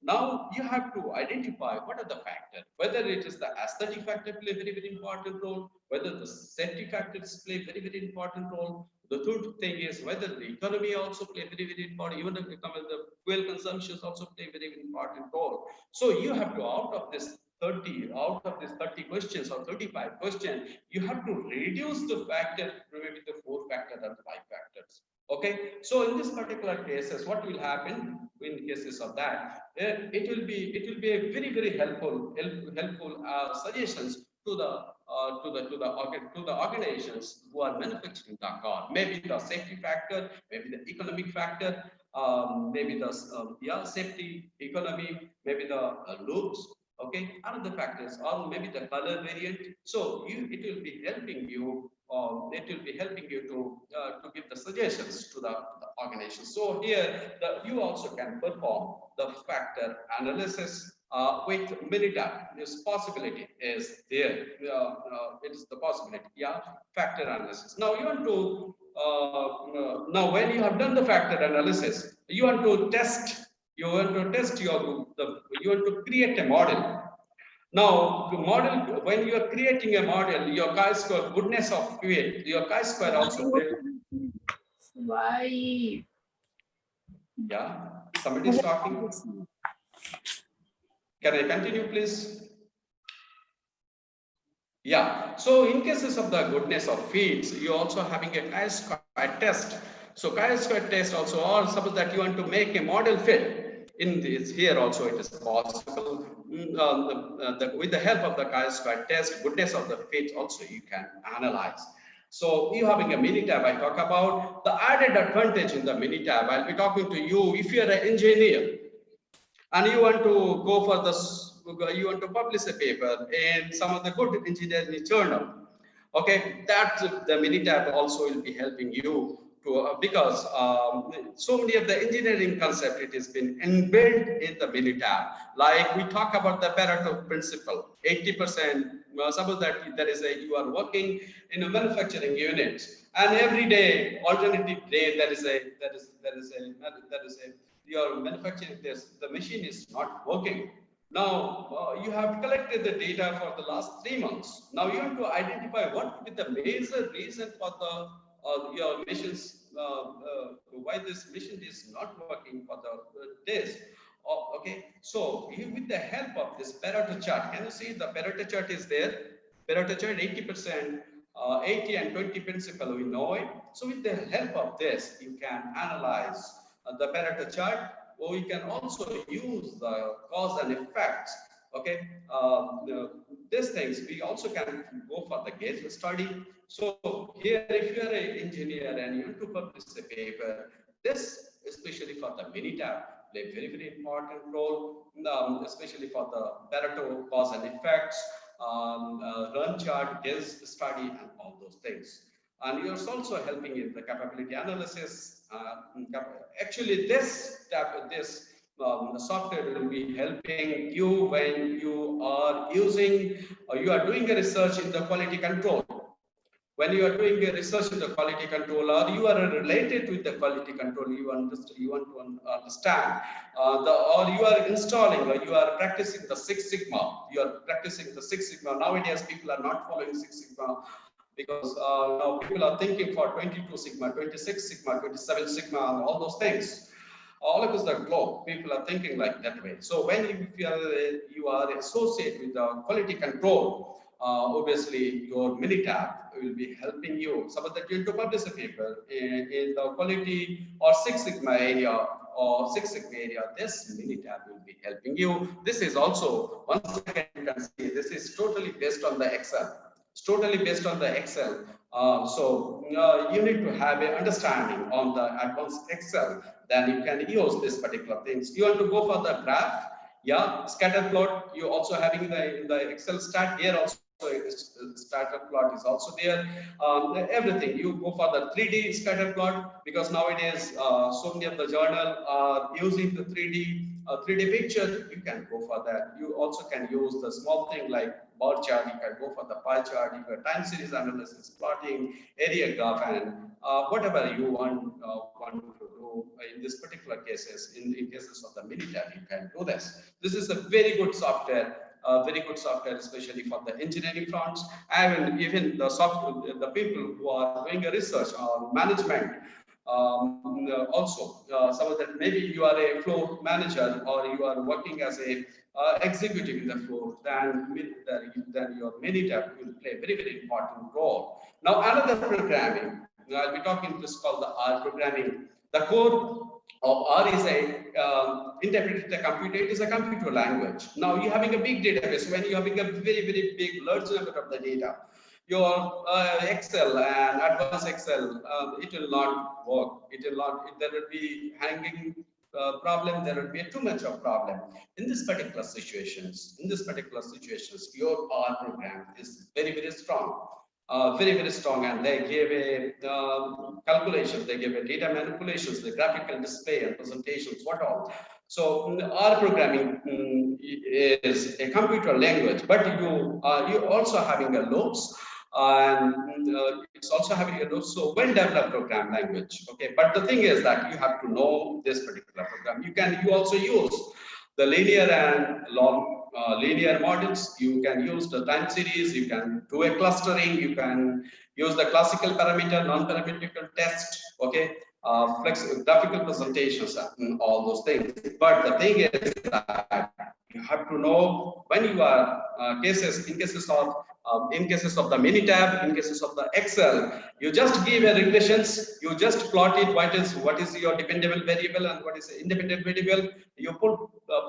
Now you have to identify what are the factors, whether it is the aesthetic factor play very important role, whether the safety factors play very important role. The third thing is whether the economy also play very important, even the fuel consumptions also play very important role. So you have to, out of this 30 questions or 35 questions, you have to reduce the factor, maybe the 4 factors and 5 factors. Okay, so in this particular cases, what will happen in cases of that? It will be a very helpful suggestions to the organizations who are manufacturing the car. Maybe the safety factor, maybe the economic factor, maybe the safety, economy, maybe the looks, Okay, another factors, or maybe the color variant. So it will be helping you. To give the suggestions to the organization. So here, you also can perform the factor analysis with Minitab. This possibility is there. It is the possibility. Yeah, factor analysis. Now you want to. Now, when you have done the factor analysis, you want to test. You want to test you want to create a model. Now, the model, when you are creating a model, your chi-square, goodness of fit, your chi-square also. Why? Yeah, somebody is talking. Can I continue, please? Yeah, so in cases of the goodness of feeds, you're also having a chi-square test. So chi-square test also, or suppose that you want to make a model fit. In this here also it is possible. With the help of the chi-square test, goodness of the fit also you can analyze. So you having a Minitab, I talk about the added advantage in the Minitab. I'll be talking to you if you're an engineer and you want to go for you want to publish a paper in some of the good engineering journal. Okay, that the Minitab also will be helping you to because so many of the engineering concept it has been inbuilt in the Minitab. Like we talk about the Pareto principle, 80%. Suppose that there is you are working in a manufacturing unit, and every day, alternative day, there is a your manufacturing the machine is not working. Now you have collected the data for the last 3 months. Now you have to identify what would be the major reason for the your machines why this machine is not working for the days. Okay, so with the help of this Pareto chart, can you see the Pareto chart is there? Pareto chart 80%, 80 and 20 principle we know it. So with the help of this, you can analyze the Pareto chart, or you can also use the cause and effects. Okay, these things we also can go for the gauge study. So here, if you are an engineer and you want to publish a paper, this especially for the Minitab play very important role, especially for the Pareto cause and effects, run chart, gauge study, and all those things. And you're also helping in the capability analysis. Actually, this software will be helping you when you are using or you are doing a research in the quality control. When you are doing a research in the quality control, or you are related with the quality control, you want to understand, or you are installing, or you are practicing the Six Sigma. You are practicing the Six Sigma. Nowadays, people are not following Six Sigma because now people are thinking for 22 Sigma, 26 Sigma, 27 Sigma, and all those things. All across the globe, people are thinking like that way. So when you are associated with the quality control, obviously your Minitab will be helping you. Suppose that you want to publish a paper in the quality or Six Sigma area this Minitab will be helping you. This is also, once again, you can see this is totally based on the Excel. It's totally based on the Excel. So you need to have an understanding on the advanced Excel. Then you can use this particular things. You want to go for the graph, yeah, scatter plot. You also having the Excel stat here also. Scatter plot is also there. Everything you go for the 3D scatter plot because nowadays so many of the journal are using the 3D picture. You can go for that. You also can use the small thing like bar chart. You can go for the pie chart. You can time series analysis, plotting, area graph, and whatever you want to do in this particular cases. In cases of the Minitab, you can do this. This is a very good software. Very good software, especially for the engineering fronts, and even the people who are doing a research on management. Also, some of that maybe you are a floor manager or you are working as a executive in the floor, then your Minitab will play a very important role. Now, another programming, I'll be talking this called the R programming. The code of R is a interpreted computer. It is a computer language. Now you're having a big database. When you're having a very big large number of the data, your Excel and advanced Excel, it will not work. It will not. There will be hanging problem, there will be too much of problem. In this particular situations, your R program is very, very strong. Very strong, and they gave a calculation, they gave a data manipulations, the graphical display and presentations, what all. So R programming is a computer language, but you also having a loops, and it's also having a loops. So well developed program language. Okay, but the thing is that you have to know this particular program. You also use the linear and long linear models. You can use the time series, you can do a clustering, you can use the classical parameter, non-parametric test, okay, graphical presentations, and all those things. But the thing is that you have to know when you are in cases of the Minitab, in cases of the Excel, you just give a regressions, you just plot it, what is your dependable variable and what is the independent variable. You put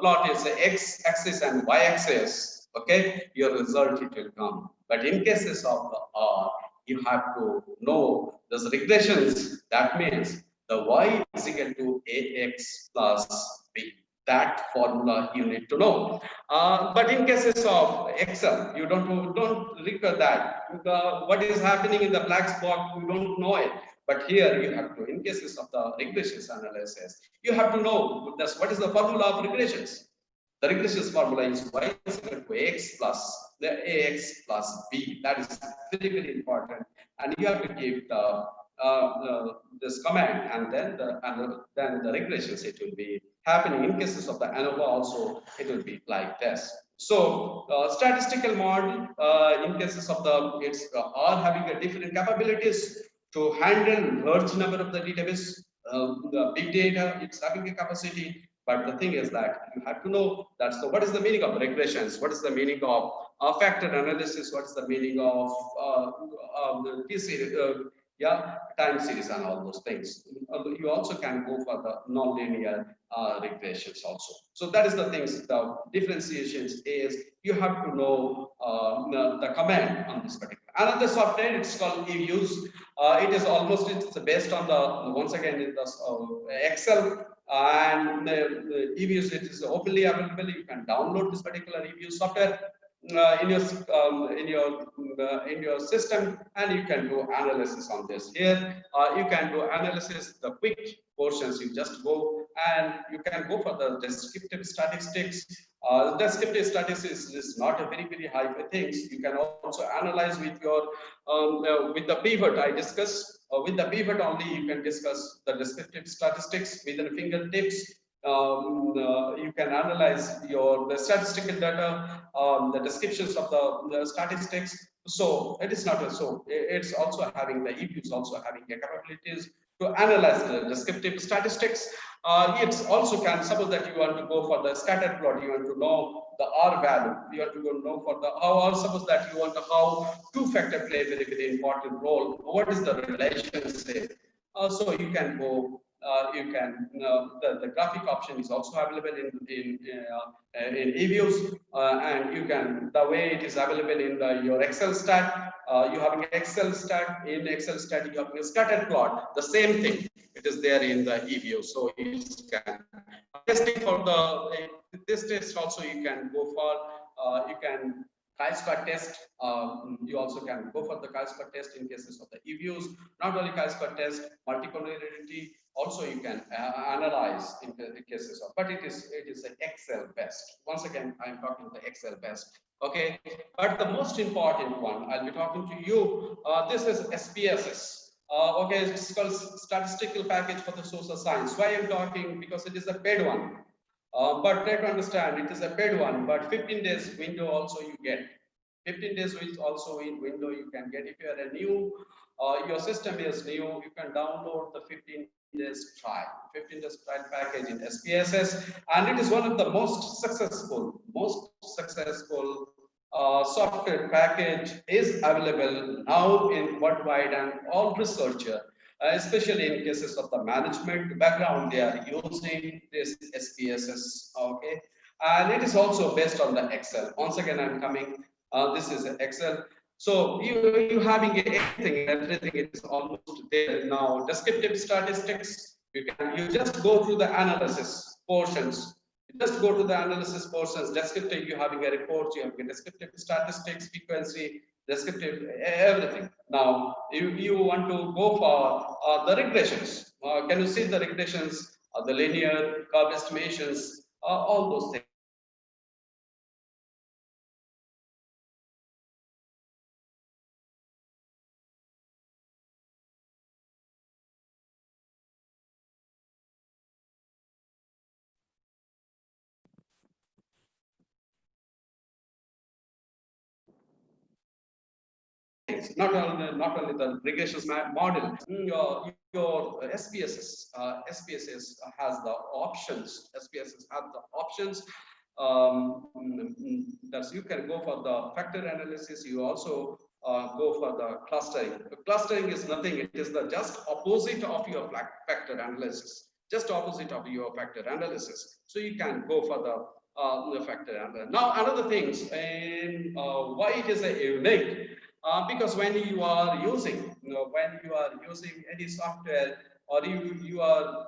plot is the x-axis and y-axis, okay, your result it will come. But in cases of the R, you have to know those regressions. That means the y is equal to ax plus b. That formula you need to know. But in cases of Excel, you don't require that. What is happening in the black box, you don't know it. But here you have to, in cases of the regressions analysis, you have to know what is the formula of regressions. The regressions formula is y is equal to x plus the ax plus b. That is very important, and you have to give this command, and then the regressions it will be happening. In cases of the ANOVA also it will be like this. So statistical model in cases of the are having a different capabilities to handle large number of the database. The big data, it's having a capacity. But the thing is that you have to know that. So what is the meaning of regressions? What is the meaning of factor analysis? What is the meaning of time series and all those things? You also can go for the non-linear regressions also. So that is the things. The differentiations is you have to know the command on this particular. Another software, it's called EViews. It's based on the once again in the Excel. And the EViews, it is openly available. You can download this particular EViews software in your system, and you can do analysis on this. Here you can do analysis, the quick portions. You just go and you can go for the descriptive statistics. Descriptive statistics is not a very high things. You can also analyze with your with the pivot I discussed. With the pivot only you can discuss the descriptive statistics within fingertips. You can analyze the statistical data, the descriptions of the statistics. So it is not so. It's also having the EViews also having the capabilities to analyze the descriptive statistics. It's also can suppose that you want to go for the scatter plot. You want to know the R value. You want to go know for the or suppose that you want to how two-factor play a very important role. What is the relationship? So you can go. The graphic option is also available in EViews, and you can the way it is available in your Excel stat. You have an Excel stat. In Excel stat, you have a scatter plot. The same thing. It is there in the EViews. So you can testing for this test also. You can go for you can chi-square test. You also can go for the chi-square test in cases of the EViews. Not only chi-square test, multicollinearity. Also, you can analyze in the cases of, but it is an Excel best. Once again, I'm talking the Excel best. Okay, but the most important one I'll be talking to you. This is SPSS. Okay, it's called statistical package for the social science. Why I'm talking? Because it is a paid one. But try to understand, it is a paid one. But 15 days window also you get. 15 days also in window you can get. If you are a new, your system is new, you can download the 15 days trial. 15 days trial package in SPSS, and it is one of the most successful software package is available now in worldwide, and all researcher, especially in cases of the management background, they are using this SPSS. Okay, and it is also based on the Excel. Once again, I'm coming. This is Excel. So you having everything. It is almost there now. Descriptive statistics. You just go through the analysis portions. You just go to the analysis portions. Descriptive, you having a report, you have a descriptive statistics, frequency, descriptive, everything. Now, you want to go for the regressions. Can you see the regressions, the linear, curve estimations, all those things. Not only the regressions model, your SPSS has the options. SPSS has the options. That you can go for the factor analysis. You also go for the clustering. Clustering is nothing. It is the just opposite of your factor analysis. Just opposite of your factor analysis. So you can go for the factor analysis. Now another things, and why it is a unique. Because when you are using, any software, or you are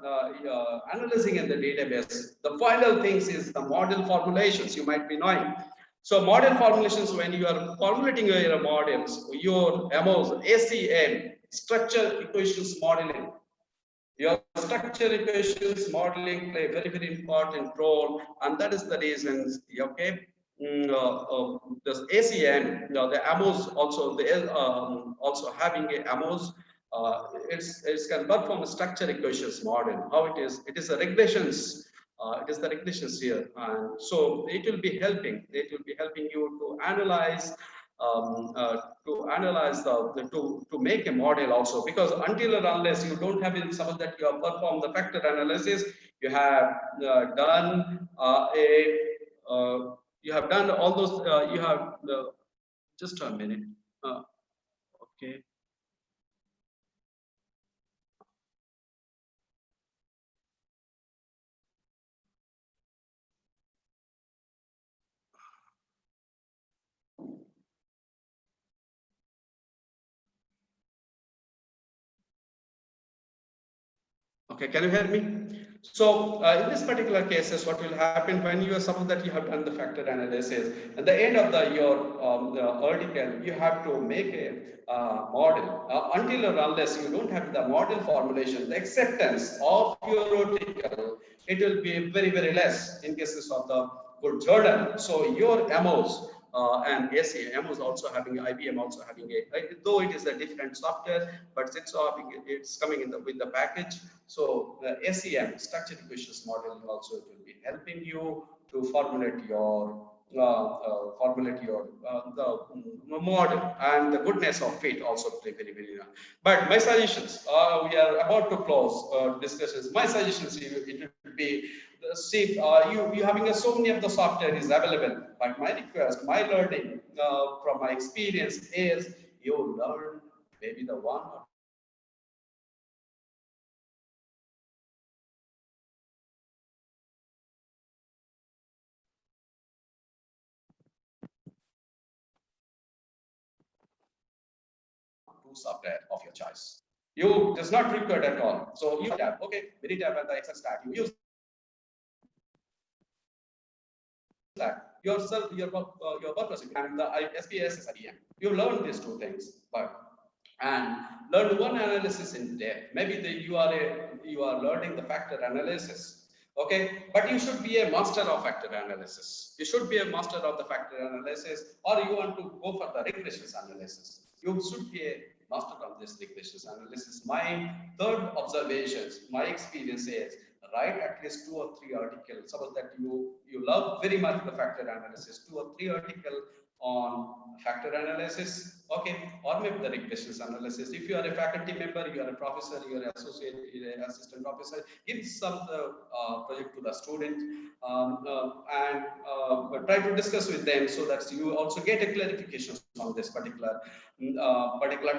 analyzing in the database, the final things is the model formulations. You might be knowing. So model formulations, when you are formulating your models, your MOs, ACM, structure equations modeling. Your structure equations modeling play a very important role, and that is the reasons. Okay. This ACM, the AMOS also, also having a AMOS, it's can perform a structure equations model. How it is? It is a regressions. It is the regressions here, and so it will be helping. It will be helping you to analyze. To make a model also, because until or unless you don't have in some of that you have performed the factor analysis, you have done you have done all those, you have just a minute. Okay. Okay, can you hear me? So in this particular cases, what will happen when you suppose that you have done the factor analysis, at the end of your the article, you have to make a model. Until or unless you don't have the model formulation, the acceptance of your article, it will be very less in cases of the good journal. So your MOs and ACM was also having IBM also having though it is a different software, but it's coming in with the package. So the ACM structured equations model also it will be helping you to formulate your the model, and the goodness of it also play very. But my suggestions, we are about to close discussions. My suggestions, it would be, see, you having so many of the software is available, but my request, my learning from my experience is you learn maybe the one or two software of your choice. You does not required at all. So you tab, okay, very tab and the Excel stack. You use that yourself, your purpose, and the SPSS IBM. You learn these two things, and learn one analysis in depth. Maybe you are learning the factor analysis, okay, but you should be a master of factor analysis. You should be a master of the factor analysis, or you want to go for the regressions analysis. You should be a master of this regressions analysis. My third observations, my experience is, write at least 2 or 3 articles. Suppose that you love very much the factor analysis, 2 or 3 articles on factor analysis, okay, or maybe the regressions analysis. If you are a faculty member, you are a professor, you are an associate, you are an assistant professor, give some project to the student, and try to discuss with them so that you also get a clarification on this particular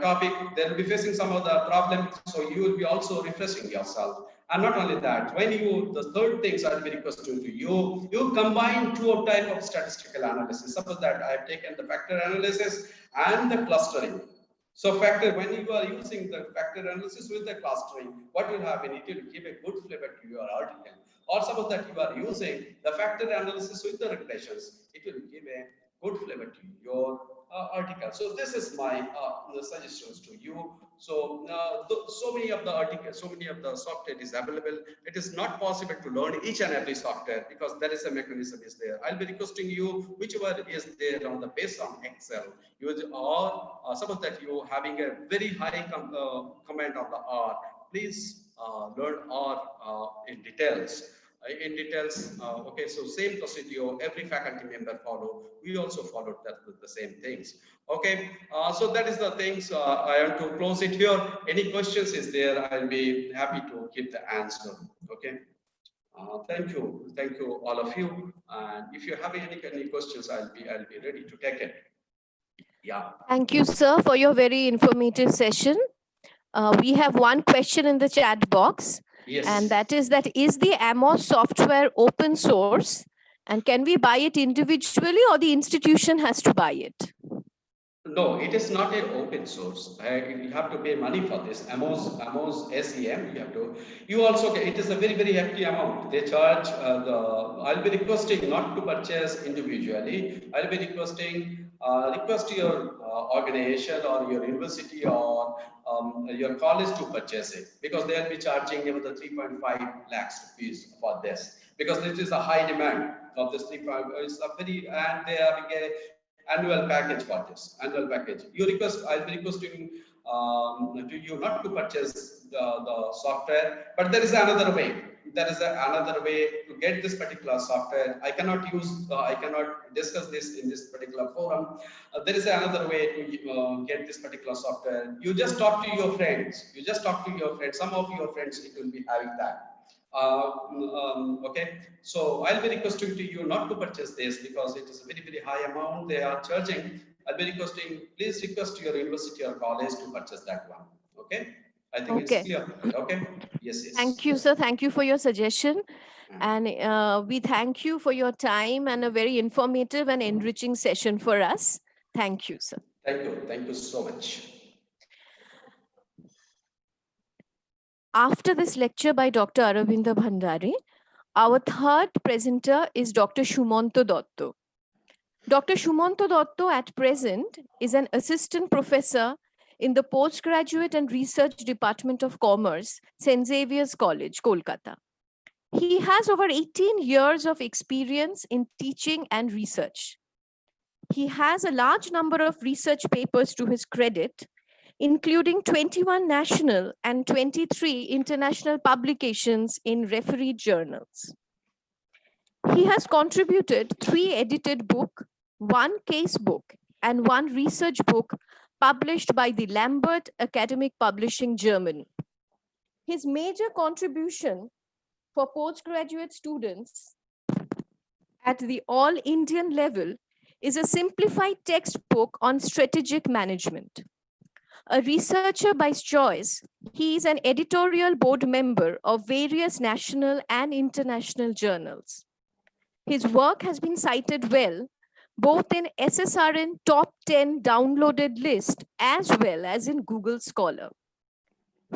topic. They will be facing some of the problem, so you will be also refreshing yourself. And not only that, when the third things are very question to you, you combine 2 type of statistical analysis. Suppose that I have taken the factor analysis and the clustering. So factor, when you are using the factor analysis with the clustering, what will happen? It will give a good flavor to your article. Or suppose that you are using the factor analysis with the regressions, it will give a good flavor to your article. So this is my suggestions to you. So so many of the articles, so many of the software is available. It is not possible to learn each and every software because there is a mechanism is there. I'll be requesting you whichever is there on the based on Excel, use or suppose that you having a very high comment on the R. Please learn R in details. Okay, so same procedure every faculty member follow. We also followed that with the same things. Okay, so that is the things. I want to close it here. Any questions is there? I'll be happy to give the answer. Okay. Thank you all of you. And if you have any questions, I'll be ready to take it. Yeah. Thank you, sir, for your very informative session. We have one question in the chat box. Yes. And that is the Amos software open source? And can we buy it individually or the institution has to buy it? No, it is not an open source. You have to pay money for this. Amos SEM. You have to. You also get. It is a very hefty amount. They charge I'll be requesting not to purchase individually. I'll be requesting request your organization or your university or your college to purchase it because they'll be charging you the 3.5 lakhs rupees for this because this is a high demand of this 3.5. It's a very and they are a annual package for this annual package. You request, I'll be requesting to you not to purchase the software, but there is another way. There is another way to get this particular software. I cannot discuss this in this particular forum. There is another way to get this particular software. You just talk to your friends. Some of your friends it will be having that. Okay, so I'll be requesting to you not to purchase this because it is a very high amount they are charging. I'll be requesting, please request your university or college to purchase that one. Okay, I think it's clear. Okay, yes. Thank you, sir. Thank you for your suggestion. And we thank you for your time and a very informative and enriching session for us. Thank you, sir. Thank you so much. After this lecture by Dr. Aurobindo Bhandari, our third presenter is Dr. Sumanto Dotto. Dr. Sumanto Dotto at present is an assistant professor in the Postgraduate and Research Department of Commerce, St. Xavier's College, Kolkata. He has over 18 years of experience in teaching and research. He has a large number of research papers to his credit, including 21 national and 23 international publications in refereed journals. He has contributed 3 edited books, 1 case book, and 1 research book published by the Lambert Academic Publishing, Germany. His major contribution for postgraduate students at the all Indian level is a simplified textbook on strategic management. A researcher by choice, he is an editorial board member of various national and international journals. His work has been cited well, both in SSRN top 10 downloaded list as well as in Google Scholar.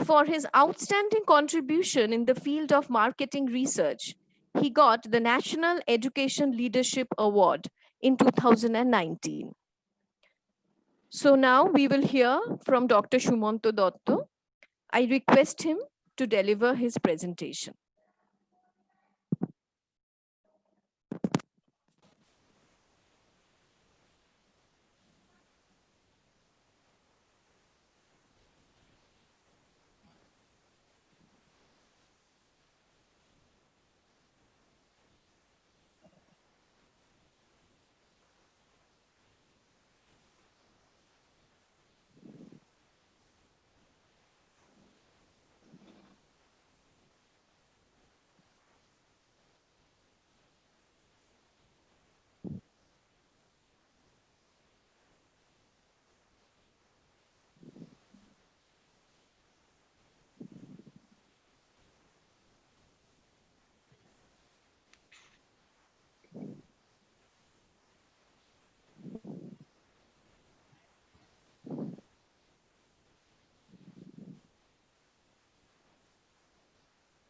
For his outstanding contribution in the field of marketing research, he got the National Education Leadership Award in 2019. So now we will hear from Dr. Sumanto Dotto. I request him to deliver his presentation.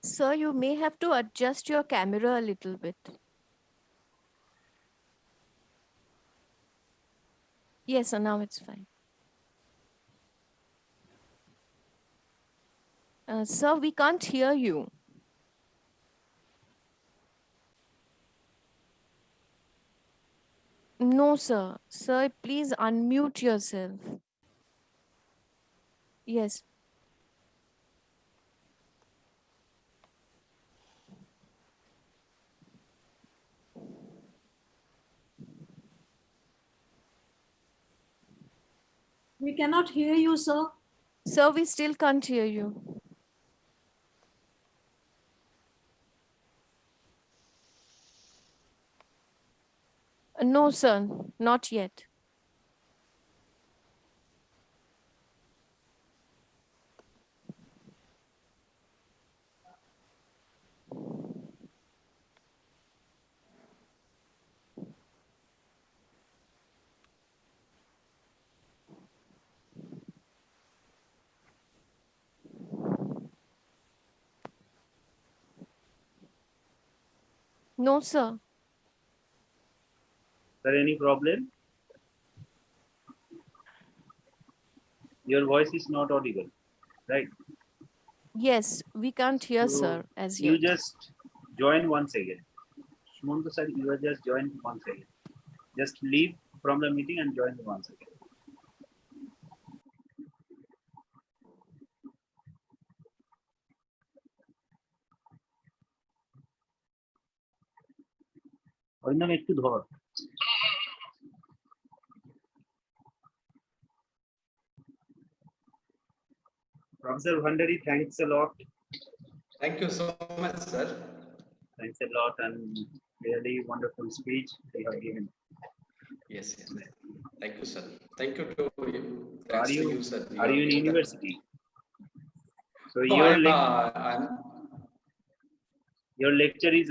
Sir, you may have to adjust your camera a little bit. Yes, sir, now it's fine. Sir, we can't hear you. No, sir. Sir, please unmute yourself. Yes. We cannot hear you, sir. Sir, we still can't hear you. No, sir, not yet. No, sir. Is there any problem? Your voice is not audible, right? Yes, we can't hear, So sir, as you yet. just join once again. Sumanto sir, you are just join once again. Just leave from the meeting and join once again. ওই নাম একটু ধর। Professor Bhandari, thanks a lot. Thank you so much, sir. Thanks a lot and really wonderful speech they have given. Yes, yes. Thank you, sir. Thank you to you. Are Thanks to you you, sir. are you in have given that. university? So No, your lecture is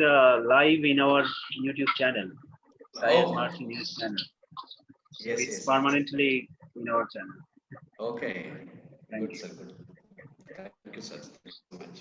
live in our YouTube channel, Syed Martin News channel. So Yes, it's yes. permanently in our channel. Okay. Thank Good, you. sir. Good. Thank you, sir. Thank you so much.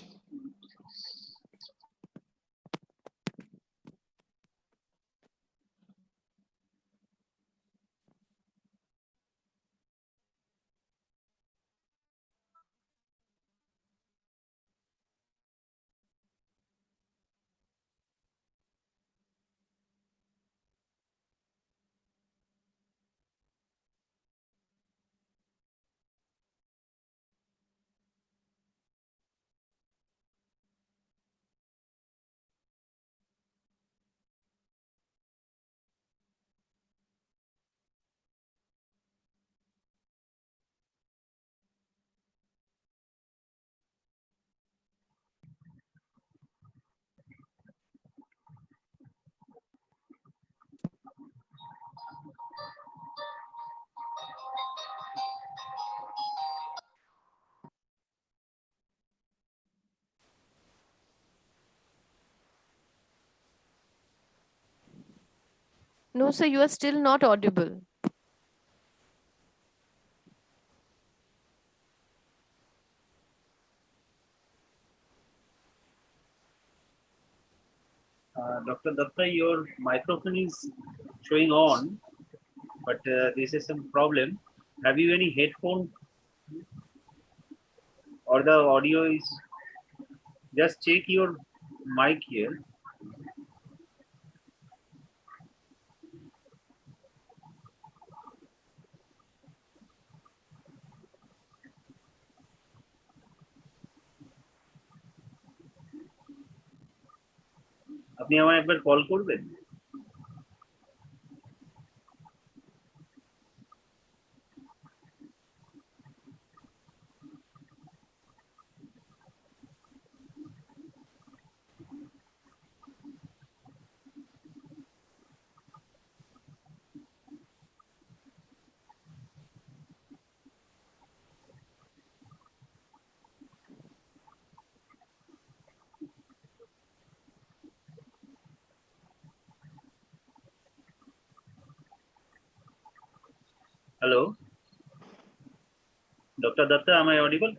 No, sir, you are still not audible. Dr. Datta, your microphone is showing on, but this is some problem. Have you any headphone or the audio is? Just check your mic here. আপনি আমায় একবার call করবেন? Hello, Dr. Datta, am I audible?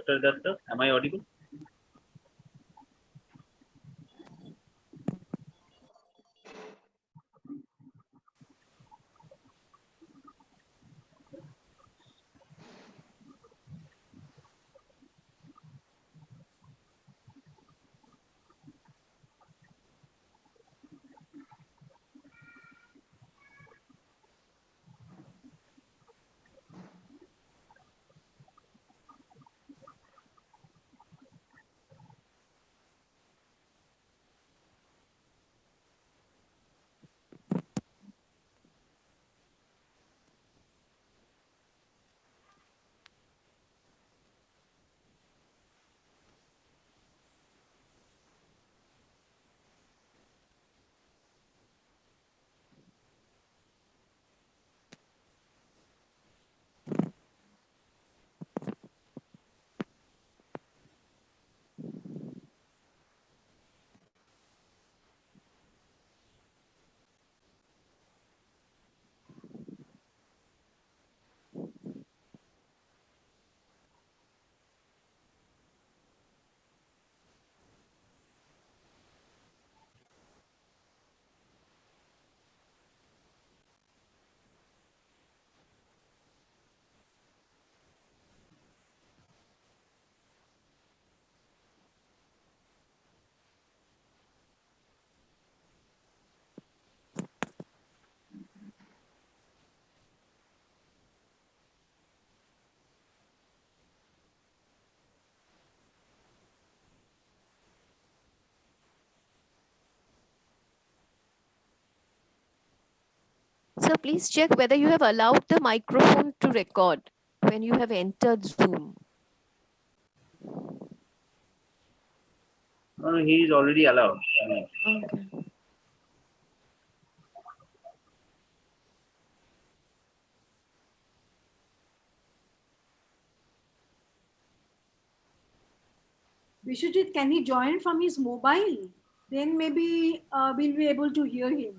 Dr. Datta, am I audible? Sir, please check whether you have allowed the microphone to record when you have entered Zoom. No, he is already allowed. Okay. Vishwajit, can he join from his mobile? Then maybe we'll be able to hear him.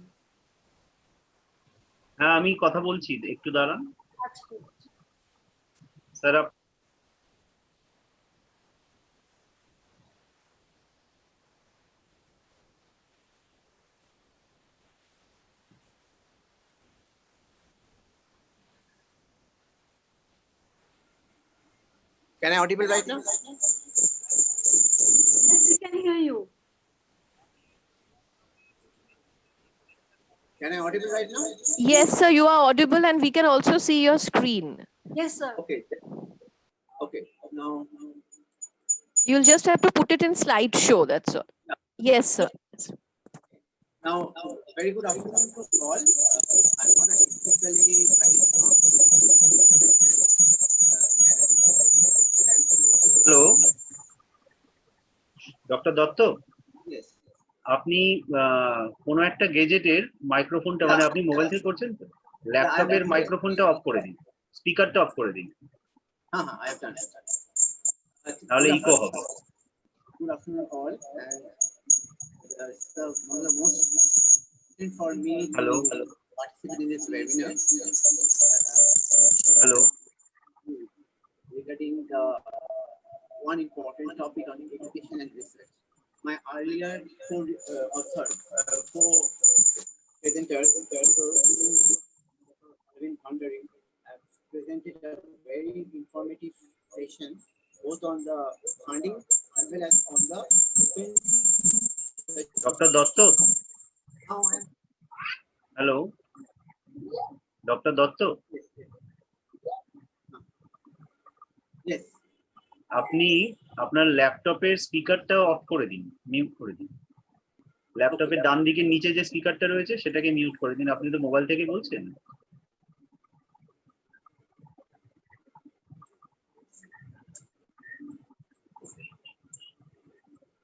হ্যাঁ আমি কথা বলছি একটু দাঁড়ান That's good. Sir Can I audible right now? Yes, we can hear you. Can I audible right now? Yes, sir, you are audible and we can also see your screen. Yes, sir. Okay. Okay. Now, You'll just have to put it in slideshow, that's all. Yes, sir. now, very good afternoon to all. I'm not a technically very strong, but I can manage all the things. Thanks to Dr. Hello doctor Dutta Yes. আপনি কোনো একটা গেজেটের মাইক্রোফোনটা মানে আপনি mobile থেকে করছেন তো ল্যাপটপের মাইক্রোফোনটা অফ করে দিন স্পিকারটা অফ করে দিন I have done it. তাহলে ইকো হবে Good afternoon all. And it's one of the most important for me Hello. to participate in this webinar. Hello Regarding the one important topic on education and research. My earlier co-presenters, have presented a very informative session, both on the funding as well as on the doctor Dutta how I'm hello doctor Dutta yes. আপনি আপনার ল্যাপটপের স্পিকারটা of করে দিন mute করে দিন ল্যাপটপের ডান দিকে নিচে যে স্পিকারটা রয়েছে সেটাকে মিউট করে দিন আপনি তো মোবাইল থেকে বলছেন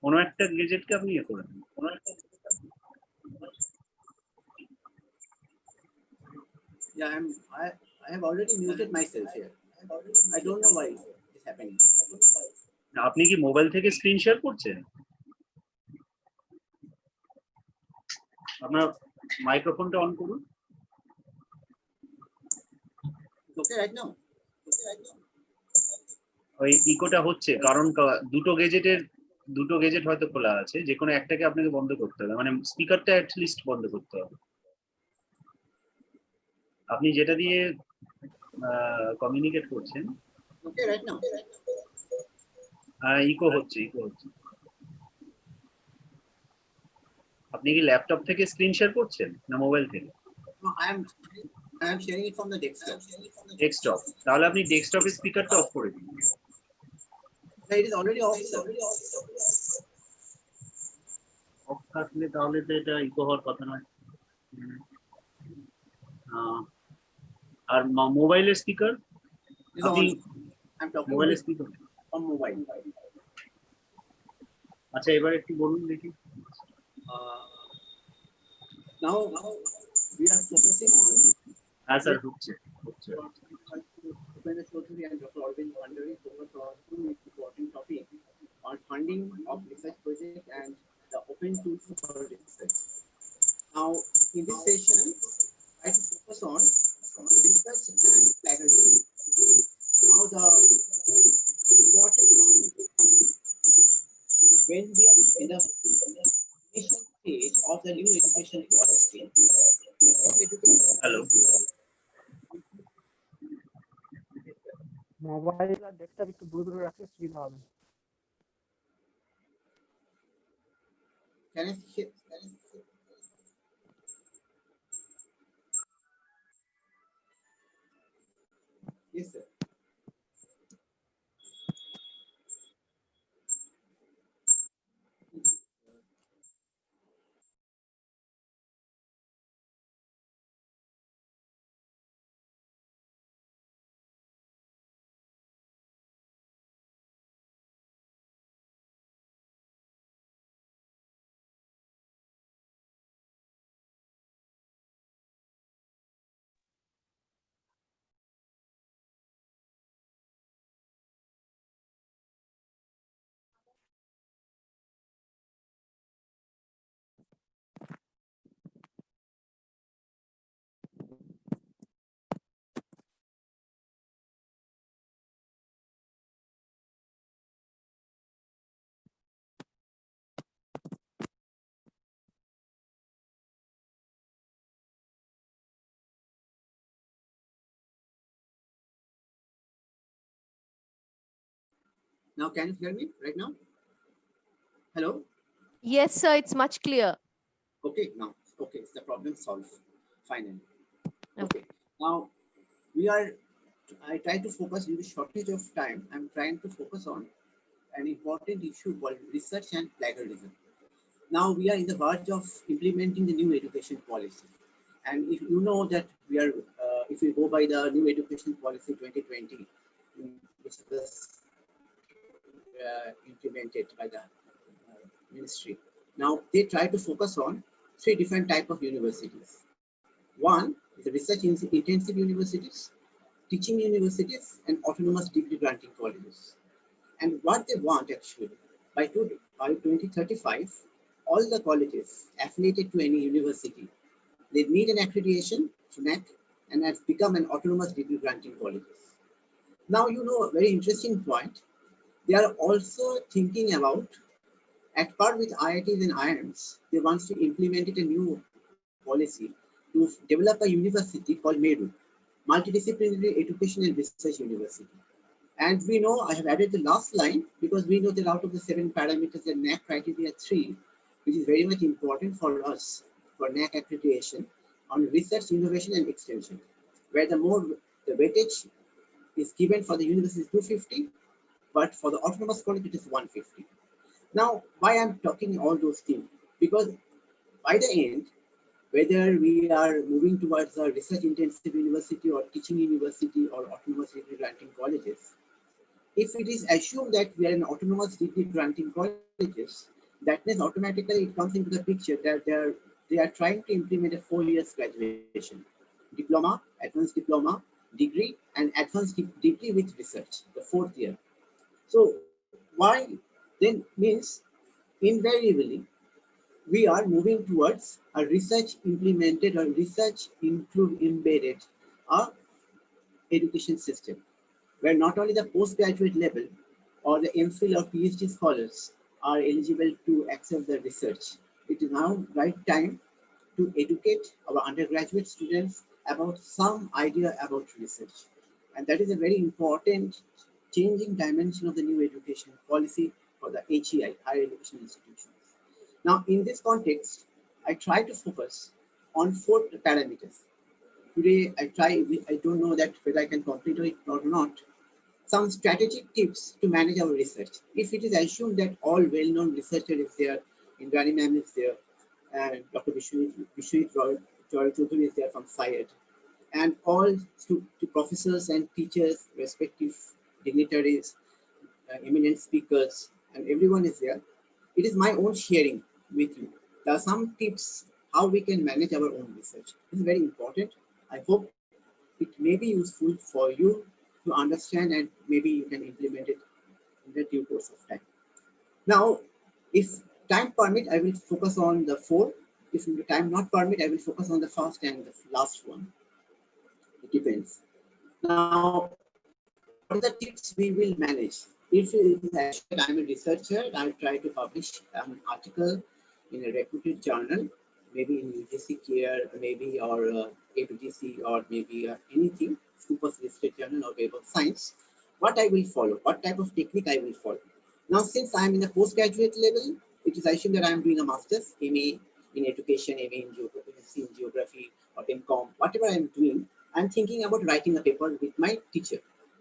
কোনো একটা গেজেটকে আপনি ইয়ে করে দিন Yeah, I have already muted myself here. I don't know why it is happening. আপনি কি মোবাইল থেকে স্ক্রিন শেয়ার করছেন আপনার মাইক্রোফোনটা অন করুন It's okay right now. ওই ইকোটা হচ্ছে কারণ দুটো গেজেট হয়তো খোলা আছে, যে কোনো একটাকে আপনাকে বন্ধ করতে হবে, মানে স্পিকারটা অ্যাটলিস্ট বন্ধ করতে হবে। আপনি যেটা দিয়ে কমিউনিকেট করছেন Okay, right now. ইকো হচ্ছে। আপনি কি ল্যাপটপ থেকে স্ক্রিন শেয়ার করছেন না মোবাইল থেকে? No, I am sharing it from the desktop. Desktop, তাহলে আপনি ডেস্কটপের স্পিকারটা অফ করে দিন। It is already off, sir. Of থাকলে তাহলে তো এটা ইকো হওয়ার কথা নয়। আর মোবাইলের স্পিকার, It is আপনি on. I'm talking মোবাইলের স্পিকার on mobile. আচ্ছা, এবার একটু বলুন দেখি। Now we are focusing on হ্যাঁ স্যার, হচ্ছে। Upendra Choudhury and Dr. Upendra focus on two important topics on funding of research project and the open tools for research. Now, in this session, I will focus on research and plagiarism. Now, the important when we are in the initial stage of the new education policy, hello, mobile আর desktop একটু দূরে রাখলে সুবিধা হবে। can I hear? Yes, sir. Now, can you hear me right now? Hello? Yes, sir, it's much clear. Okay, now, okay, the problem solved finally. Okay. Okay, now I try to focus in the shortage of time. I'm trying to focus on an important issue called research and plagiarism. Now we are in the verge of implementing the new education policy. And if you know that we are, if we go by the new education policy 2020, which was implemented by the ministry. Now they try to focus on three different types of universities. One is the research intensive universities, teaching universities, and autonomous degree granting colleges. And what they want actually, by 2035, all the colleges affiliated to any university, they need an accreditation to NAC and have become an autonomous degree granting colleges. Now, you know, a very interesting point. They are also thinking about, at par with IITs and IIMs, they want to implement a new policy to develop a university called MERU, Multidisciplinary Education and Research University. And we know, I have added the last line because we know that out of the 7 parameters, the NAC criteria 3, which is very much important for us for NAC accreditation on research, innovation, and extension, where the weightage is given for the university is 250, but for the autonomous college it is 150. Now, why I'm talking all those things? Because by the end, whether we are moving towards a research intensive university or teaching university or autonomous degree granting colleges, if it is assumed that we are in autonomous degree granting colleges, that means automatically it comes into the picture that they are trying to implement a 4 years graduation, diploma, advanced diploma, degree, and advanced degree with research, the 4th year. So why then means invariably we are moving towards a research implemented or research embedded education system. where not only the postgraduate level or the MPhil or PhD scholars are eligible to access the research. It is now right time to educate our undergraduate students about some idea about research. And that is a very important changing dimension of the new education policy for the HEI, higher education institutions. Now, in this context, I try to focus on 4 parameters. Today, I don't know that whether I can complete it or not, some strategic tips to manage our research. If it is assumed that all well-known researcher is there, Indrani ma'am is there, and Dr. Choudhury is there from SIAD, and all to professors and teachers, respective dignitaries, eminent speakers, and everyone is there. It is my own sharing with you. There are some tips how we can manage our own research. This is very important. I hope it may be useful for you to understand, and maybe you can implement it in the due course of time. Now, if time permit, I will focus on the 4. If time not permit, I will focus on the first and the last one. It depends. Now, what are the tips we will manage? If I'm a researcher, I'll try to publish an article in a reputed journal, maybe in UGC Care, maybe or APGC, or maybe anything, Scopus listed journal or Web of Science. What I will follow, what type of technique I will follow. Now, since I'm in the postgraduate level, it is assumed that I'm doing a master's, MA in education, MA in geography, or MCOM, whatever I'm doing, I'm thinking about writing a paper with my teacher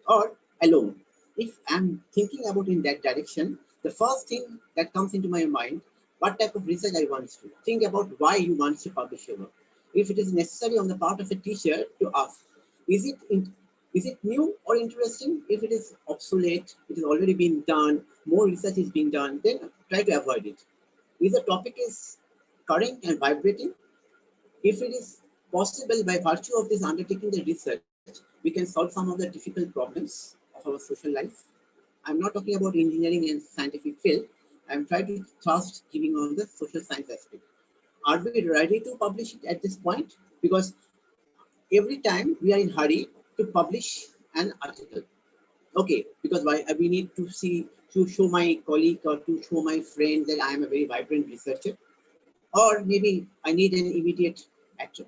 or alone. If I'm thinking about in that direction, the first thing that comes into my mind, what type of research I want to think about, why you want to publish your work. If it is necessary on the part of a teacher to ask, is it new or interesting? If it is obsolete, it has already been done, more research is being done, then try to avoid it. If the topic is current and vibrating, if it is possible by virtue of this undertaking the research, we can solve some of the difficult problems of our social life. I'm not talking about engineering and scientific field. I'm trying to trust giving on the social science aspect. Are we ready to publish it at this point? Because every time we are in hurry to publish an article. Okay, because we need to show my colleague or to show my friend that I am a very vibrant researcher. Or maybe I need an immediate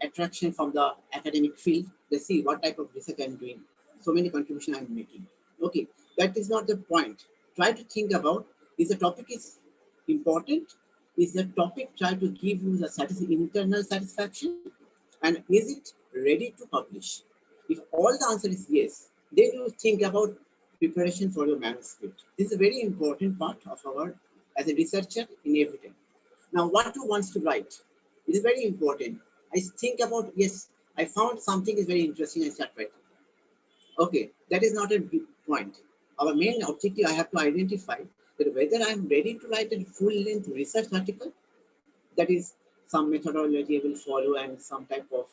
attraction from the academic field. Let's see what type of research I'm doing. So many contributions I'm making. Okay, that is not the point. Try to think about, is the topic is important? Is the topic try to give you the internal satisfaction? And is it ready to publish? If all the answer is yes, then you think about preparation for your manuscript. This is a very important part of our, as a researcher in everything. Now, what you want to write is very important. I think about, yes, I found something is very interesting, I start writing. Okay, that is not a big point. Our main objective, I have to identify that whether I'm ready to write a full-length research article, that is some methodology I will follow and some type of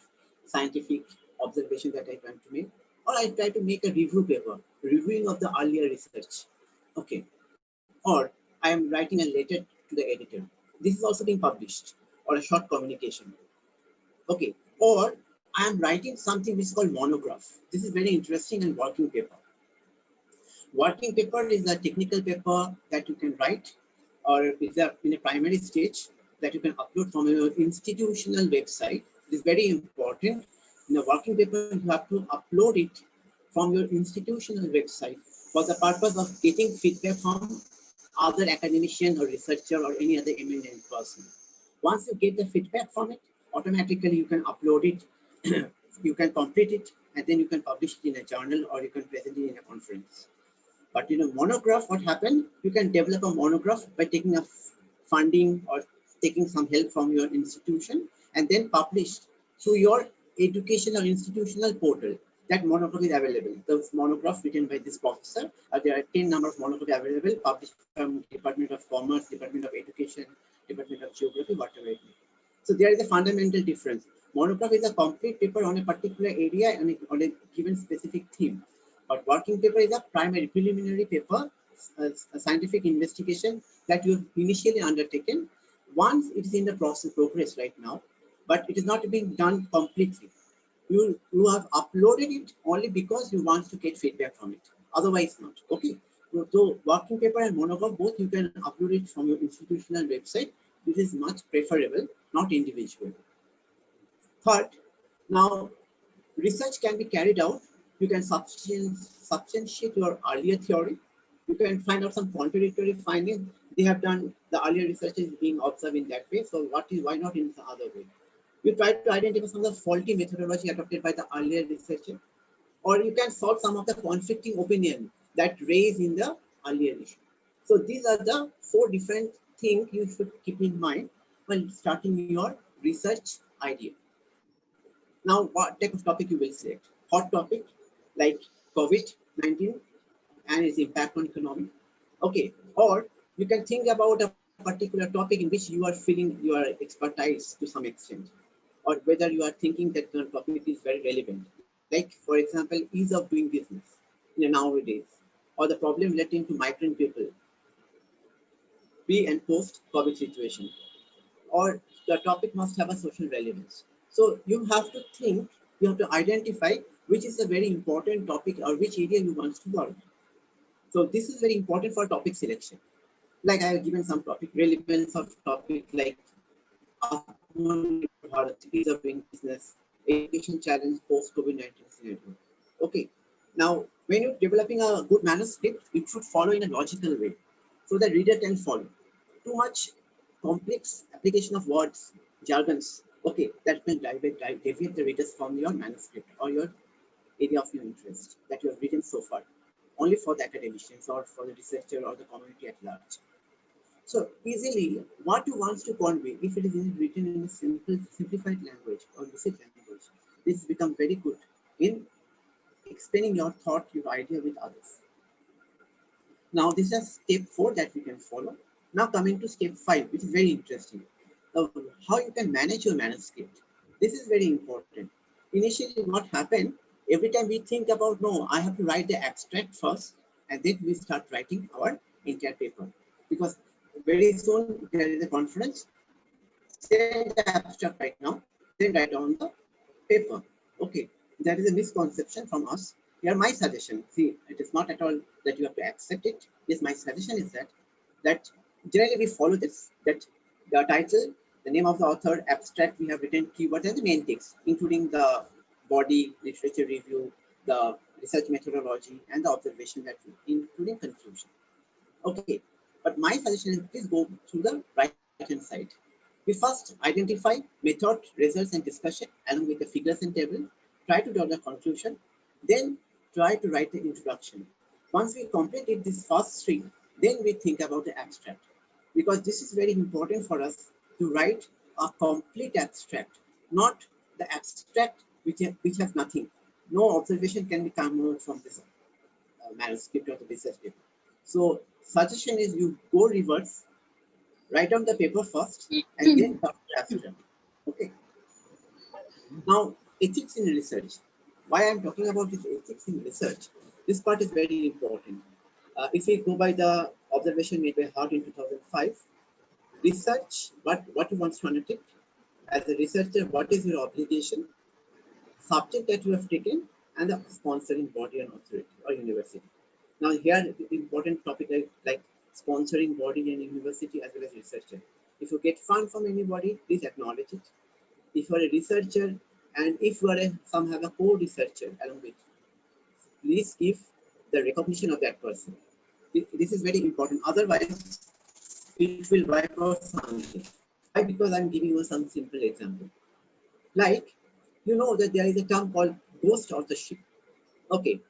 scientific observation that I want to make, or I try to make a review paper, reviewing of the earlier research. Okay, or I am writing a letter to the editor. This is also being published, or a short communication. Okay, or I am writing something which is called monograph. This is very interesting and working paper. Working paper is a technical paper that you can write, or is in a primary stage that you can upload from your institutional website. It is very important. In a working paper, you have to upload it from your institutional website for the purpose of getting feedback from other academician or researcher or any other eminent person. Once you get the feedback from it, automatically you can upload it, you can complete it, and then you can publish it in a journal or you can present it in a conference. But in a monograph, what happened? You can develop a monograph by taking a funding or taking some help from your institution and then publish through your education or institutional portal. That monograph is available. The monograph written by this professor, there are 10 number of monographs available, published from Department of Commerce, Department of Education, Department of Geography, whatever it may. So there is a fundamental difference. Monograph is a complete paper on a particular area and on a given specific theme. But working paper is a primary preliminary paper, a scientific investigation that you have initially undertaken. Once it is in the progress right now, but it is not being done completely. You have uploaded it only because you want to get feedback from it. otherwise not. Okay. So working paper and monograph, both you can upload it from your institutional website, which is much preferable, not individual. Third, now research can be carried out. You can substantiate your earlier theory. You can find out some contradictory findings. They have done the earlier research is being observed in that way. So why not in the other way? You try to identify some of the faulty methodology adopted by the earlier researcher, or you can solve some of the conflicting opinion that raised in the earlier issue. So these are the 4 different things you should keep in mind when starting your research idea. Now, what type of topic you will select? Hot topic like COVID-19 and its impact on economy. Okay, or you can think about a particular topic in which you are feeling your expertise to some extent, or whether you are thinking that the topic is very relevant. Like, for example, ease of doing business in nowadays, or the problem relating to migrant people, pre and post COVID situation, or the topic must have a social relevance. So you have to think, you have to identify which is a very important topic or which area you want to work. So this is very important for topic selection. Like I have given some topic, relevance of topic like Atmanirbhar Bharat, ease of doing business, education challenge post COVID-19 scenario. Okay. Now, when you're developing a good manuscript, it should follow in a logical way so that reader can follow. Too much complex application of words, jargons, okay, that will deviate the readers from your manuscript or your area of your interest that you have written so far, only for the academicians or for the researcher or the community at large. So easily, what you want to convey, if it is written in a simplified language or basic language, this becomes very good in explaining your thought, your idea with others. Now, this is step 4 that we can follow. Now coming to step 5, which is very interesting. How you can manage your manuscript. This is very important. Initially, what happened, every time we think about, no, I have to write the abstract first, and then we start writing our entire paper. Because very soon there is a conference, send the abstract right now, then write down the paper. Okay, that is a misconception from us. Here, my suggestion, see, it is not at all that you have to accept it. Yes, my suggestion is that generally we follow this, that the title, the name of the author, abstract, we have written keywords and the main text, including the body, literature review, the research methodology, and the observation that including conclusion. Okay, but my suggestion is please go to the right-hand side. We first identify method, results, and discussion along with the figures and table. Try to draw the conclusion, then try to write the introduction. Once we completed this first 3, then we think about the abstract, because this is very important for us to write a complete abstract, not the abstract which has nothing. No observation can be come out from this manuscript or the research paper. So suggestion is you go reverse, write down the paper first, and then come to abstract. Okay. Now, ethics in research. Why I'm talking about this ethics in research? This part is very important. If we go by the observation made by Hart in 2005, research, what you want to undertake as a researcher, what is your obligation, subject that you have taken, and the sponsoring body and authority or university. Now here, the important topic like sponsoring body and university as well as researcher. If you get fund from anybody, please acknowledge it. If you are a researcher and if you are some have a co-researcher along with, please give the recognition of that person. This is very important. Otherwise, it will wipe out something. Why? Because I'm giving you some simple example. Like, you know that there is a term called ghost authorship. Okay.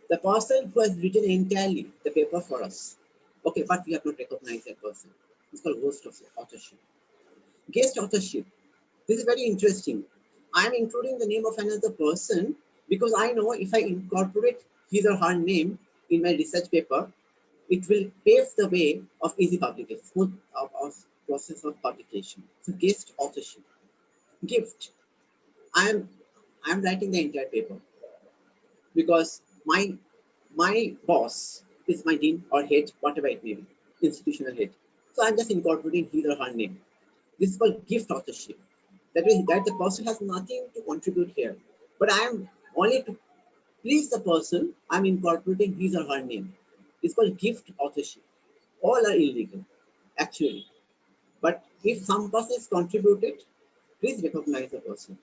The person who has written entirely the paper for us. Okay, but we have not recognized that person. It's called ghost authorship. Guest authorship. This is very interesting. I'm including the name of another person because I know if I incorporate his or her name in my research paper, it will pave the way of easy publication, smooth process of publication. So guest authorship. Gift. I'm writing the entire paper because my boss is my dean or head, whatever it may be, institutional head. So I'm just incorporating his or her name. This is called gift authorship. That means that the person has nothing to contribute here, but I am only to Please the person, I'm incorporating his or her name. It's called gift authorship. All are illegal, actually. But if some person is contributed, please recognize the person.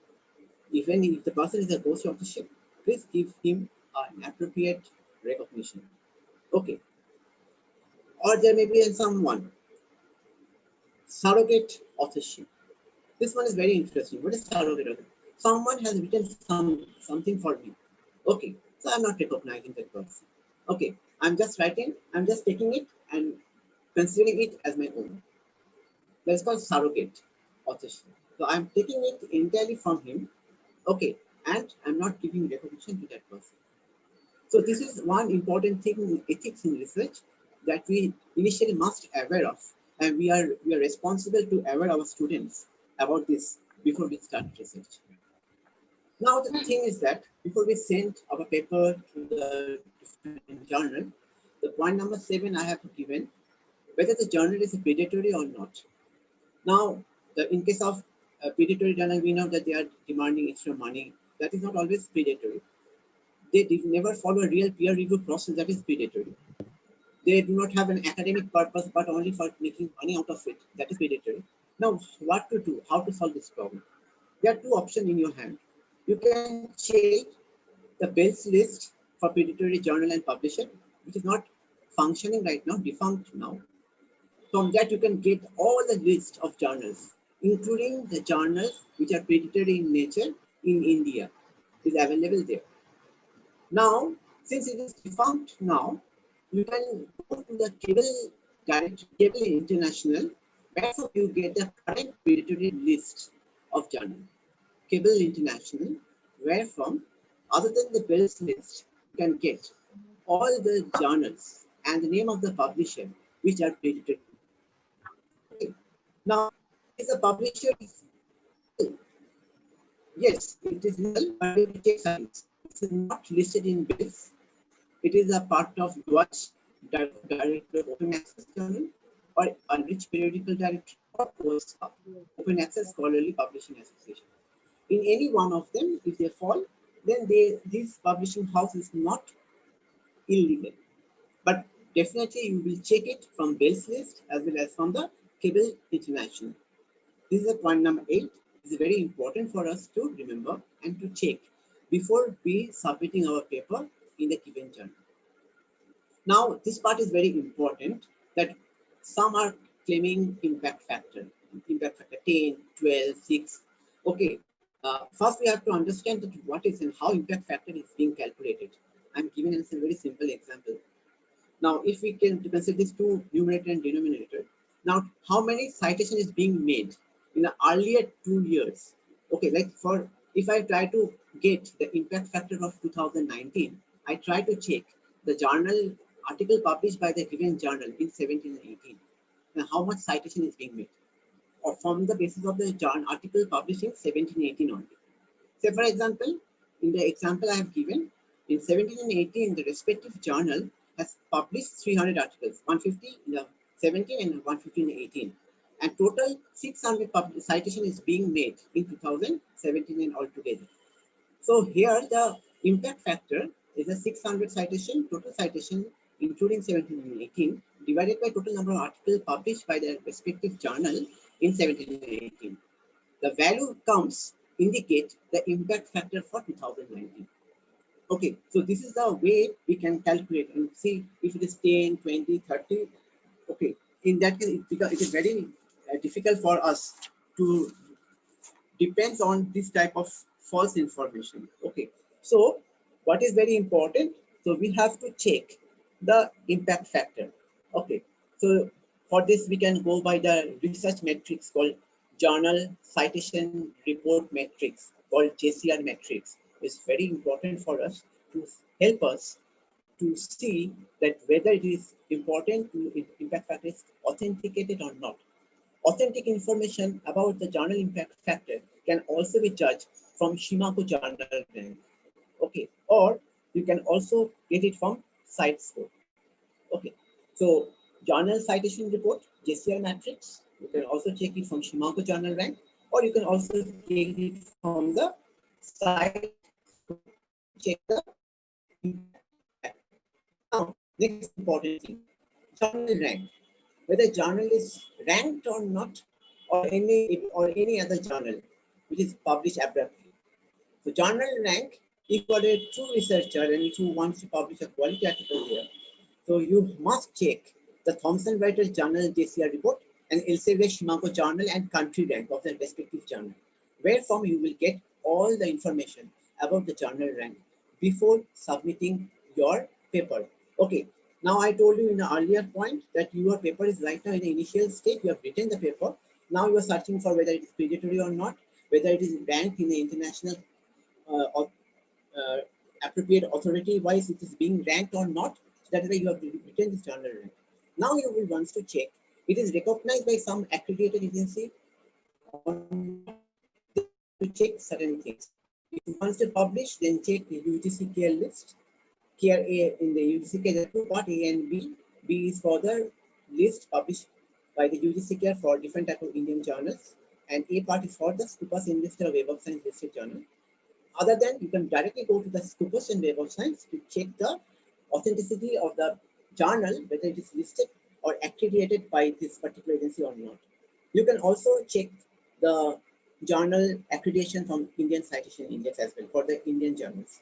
Even if the person is a ghost authorship, please give him an appropriate recognition. Okay. Or there may be someone, surrogate authorship. This one is very interesting. What is surrogate authorship? Someone has written something for me. Okay, so I'm not recognizing that person. Okay, I'm just taking it and considering it as my own. That's called surrogate authorship. So I'm taking it entirely from him. Okay, and I'm not giving recognition to that person. So this is one important thing in ethics in research that we initially must aware of, and we are responsible to aware our students about this before we start research. Now the thing is that before we send our paper to the different journal, the point number 7 I have given whether the journal is predatory or not. Now, in case of a predatory journal, we know that they are demanding extra money. That is not always predatory. They did never follow a real peer review process. That is predatory. They do not have an academic purpose, but only for making money out of it. That is predatory. Now, what to do? How to solve this problem? There are two options in your hand. You can check the Bell's list for predatory journal and publisher, which is not functioning right now, defunct now. From that, you can get all the list of journals, including the journals which are predatory in nature in India, is available there. Now, since it is defunct now, you can go to the Cable International, where you get the current predatory list of journals. Cable International, where from, other than the Bell's list, you can get all the journals and the name of the publisher which are predatory. Okay. Now, is the publisher is yes, it is legal, but it takes science. It is not listed in bills. It is a part of DWAJ, Director of Open Access Journal, or Unrich Periodical Directory, or OSPA, Open Access Scholarly Publishing Association. In any one of them, if they fall, then this publishing house is not illegal. But definitely you will check it from Bell's list as well as from the Cable International. This is a point number 8. It is very important for us to remember and to check before we submitting our paper in the given journal. Now, this part is very important that some are claiming impact factor 10, 12, 6. Okay, first we have to understand that what is and how impact factor is being calculated. I'm giving a very simple example. Now, if we can consider these two numerator and denominator, now how many citation is being made in the earlier 2 years? Okay, like for if I try to get the impact factor of 2019, I try to check the journal article published by the given journal in 17 and 18, and how much citation is being made, or from the basis of the journal article published in 17 and 18 only. Say for example, in the example I have given, in 17 and 18, the respective journal has published 300 articles, 150 in the 17 and 150 in the 18. And total 600 citation is being made in 2017 and altogether. So here the impact factor is a 600 citation, total citation, including 17 and 18, divided by total number of articles published by the respective journal in 17 and 18. The value comes indicate the impact factor for 2019. Okay, so this is the way we can calculate and see if it is 10, 20, 30. Okay, in that case, it is very difficult for us to depends on this type of false information. Okay, so what is very important? So we have to check the impact factor. Okay, so for this we can go by the research matrix called Journal Citation Report Matrix, called JCR matrix. It's very important for us to help us to see that whether it is important to impact factor is authenticated or not. Authentic information about the journal impact factor can also be judged from Shimago journal rank. Okay, or you can also get it from CiteScore. Okay, so journal citation report, JCR matrix, you can also check it from Shimago journal rank, or you can also check it from the site, check the Now, next important thing, journal rank. Whether journal is ranked or not, or any other journal which is published abruptly. So journal rank, if you are a true researcher and if you want to publish a quality article here, so you must check the Thomson Reuters Journal JCR report and Elsevier Shimanko journal and country rank of the respective journal, where from you will get all the information about the journal rank before submitting your paper. Okay, now I told you in the earlier point that your paper is right now in the initial stage. You have written the paper. Now you are searching for whether it is predatory or not, whether it is ranked in the international appropriate authority wise it is being ranked or not. That is why you have written this journal rank. Now you will want to check it is recognized by some accredited agency or not. To check certain things. If you want to publish, then check the UGC care list. Care A in the UGC care, there are two parts, A and B. B is for the list published by the UGC care for different type of Indian journals, and A part is for the Scopus Investor Web of Science listed journal. Other than, you can directly go to the Scopus and Web of Science to check the authenticity of the journal, whether it is listed or accredited by this particular agency or not. You can also check the journal accreditation from Indian Citation Index as well for the Indian journals.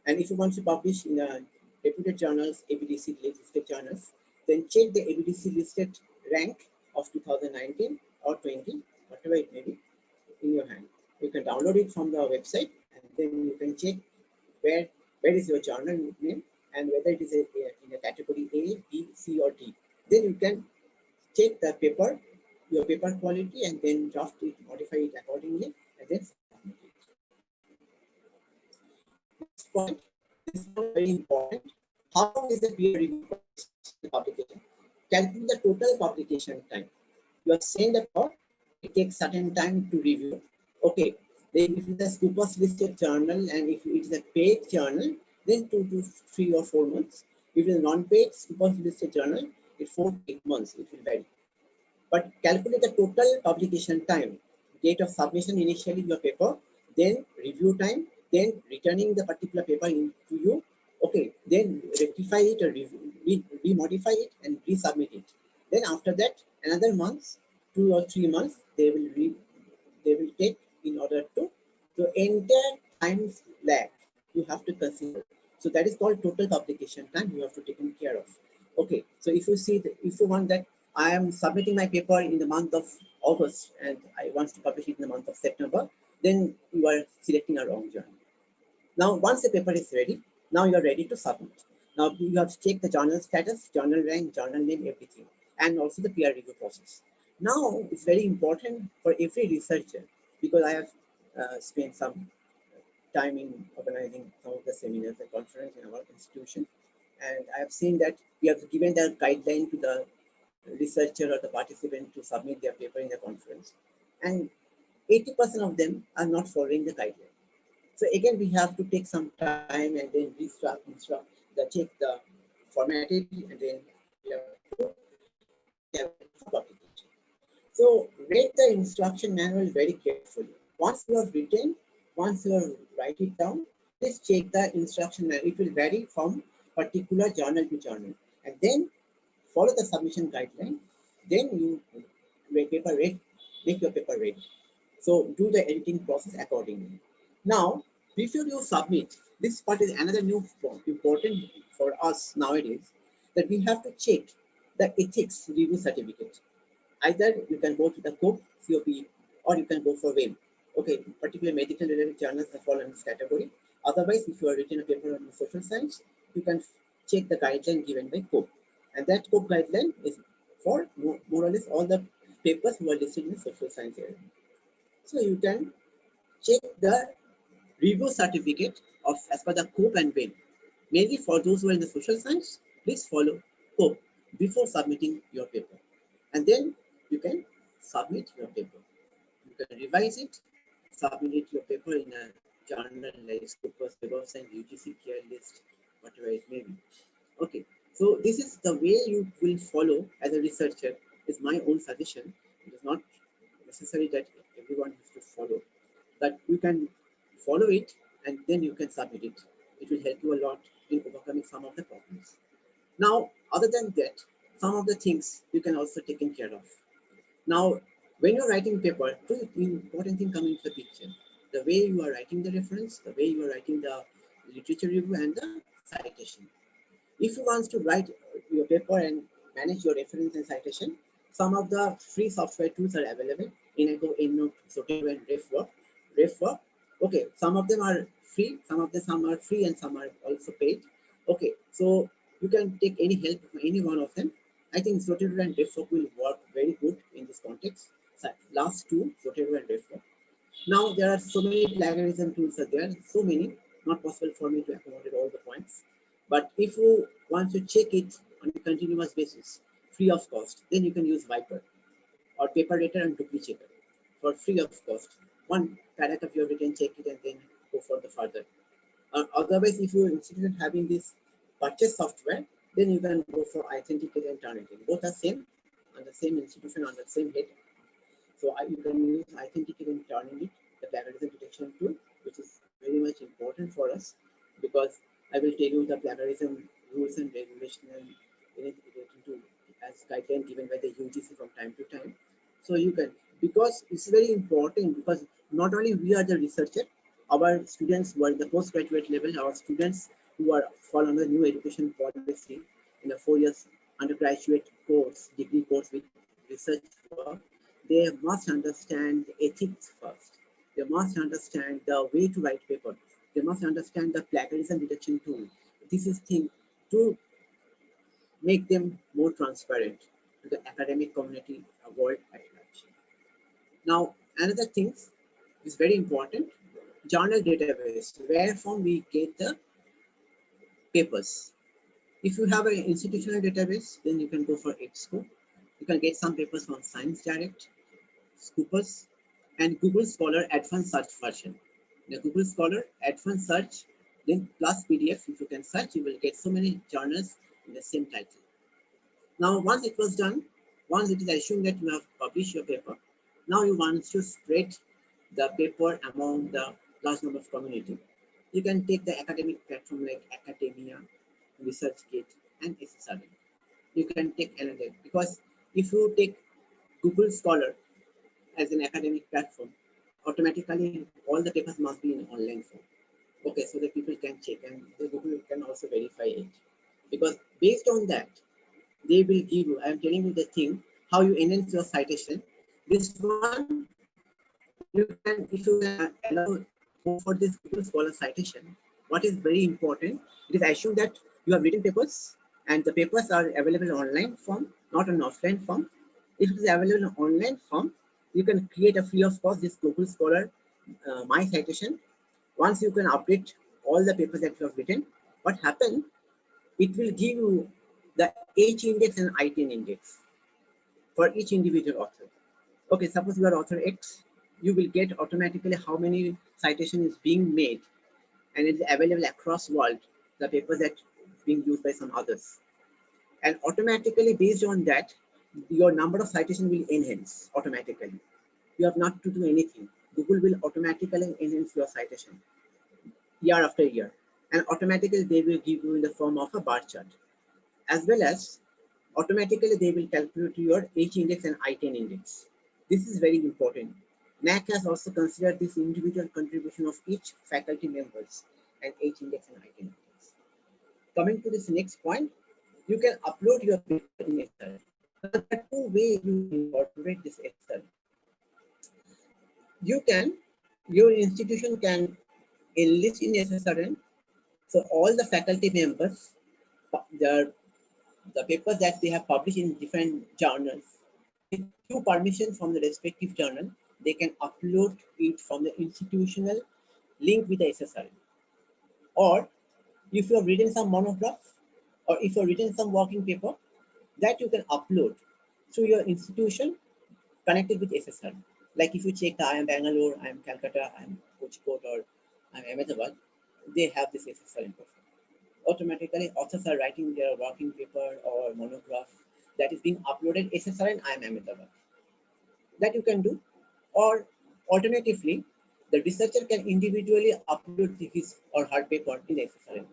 And if you want to publish in the reputed journals, ABDC listed journals, then check the ABDC listed rank of 2019 or 20, whatever it may be, in your hand. You can download it from the website, and then you can check where is your journal name and whether it is in a category A, B, C, or D. Then you can check the paper, your paper quality, and then draft it, modify it accordingly, and then submit it. Next point, this one is very important. How long is the peer review process in publication? Calculate the total publication time. You are saying that it takes certain time to review. Okay, then if it is a Scopus listed journal and if it is a paid journal, then 2 to 3 or 4 months. If it is a non-paid Scopus listed journal, it's 4 to 8 months. It will vary. But calculate the total publication time, date of submission initially your paper, then review time, then returning the particular paper into you. Okay, then rectify it or re-modify it and resubmit it. Then after that, another month, 2 or 3 months, they will take in order to entire time lag you have to consider. So that is called total publication time you have to take care of. Okay, so if you see if you want that I am submitting my paper in the month of August and I want to publish it in the month of September, then you are selecting a wrong journal. Now, once the paper is ready, now you are ready to submit. Now you have to check the journal status, journal rank, journal name, everything, and also the peer review process. Now it's very important for every researcher because I have spent some time in organizing some of the seminars and conferences in our institution, and I have seen that we have given the guideline to the researcher or the participant to submit their paper in the conference, and 80% of them are not following the guideline. So again, we have to take some time and then instruct, check the formatting, and then we have to publication. So read the instruction manual very carefully. Once you have written, once you write it down, please check the instruction manual. It will vary from particular journal to journal, and then follow the submission guideline. Then you make your paper ready. So do the editing process accordingly. Now, before you submit, this part is another new important for us nowadays, that we have to check the ethics review certificate. Either you can go to the COP, or you can go for WAME. Okay, particularly medical related journals that fall in this category. Otherwise, if you are written a paper on social science, you can check the guideline given by COP. And that COP guideline is for more or less all the papers who are listed in the social science area. So you can check the review certificate of as per the COP and WAME. Mainly for those who are in the social science, please follow COP before submitting your paper. And then you can submit your paper. You can revise it, submit your paper in a journal like Scopus, Web of Science, UGC care list, whatever it may be. Okay, so this is the way you will follow as a researcher. Is my own suggestion. It is not necessary that everyone has to follow, but you can follow it and then you can submit it. It will help you a lot in overcoming some of the problems. Now, other than that, some of the things you can also take care of. Now, when you're writing paper, two important things come into the picture. The way you are writing the reference, the way you are writing the literature review and the citation. If you want to write your paper and manage your reference and citation, some of the free software tools are available. Inago, EndNote, Choudhury, and RefWork. Okay, some of them are free, some are free, and some are also paid. Okay, so you can take any help from any one of them. I think Choudhury and RefWork will work very good in this context. So last two, Choudhury and RefWork. Now there are so many plagiarism tools are there, so many, not possible for me to accommodate all the points. But if you want to check it on a continuous basis, free of cost, then you can use Viper or Paper Rater and Duplicator for free of cost. One paragraph you have written, check it and then go for the further. Otherwise, if your institution having this purchase software, then you can go for Authenticate and Turnitin. Both are same on the same institution on the same head. So you can use Authenticate and Turnitin, the plagiarism detection tool, which is very much important for us because I will tell you the plagiarism rules and regulations and relating to as guideline given by the UGC from time to time. So you can, because it's very important because not only we are the researcher, our students who are in the postgraduate level, our students who are fall under new education policy in a 4 years undergraduate course, degree course with research work, they must understand the ethics first. They must understand the way to write paper. They must understand the plagiarism detection tool. This is thing to make them more transparent to the academic community world at large. Now, another thing is very important, journal database, where from we get the papers. If you have an institutional database, then you can go for EBSCO. You can get some papers from Science Direct, Scopus, and Google Scholar Advanced Search version. The Google Scholar Advanced Search, then plus PDF, if you can search, you will get so many journals in the same title. Now, once it was done, once it is assumed that you have published your paper, now you want to spread the paper among the large number of community. You can take the academic platform like Academia, ResearchGate, and ICSR. You can take another, because if you take Google Scholar as an academic platform, automatically all the papers must be in online form. Okay, so that people can check and the Google can also verify it. Because based on that, they will give you, I am telling you the thing, how you enhance your citation. This one, you can, if you can allow for this Google Scholar citation, what is very important, it is assumed that you have written papers and the papers are available in online form, not an offline form. If it is available in online form, you can create a free of cost this Google Scholar My Citation. Once you can update all the papers that you have written, what happens, it will give you the H index and I10 index for each individual author. Okay, suppose you are author X, you will get automatically how many citations is being made and it is available across world, the papers that is being used by some others. And automatically based on that, your number of citations will enhance automatically. You have not to do anything. Google will automatically enhance your citation year after year. And automatically they will give you in the form of a bar chart. As well as automatically they will calculate your H index and I10 index. This is very important. NAC has also considered this individual contribution of each faculty members and H index and I10 index. Coming to this next point, you can upload your paper in Excel. There are two ways you incorporate this Excel. You can, your institution can enlist in SSRN. So all the faculty members, the papers that they have published in different journals, with due permission from the respective journal, they can upload it from the institutional link with the SSRN. Or if you have written some monograph, or if you have written some working paper, that you can upload through your institution connected with SSR. Like if you check I am Bangalore, I am Calcutta, I am Kochikot, or I am Ahmedabad, they have this SSR info. Automatically, authors are writing their working paper or monograph that is being uploaded SSR and I am Ahmedabad. That you can do. Or alternatively, the researcher can individually upload his or her paper in SSR.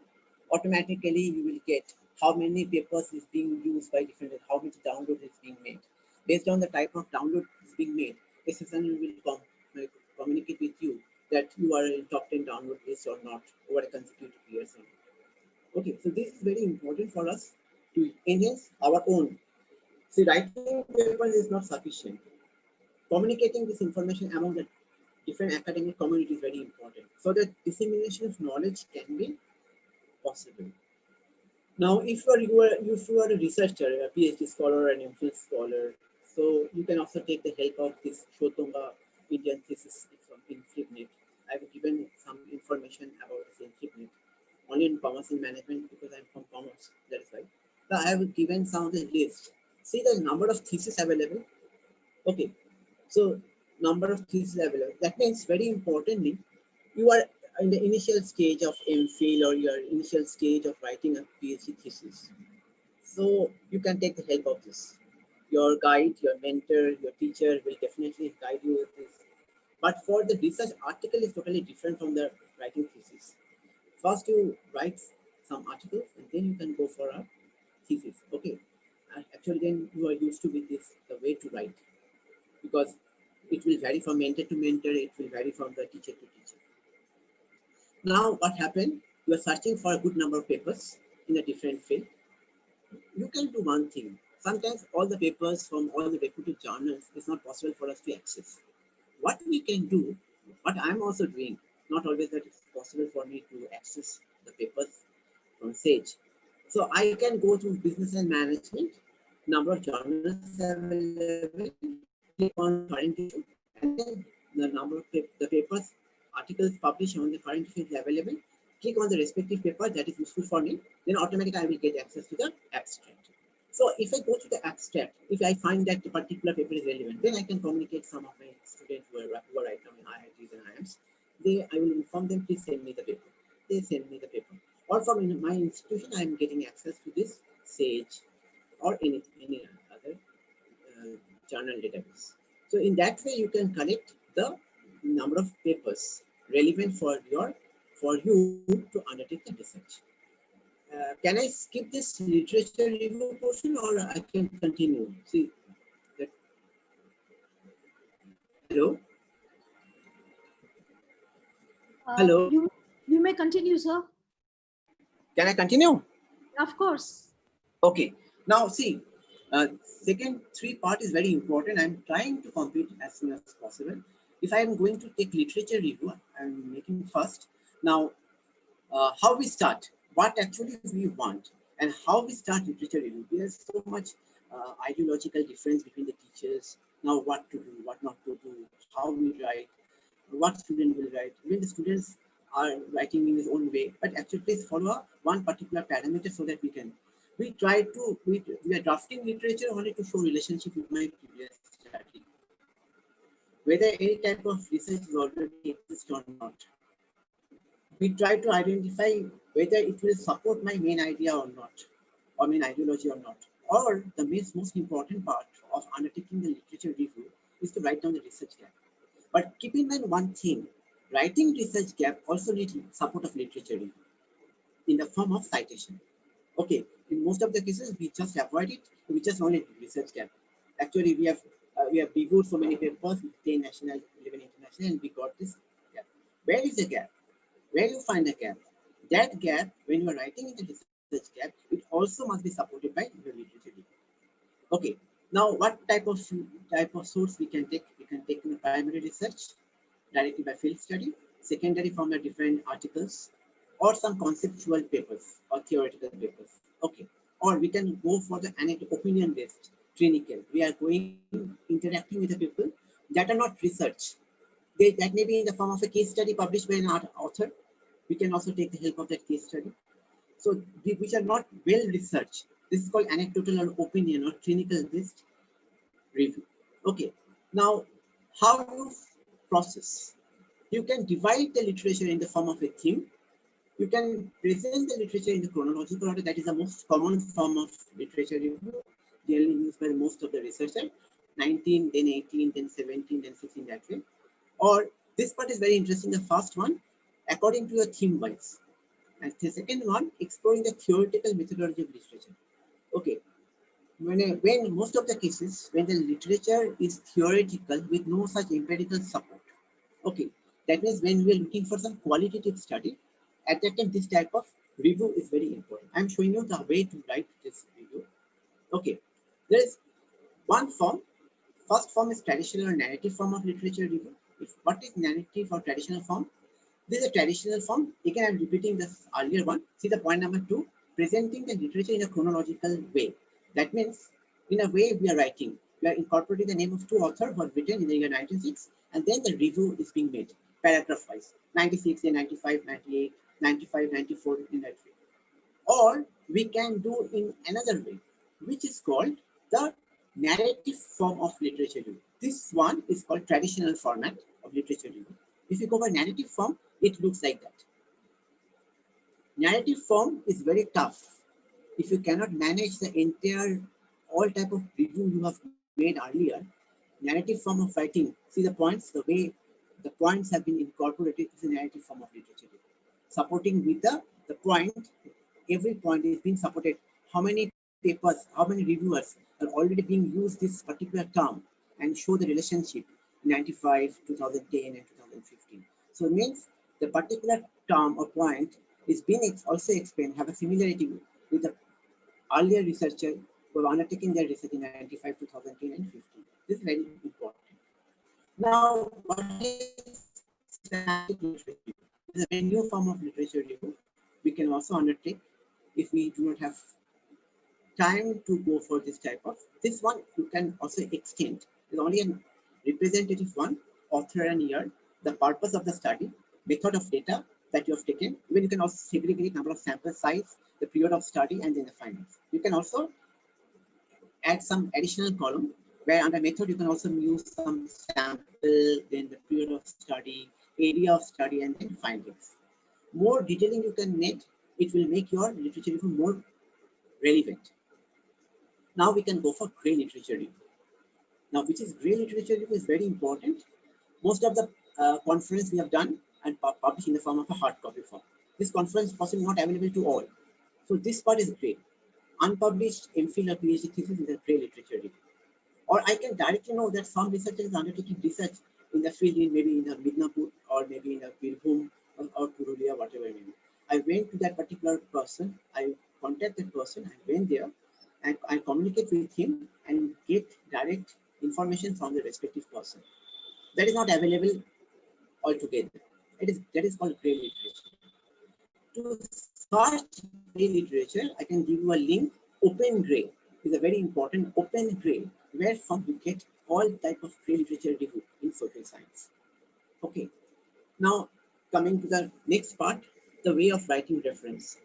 automatically you will get how many papers is being used by different, how much download is being made. Based on the type of download is being made, SSN will communicate with you that you are in top 10 download list or not over a consecutive years. Okay, so this is very important for us to enhance our own. See, writing papers is not sufficient. Communicating this information among the different academic community is very important, so that dissemination of knowledge can be possible. Now, if you are a researcher, a PhD scholar, an MPhil scholar, so you can also take the help of this Shotonga Indian thesis from InflipNet. I've given some information about this InflipNet only in commerce and management because I'm from commerce. That is why. So I have given some of the list. See the number of theses available. Okay, so number of theses available. That means very importantly, you are in the initial stage of MPhil or your initial stage of writing a PhD thesis. So you can take the help of this. Your guide, your mentor, your teacher will definitely guide you with this. But for the research article is totally different from the writing thesis. First you write some articles and then you can go for a thesis. Okay. And actually then you are used to with this, the way to write. Because it will vary from mentor to mentor, it will vary from the teacher to teacher. Now what happened? You are searching for a good number of papers in a different field. You can do one thing. Sometimes all the papers from all the reputed journals is not possible for us to access. What we can do, what I'm also doing, not always that it's possible for me to access the papers from Sage. So I can go to business and management, number of journals available, click on current issue, and then the number of the papers, articles published on the current issue is available. Click on the respective paper that is useful for me, then automatically I will get access to the abstract. So if I go to the abstract, if I find that the particular paper is relevant, then I can communicate some of my students who are right now in IITs and IIMs. I will inform them, please send me the paper. They send me the paper. Or from my institution, I am getting access to this Sage or any other journal database. So in that way, you can collect the number of papers relevant for you to undertake the research. Can I skip this literature review portion or I can continue? See, hello? Hello? You may continue, sir. Can I continue? Of course. Okay. Now see, second three part is very important. I'm trying to complete as soon as possible. If I am going to take literature review, I'm making first. Now, how we start, what actually we want, and how we start literature review. There's so much ideological difference between the teachers. Now, what to do, what not to do, how we write, what student will write. Even the students are writing in his own way, but actually please follow one particular parameter so that we can. We are drafting literature only to show relationship with my previous study. Whether any type of research is already exist or not. We try to identify whether it will support my main idea or not, or main ideology or not. Or the most important part of undertaking the literature review is to write down the research gap. But keep in mind one thing, writing research gap also needs support of literature review in the form of citation. Okay, in most of the cases, we just avoid it, we just only research gap. Actually, we have reviewed so many papers, 10 national, 11 international, and we got this gap. Where is the gap? Where you find the gap? That gap, when you are writing in the research gap, it also must be supported by the literature review. Okay, now what type of source we can take? We can take the primary research directly by field study, secondary from the different articles, or some conceptual papers or theoretical papers. Okay, or we can go for the opinion-based clinical. We are going interacting with the people that are not research. That may be in the form of a case study published by an author. We can also take the help of that case study. So which are not well researched. This is called anecdotal or opinion or clinical based review. Okay, now how you process? You can divide the literature in the form of a theme. You can present the literature in the chronological order. That is the most common form of literature review, generally used by most of the researchers. 19, then 18, then 17, then 16, that way. Or this part is very interesting, the first one, according to your theme wise. And the second one, exploring the theoretical methodology of literature. Okay, when most of the cases, when the literature is theoretical with no such empirical support, okay, that means when we are looking for some qualitative study, at that time this type of review is very important. I'm showing you the way to write this review. Okay, there is one form. First form is traditional or narrative form of literature review. What is narrative or traditional form? This is a traditional form. Again, I'm repeating this earlier one. See the point number 2, presenting the literature in a chronological way. That means, in a way we are writing. We are incorporating the name of 2 authors who are written in the year 96, and then the review is being made, paragraph wise. 96, 95, 98, 95, 94 in that way. Or we can do in another way, which is called the narrative form of literature review. This one is called traditional format of literature review. If you go by narrative form, it looks like that. Narrative form is very tough. If you cannot manage the entire all type of review you have made earlier, narrative form of writing, see the points, the way the points have been incorporated is a narrative form of literature review. Supporting with the point, every point is being supported. How many papers, how many reviewers are already being used this particular term and show the relationship 95, 2010 and 2015. So it means the particular term or point is being also explained, have a similarity with the earlier researcher who have undertaken their research in 95, 2010 and 15. This is very important. Now, what is systematic literature review? This is a new form of literature review. We can also undertake if we do not have time to go for this type of. This one you can also extend. It's only a representative one, author and year, the purpose of the study, method of data that you have taken. Even you can also segregate number of sample size, the period of study, and then the findings. You can also add some additional column where under method you can also use some sample, then the period of study, area of study, and then findings. More detailing you can make, it will make your literature review more relevant. Now we can go for gray literature review. Now, which is gray literature review is very important. Most of the conference we have done and published in the form of a hard copy form. This conference is possibly not available to all. So this part is gray. Unpublished MPhil or PhD thesis is a gray literature review. Or I can directly know that some researcher is undertaking research in the field in maybe in the Midnapur or maybe in the Birbhum or Purulia, whatever it may be. I went to that particular person, I contacted person, I went there and I communicate with him and get direct information from the respective person. That is not available altogether. That is called gray literature. To search gray literature, I can give you a link. Open Gray is a very important Open Gray, where from you get all type of gray literature review in social science. Okay. Now coming to the next part, the way of writing reference.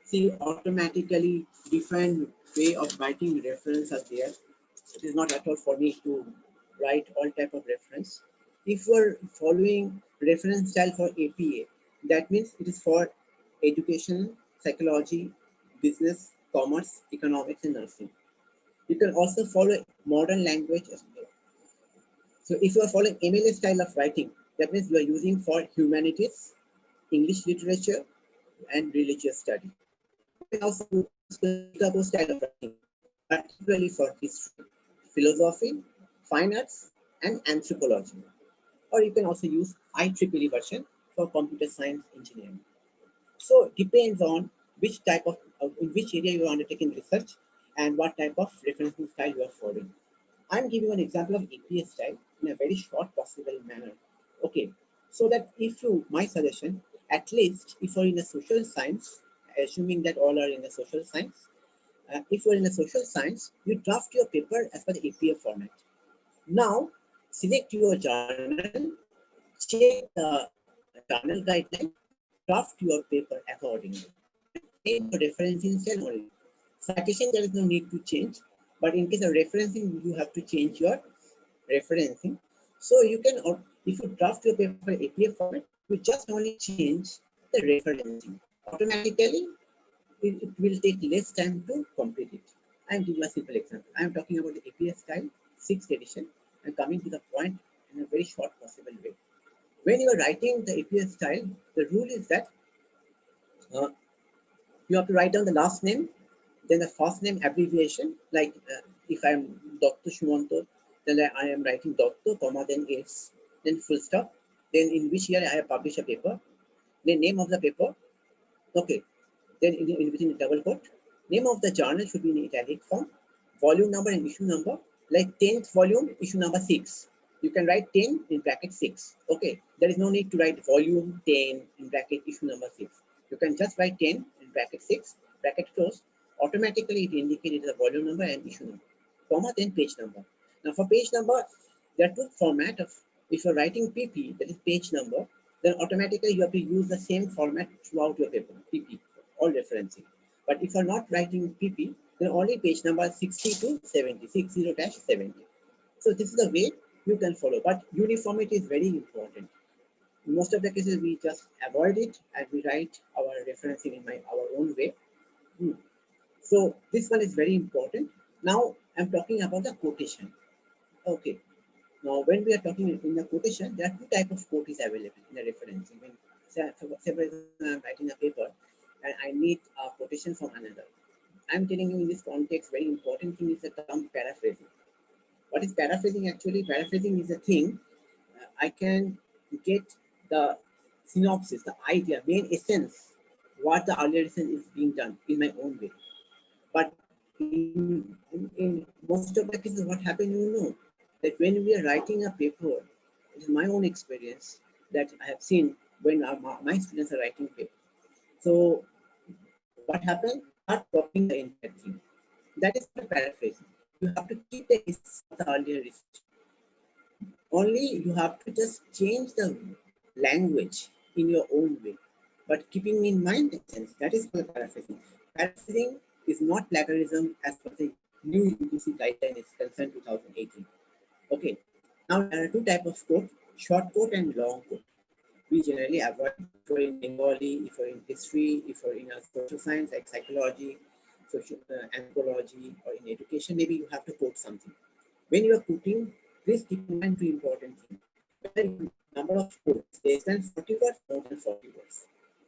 See, automatically different way of writing reference are there. It is not at all for me to write all type of reference. If you are following reference style for APA, that means it is for education, psychology, business, commerce, economics, and nursing. You can also follow modern language as well. So if you are following MLA style of writing, that means you are using for humanities, English literature, and religious study. You can also use Chicago style of writing, particularly for history, philosophy, fine arts, and anthropology. Or you can also use IEEE version for computer science engineering. So it depends on which type of, in which area you are undertaking research and what type of referencing style you are following. I'm giving an example of APA style in a very short possible manner. Okay, so that if you, my suggestion, at least if you're in a social science, assuming that all are in the social science, if you're in a social science, you draft your paper as per the APA format. Now, select your journal, check the journal guideline, draft your paper accordingly. Change your referencing style only. Citation, there is no need to change, but in case of referencing, you have to change your referencing. So you can, if you draft your paper APA format, you just only change the referencing. Automatically, it will take less time to complete it. I'm giving a simple example. I'm talking about the APA style, 6th edition, and coming to the point in a very short possible way. When you are writing the APA style, the rule is that You have to write down the last name, then the first name abbreviation. Like if I'm Dr. Shumanto, then I am writing Doctor, comma, then S, then full stop. Then in which year I have published a paper, then name of the paper. Okay. Then within the double quote, name of the journal should be in italic form, volume number and issue number, like 10th volume, issue number 6. You can write 10 in bracket 6. Okay, there is no need to write volume 10 in bracket issue number 6. You can just write 10 in bracket 6, bracket close. Automatically it indicates the volume number and issue number, comma, then page number. Now for page number, there are two formats of, if you're writing PP, that is page number, then automatically you have to use the same format throughout your paper, PP, all referencing. But if you're not writing PP, then only page number 60 to 70, 60-70. So this is the way you can follow, but uniformity is very important. In most of the cases, we just avoid it and we write our referencing in our own way. So this one is very important. Now I'm talking about the quotation. Okay. Now, when we are talking in the quotation, there are two types of quote is available in the referencing. When, say, for example, I'm writing a paper and I need a quotation from another. I'm telling you in this context, very important thing is the term paraphrasing. What is paraphrasing actually? Paraphrasing is a thing I can get the synopsis, the idea, main essence, what the earlier essence is being done in my own way. But in most of the cases, what happens, you know, that when we are writing a paper, it is my own experience that I have seen when my students are writing paper. So what happened? Start copying the entire thing. That is not paraphrasing. You have to keep the essence of the earlier research. Only you have to just change the language in your own way, but keeping in mind the sense. That is called paraphrasing. Paraphrasing is not plagiarism as per the new UGC guideline is concerned 2018. Okay. Now there are two types of quote, short quote and long quote. We generally avoid if you're in Bengali, if you're in history, if you're in a social science like psychology, social anthropology, or in education, maybe you have to quote something. When you are quoting, please keep in mind two important things. Whether the number of quotes less than 40 words, more than 40 words.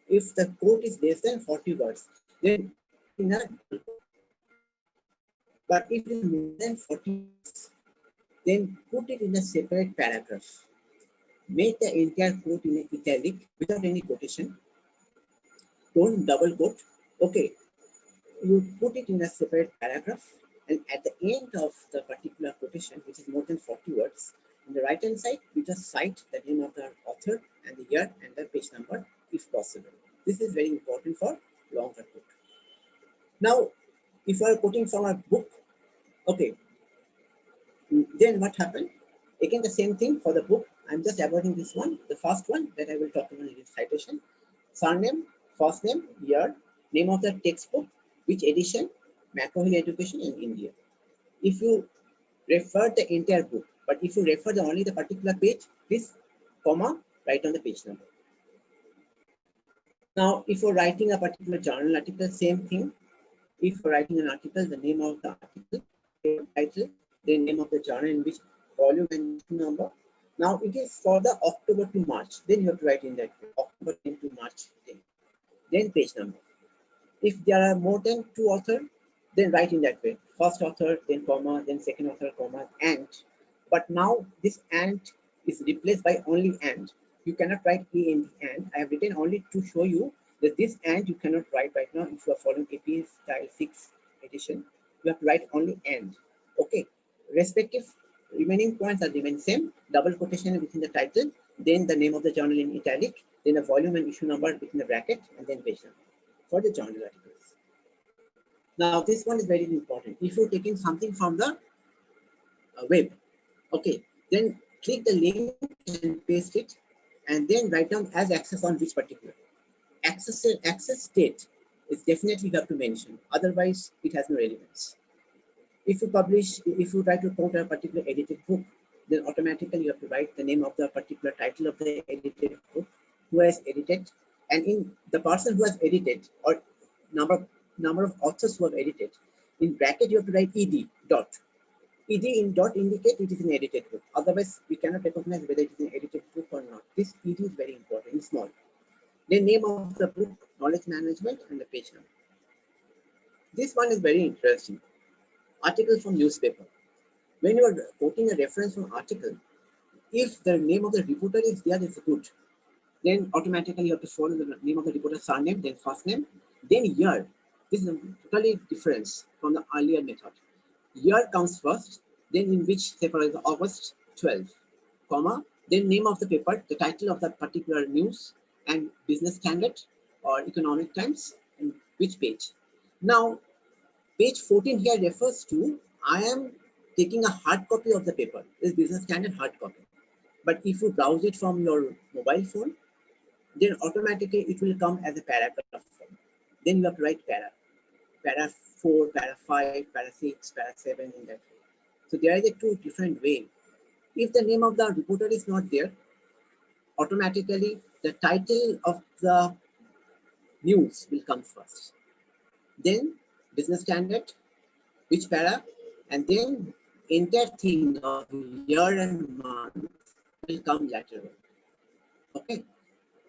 If the quote is less than 40 words, then in a but if it is more than 40 words, then put it in a separate paragraph. Make the entire quote in italic without any quotation. Don't double quote. Okay. You put it in a separate paragraph, and at the end of the particular quotation, which is more than 40 words, on the right hand side, you just cite the name of the author and the year and the page number if possible. This is very important for longer quote. Now, if you are quoting from a book, okay, then what happened? Again, the same thing for the book. I'm just avoiding this one, the first one that I will talk about in this citation. Surname, first name, year, name of the textbook, which edition, Macro Education in India. If you refer the entire book, but if you refer only the particular page, please, comma, write on the page number. Now, if you're writing a particular journal article, same thing. If you're writing an article, the name of the article, title, the name of the journal in which volume and number. Now, it is for the October to March. Then you have to write in that way, October 10 to March 10. Then page number. If there are more than two authors, then write in that way. First author, then comma, then second author, comma, and. But now this and is replaced by only and. You cannot write E in the and. I have written only to show you that this and you cannot write right now if you are following AP style 6 edition. You have to write only and. Okay. Respective remaining points are remain same. Double quotation within the title, then the name of the journal in italic, then the volume and issue number within the bracket, and then page number for the journal articles. Now this one is very important. If you're taking something from the web, okay, then click the link and paste it, and then write down as access on which particular. Access state is definitely you have to mention, otherwise it has no relevance. If you try to quote a particular edited book, then automatically you have to write the name of the particular title of the edited book, who has edited, and in the person who has edited or number of authors who have edited, in bracket you have to write ed dot. Ed in dot indicate it is an edited book. Otherwise, we cannot recognize whether it is an edited book or not. This ed is very important, it's small. then name of the book, knowledge management, and the page number. This one is very interesting. Article from newspaper. When you are quoting a reference from article, if the name of the reporter is there, it's good. Then automatically you have to follow the name of the reporter's surname, then first name, then year. This is totally different from the earlier method. Year comes first, then in which, say for example, August 12, comma, then name of the paper, the title of that particular news, and Business Standard or Economic Times, and which page. Now, page 14 here refers to, I am taking a hard copy of the paper, this Business Standard hard copy. But if you browse it from your mobile phone, then automatically it will come as a paragraph form. Then you have to write para 4, para 5, para 6, para 7 in that way. So there is a two different way. If the name of the reporter is not there, automatically the title of the news will come first. Then Business Standard, which para, and then entire thing of year and month will come later. Okay.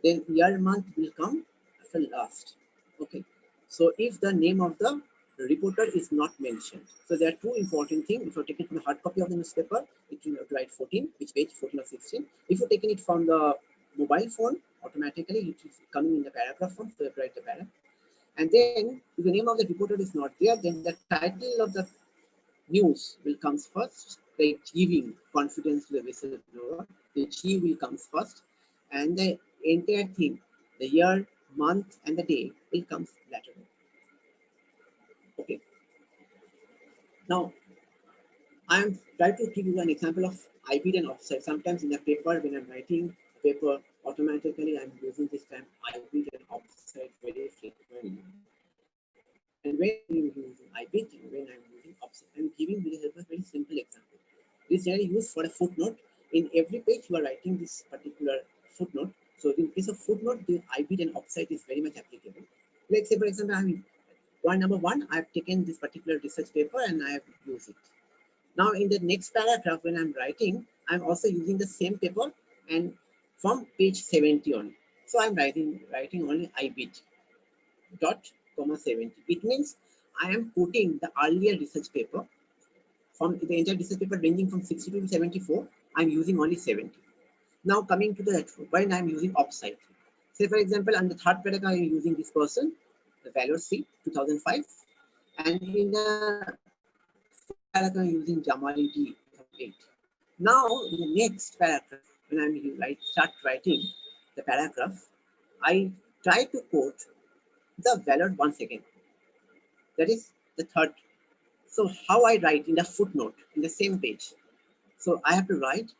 Then year month will come after last. Okay. So if the name of the reporter is not mentioned. So there are two important things. If you're taking from the hard copy of the newspaper, it will write 14, which page 14 or 16. If you're taking it from the mobile phone, automatically it is coming in the paragraph form, so you write the paragraph. And then if the name of the reporter is not there, then the title of the news will come first, like giving confidence to the whistleblower. The G will come first, and the entire thing, the year, month, and the day will come later. Okay. Now, I am trying to give you an example of IBID and offset. Sometimes in the paper, when I'm writing paper, automatically I'm using this term IBID and offset very frequently. And when I'm using IBID and when I'm using offset, I'm giving you a very simple example. This is generally used for a footnote. In every page, you are writing this particular footnote. So in case of footnote, the IBID and offset is very much applicable. Like say, for example, number one, I've taken this particular research paper and I have used it. Now in the next paragraph, when I'm writing, I'm also using the same paper and from page 70 on. So I'm writing only IBID dot comma 70. It means I am quoting the earlier research paper from the entire research paper ranging from 62 to 74. I'm using only 70. Now coming to the when I'm using offsite. Say for example, on the third paragraph, I'm using this person, the value C 2005, and in the paragraph I'm using Jamali D 2008. Now in the next paragraph, when I start writing the paragraph, I try to quote the value once again. That is the third. So how I write in the footnote in the same page. So I have to write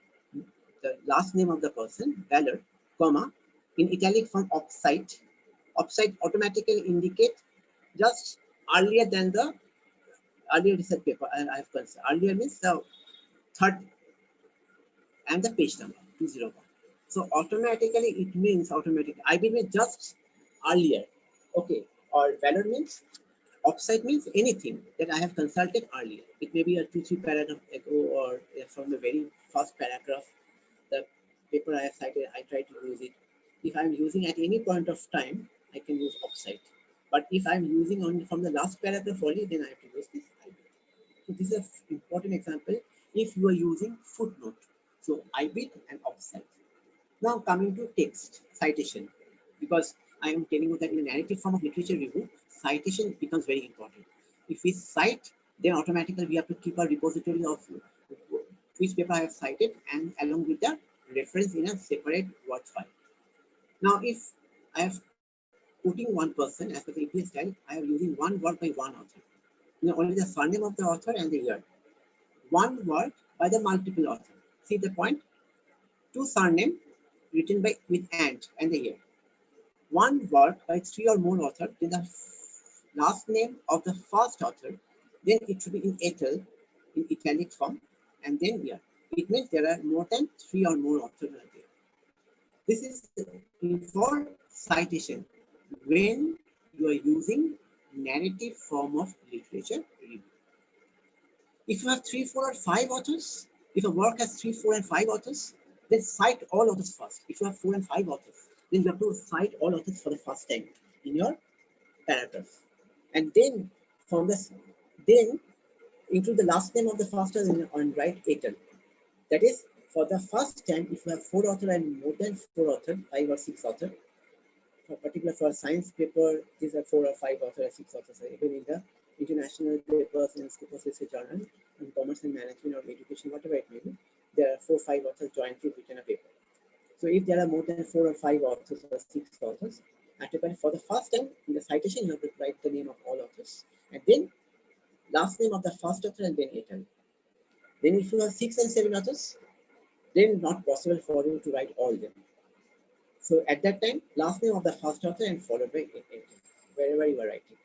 the last name of the person, value, comma, in italic form offsite. Offsite automatically indicate just earlier than the earlier research paper. I have considered earlier means the third and the page number 201. So automatically it means automatically. I mean just earlier. Okay. Or value means offsite means anything that I have consulted earlier. It may be a 2-3 paragraph ago or from the very first paragraph. The paper I have cited, I try to use it. If I'm using at any point of time, I can use offsite. But if I'm using only from the last paragraph only, then I have to use this IBID. So this is an important example if you are using footnote. So IBID and offsite. Now coming to text, citation. Because I am telling you that in a narrative form of literature review, citation becomes very important. If we cite, then automatically we have to keep a repository of which paper I have cited and along with the reference in a separate Word file. Now, if I have putting one person as per the APA style, I am using one word by one author. Only the surname of the author and the year. One word by the multiple author. See the point? Two surname written by with and the year. One word by 3 or more author, then the last name of the first author, then it should be in etal, in italic form, and then year. It means there are more than 3 or more authors there. This is for citation when you are using narrative form of literature review. If you have 3, 4, or 5 authors, if a work has 3, 4, and 5 authors, then cite all authors first. If you have 4 and 5 authors, then you have to cite all authors for the first time in your paragraph. And then from this, then include the last name of the first author and write etal. That is, for the first time, if you have 4 authors and more than 4 authors, 5 or 6 authors, for particular for science paper, these are 4 or 5 authors or 6 authors. Even in the international papers and papers research journal, in commerce and management or education, whatever it may be, there are 4 or 5 authors jointly written a paper. So if there are more than 4 or 5 authors or 6 authors, for the first time in the citation, you have to write the name of all authors, and then last name of the first author and then etal. Then if you have 6 and 7 authors, then not possible for you to write all them. So at that time, last name of the first author and followed by etal, wherever you are writing.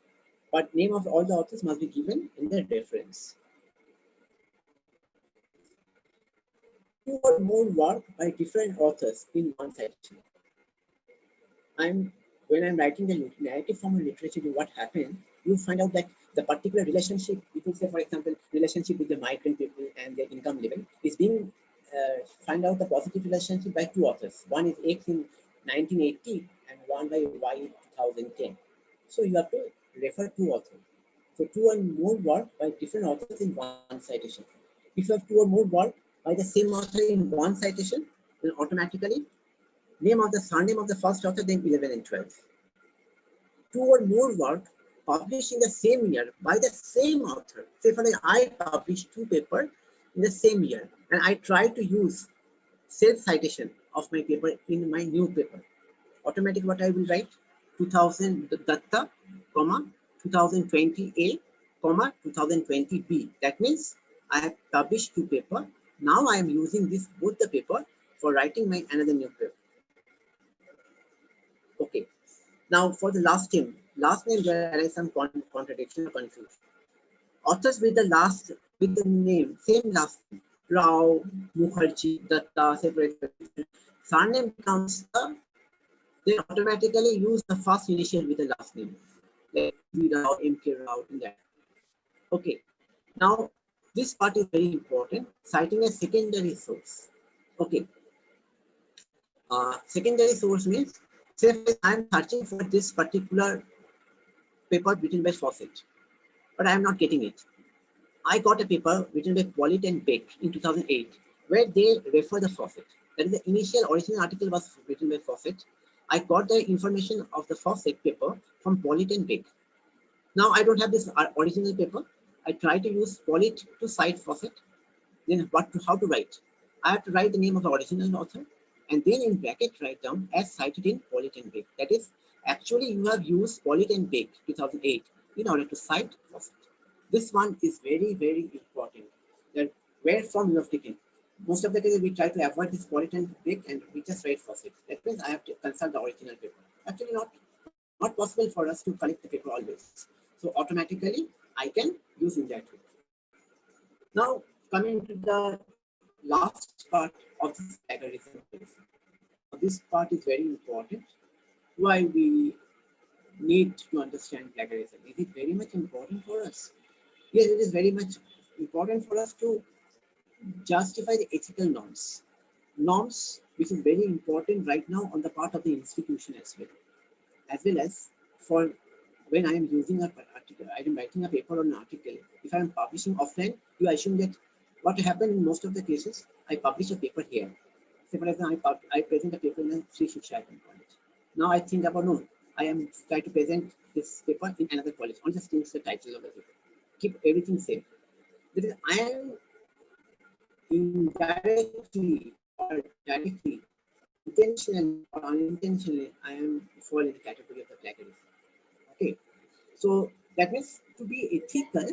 But name of all the authors must be given in the reference. 2 or more work by different authors in one citation. When I'm writing the narrative form of literature, what happened, you find out that the particular relationship, people say, for example, relationship with the migrant people and their income level is being find out the positive relationship by 2 authors. One is X in 1980 and one by Y in 2010. So you have to refer 2 authors. So 2 or more work by different authors in one citation. If you have 2 or more work by the same author in one citation, then automatically name of the surname of the first author, then 11 and 12. 2 or more work published in the same year by the same author. Say for example, I published 2 papers in the same year, and I try to use self-citation of my paper in my new paper. Automatically what I will write, 2000 Datta, 2020A, 2020B. That means I have published 2 papers. Now I am using this both the paper for writing my another new paper. Okay. Now for the last name there is some contradiction or confusion. Authors with the name, same last name, Rao, Mukherjee, Datta, separate. Surname becomes they automatically use the first initial with the last name, like V Rao, MK Rao, in that. Okay. Now this part is very important. Citing a secondary source. Okay. Secondary source means, say I'm searching for this particular paper written by Fawcett, but I am not getting it. I got a paper written by Pollitt and Beck in 2008, where they refer the Fawcett. That is, the initial original article was written by Fawcett. I got the information of the Fawcett paper from Pollitt and Beck. Now I don't have this original paper. I try to use Pollitt to cite Fawcett. Then how to write? I have to write the name of the original author, and then in bracket write down as cited in Pollitt and Beck. That is, actually you have used Pollitt and Beck 2008 in order to cite Fawcett. This one is very, very important. That where from you have taken. Most of the cases we try to avoid this Pollitt and Beck and we just write Fawcett. That means I have to consult the original paper. Actually not possible for us to collect the paper always. So automatically I can use in that way. Now coming to the last part of this plagiarism. This part is very important. Why we need to understand plagiarism? Is it very much important for us? Yes, it is very much important for us to justify the ethical norms. Norms which is very important right now on the part of the institution as well as for when I am using an article, I am writing a paper or an article. If I am publishing offline, you assume that what happened in most of the cases, I publish a paper here. Say for example, I present a paper in the Sri Shikshayatam College. Now I think about, no, I am trying to present this paper in another college. I'll just change the title of the paper. Keep everything same. That is, I am indirectly or directly, intentionally or unintentionally, I am falling in the category of the plagiarism. Okay. So that means to be ethical,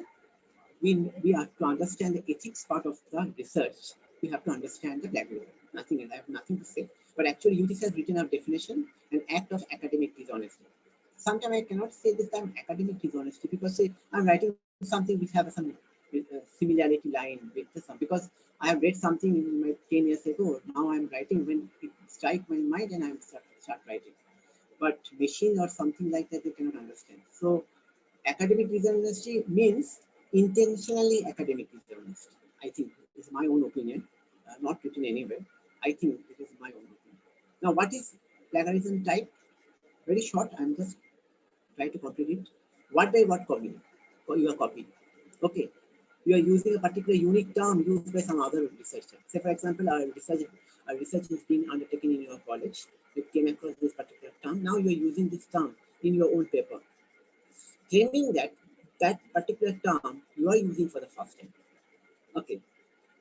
we have to understand the ethics part of the research. We have to understand the plagiarism. Nothing else. I have nothing to say. But actually, UGC has written a definition, an act of academic dishonesty. Sometimes I cannot say this time academic dishonesty because say I'm writing something which has some similarity line with some, because I have read something in my 10 years ago. Now I'm writing when it strikes my mind and I'm start writing. But machine or something like that, they cannot understand. So academic dishonesty means intentionally academic dishonesty. I think is my own opinion, not written anywhere. I think it is my own opinion. Now, what is plagiarism type, very short, I'm just trying to complete it. What by what copying? You are copying. Okay. You are using a particular unique term used by some other researcher. Say, for example, a research is being undertaken in your college. You came across this particular term. Now you are using this term in your own paper, claiming that that particular term you are using for the first time. Okay.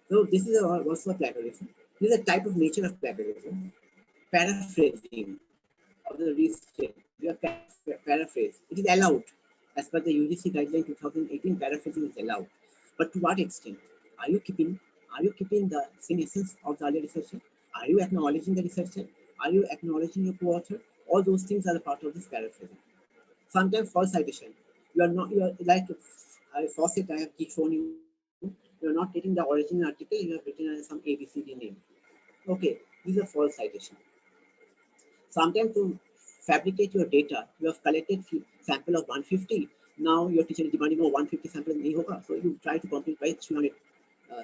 So this is also a plagiarism. This is a type of nature of plagiarism. Paraphrasing of the research. You are paraphrase. It is allowed. As per the UGC guideline 2018, paraphrasing is allowed. But to what extent? Are you keeping the same essence of the earlier researcher? Are you acknowledging the researcher? Are you acknowledging your co-author? All those things are a part of this paraphrasing. Sometimes false citation. You are like faucet I have shown you. You are not taking the original article, you have written some ABCD name. Okay, this is a false citation. Sometimes to fabricate your data, you have collected sample of 150. Now your teacher is demanding 150 samples nahi hoga. So you try to complete by 300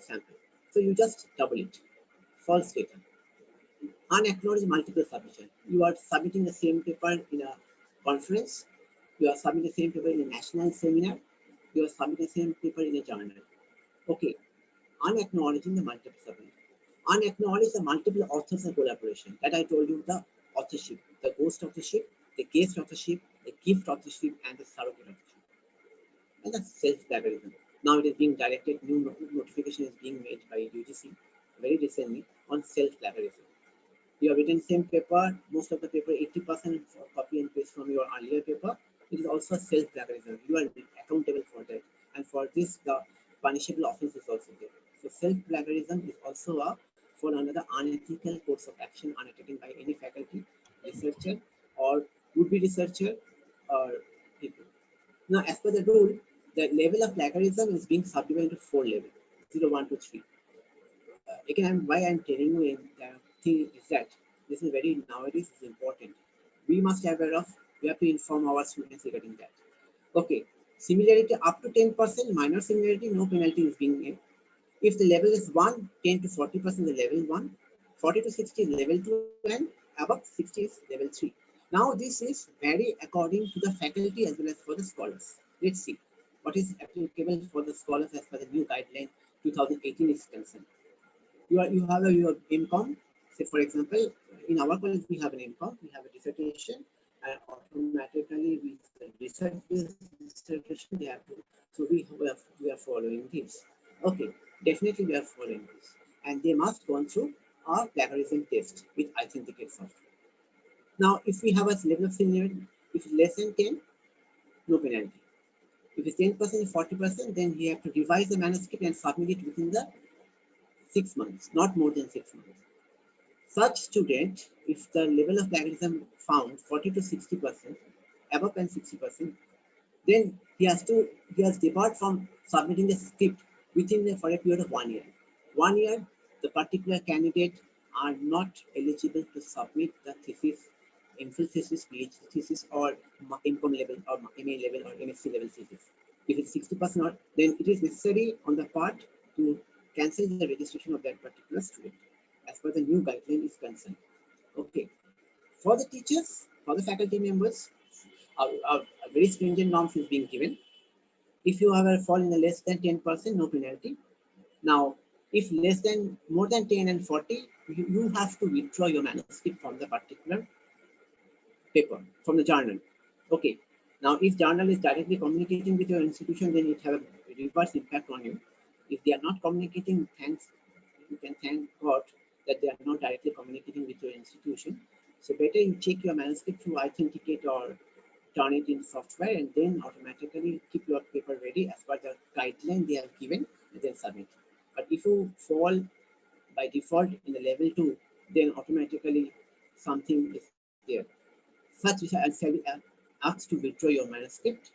sample. So you just double it. False data. Unacknowledged multiple submission. You are submitting the same paper in a conference. You are submitting the same paper in a national seminar. You are submitting the same paper in a journal. Okay. Unacknowledging the multiple submission. Unacknowledge the multiple authors and collaboration. That I told you, the authorship, the ghost authorship, the guest authorship, the gift authorship, and the surrogate authorship. And that's self-plagiarism. Now it is being directed, new notification is being made by UGC very recently on self-plagiarism. You have written same paper, most of the paper, 80% copy and paste from your earlier paper. It is also self-plagiarism. You are accountable for that. And for this, the punishable offense is also there. So self-plagiarism is also for another unethical course of action undertaken by any faculty, researcher, or would-be researcher, or people. Now, as per the rule, the level of plagiarism is being subdivided into 4 levels, 0, 1, 2, 3. Again, why I'm telling you in the thing is that this is very nowadays is important. We must be aware of, we have to inform our students regarding that. Okay, similarity up to 10%, minor similarity, no penalty is being made. If the level is 1, 10 to 40% is level 1, 40 to 60 is level 2, and above 60 is level 3. Now this is very according to the faculty as well as for the scholars. Let's see what is applicable for the scholars as per the new guideline 2018 is concerned. You have your MCOM. Say for example, in our college we have an MCOM, we have a dissertation, and automatically with the research-based dissertation they have to. So we are following this. Okay, definitely we are following this, and they must go through our plagiarism test with authenticate software. Now, if we have a level of seniority, if it's less than 10, no penalty. If it's 10%, 40%, then we have to revise the manuscript and submit it within the 6 months, not more than 6 months. Such student, if the level of plagiarism found 40 to 60%, above than 60%, then he has depart from submitting the script within for a period of 1 year. 1 year, the particular candidate are not eligible to submit the thesis, MPhil thesis, PhD thesis, or MCOM level, or MA level, or MSc level thesis. If it's 60% or then it is necessary on the part to cancel the registration of that particular student as per the new guideline is concerned. Okay. For the teachers, for the faculty members, a very stringent norms is being given. If you have a fall in the less than 10%, no penalty. Now, if less than more than 10 and 40, you have to withdraw your manuscript from the particular paper, from the journal. Okay. Now, if journal is directly communicating with your institution, then it have a reverse impact on you. If they are not communicating, you can thank God that they are not directly communicating with your institution. So better you check your manuscript to authenticate or turn it in software, and then automatically keep your paper ready as per the guideline they have given, and then submit. But if you fall by default in the level 2, then automatically something is there. Such asked to withdraw your manuscript,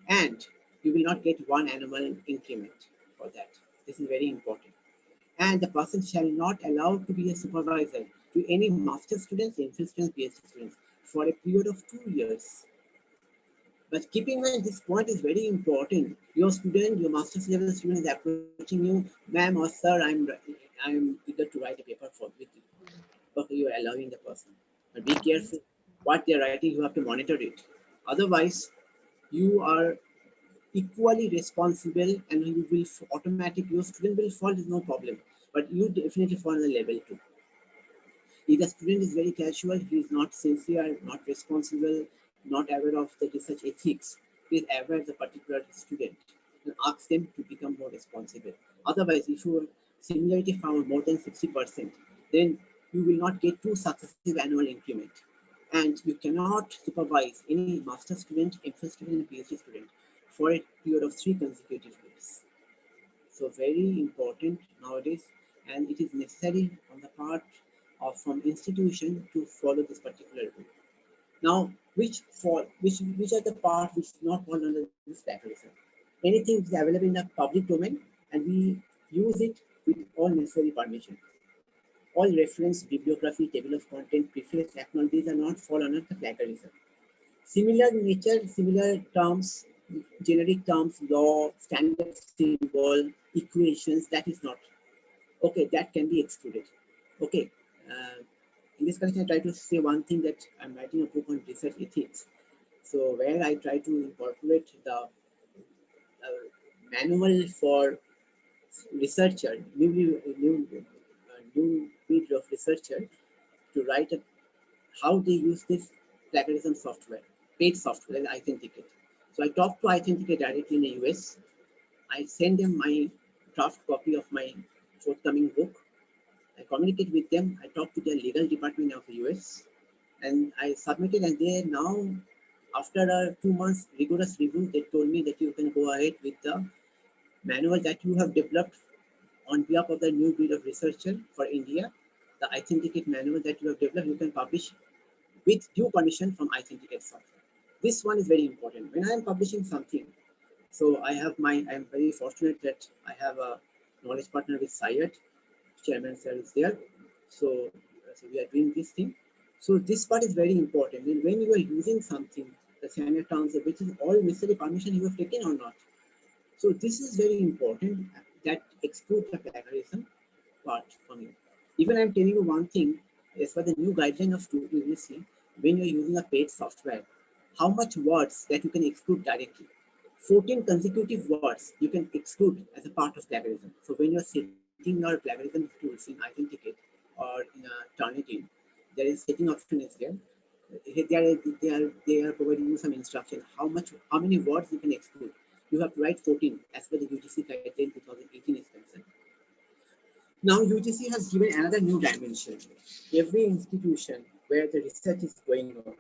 and you will not get 1 annual increment for that. This is very important. And the person shall not allow to be a supervisor to any master students, MPhil students, PhD students for a period of 2 years. But keeping in mind, this point is very important. Your student, your master's level student is approaching you, ma'am or sir, I'm eager to write a paper with you. Okay, you are allowing the person. But be careful what they're writing, you have to monitor it. Otherwise, you are equally responsible and you will automatically, your student will fall, is no problem. But you definitely fall on the level 2. If the student is very casual, he is not sincere, not responsible, not aware of the research ethics, please aware the particular student and ask them to become more responsible. Otherwise, if your similarity found more than 60%, then you will not get 2 successive annual increment. And you cannot supervise any master student, MPhil student, and PhD student for a period of 3 consecutive years. So very important nowadays, and it is necessary on the part of some institution to follow this particular rule. Now, which are the parts which not fall under this plagiarism? Anything is available in the public domain, and we use it with all necessary permission. All reference, bibliography, table of content, preface, acknowledge, these are not fall under the plagiarism. Similar nature, similar terms, generic terms, law, standard symbol, equations, that is not. Okay, that can be excluded. Okay. In this connection, I try to say one thing, that I'm writing a book on research ethics. So where I try to incorporate the manual for researcher, new breed of researcher, to write how they use this plagiarism software, paid software, and Authenticate. So I talked to Authenticate directly in the US. I send them my draft copy of my forthcoming book. I communicate with them. I talk to their legal department of the US, and I submitted. And they now, after 2 months rigorous review, they told me that you can go ahead with the manual that you have developed on behalf of the new breed of researcher for India. The Authenticate manual that you have developed, you can publish with due permission from Authenticate software. This one is very important. When I am publishing something, so I am very fortunate that I have a knowledge partner with Syed, chairman sir is there. So we are doing this thing. So this part is very important. And when you are using something, the standard terms, which is all necessary permission you have taken or not. So this is very important, that excludes the plagiarism part from you. Even I'm telling you one thing, as for the new guideline of UGC, when you're using a paid software, how much words that you can exclude directly. 14 consecutive words you can exclude as a part of plagiarism. So when you're setting your plagiarism tools in Authenticate or in a Turnitin, there is setting option is there. They are providing you some instruction how many words you can exclude. You have to write 14 as per the UGC guideline 2018 is concerned. Now UGC has given another new dimension. Every institution where the research is going on,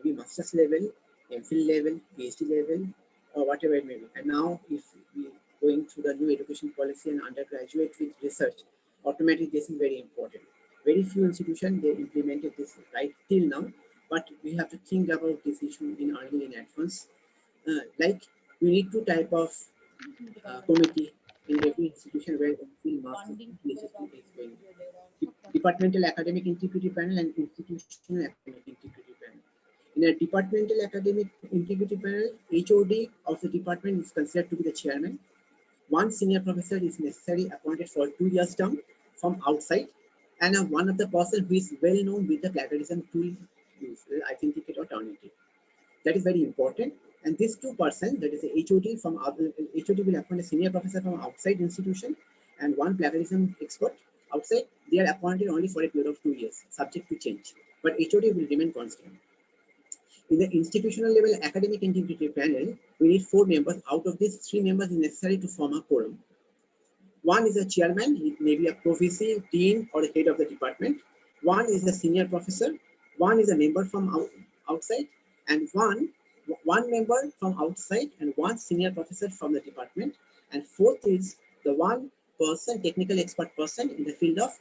maybe master's level, MPhil level, PhD level, or whatever it may be. And now if we going through the new education policy and undergraduate with research, automatically this is very important. Very few institutions, they implemented this right till now, but we have to think about this issue in early in advance. Like we need 2 type of committee in every institution where MPhil master's PhD is going. Departmental Academic Integrity Panel and Institutional Academic Integrity Panel. In a Departmental Academic Integrity Panel, HOD of the department is considered to be the chairman. 1 senior professor is necessary appointed for 2 years term from outside, and one of the person who is well known with the plagiarism tool use, Authenticate or Turnitin. That is very important. And these 2 persons, that is the HOD from HOD will appoint a senior professor from outside institution and 1 plagiarism expert outside. They are appointed only for a period of 2 years, subject to change. But HOD will remain constant. In the institutional level academic integrity panel, we need 4 members. Out of these, 3 members is necessary to form a quorum. 1 is a chairman, it may be a provisor, dean, or the head of the department. 1 is a senior professor. 1 is a member from outside, and one member from outside and 1 senior professor from the department. And 4th is the 1 person, technical expert person in the field of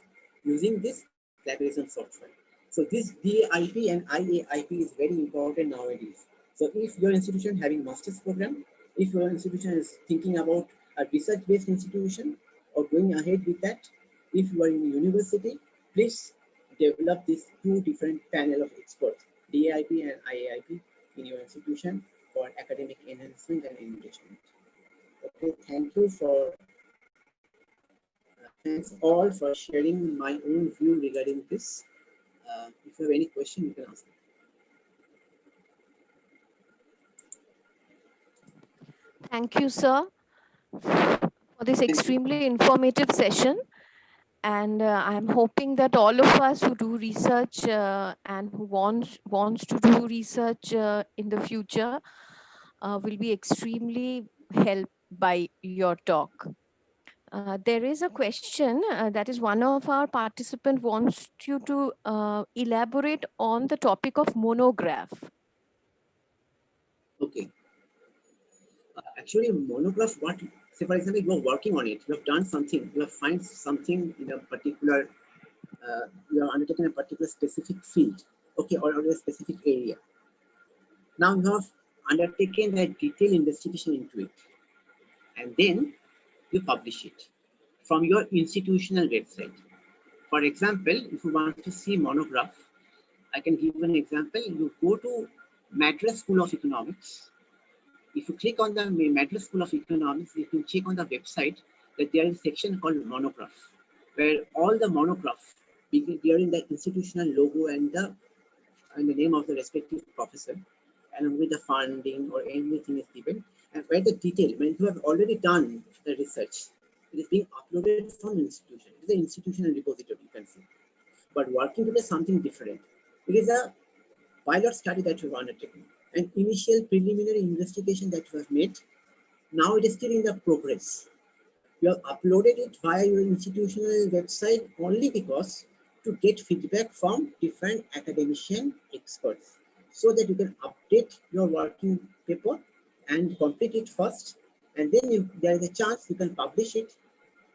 using this plagiarism software. So this DAIP and IAIP is very important nowadays. So if your institution having master's program, if your institution is thinking about a research-based institution or going ahead with that, if you are in a university, please develop these 2 different panel of experts, DAIP and IAIP, in your institution for academic enhancement and engagement. Okay, thank you for thanks all for sharing my own view regarding this. If you have any question, you can ask. Thank you, sir, for this extremely informative session. And I'm hoping that all of us who do research and who wants to do research in the future will be extremely helped by your talk. There is a question that is one of our participants wants you to elaborate on the topic of monograph. Okay. Actually, monograph, what, say for example, you are working on it, you have done something, you have find something in a particular, you have undertaken a particular specific field, okay, or a specific area. Now you have undertaken a detailed investigation into it, and then you publish it from your institutional website. For example, if you want to see monograph, I can give an example. You go to Madras School of Economics. If you click on the Madras School of Economics, you can check on the website that there is a section called monograph, where all the monograph, bearing the institutional logo and the name of the respective professor, and with the funding or anything is given, and where the detail, when you have already done the research, it is being uploaded from institution. It is an institutional repository, you can see. But working with something different. It is a pilot study that you have undertaken, an initial preliminary investigation that you have made. Now it is still in the progress. You have uploaded it via your institutional website only because to get feedback from different academician experts, so that you can update your working paper and complete it first, and then there is a chance you can publish it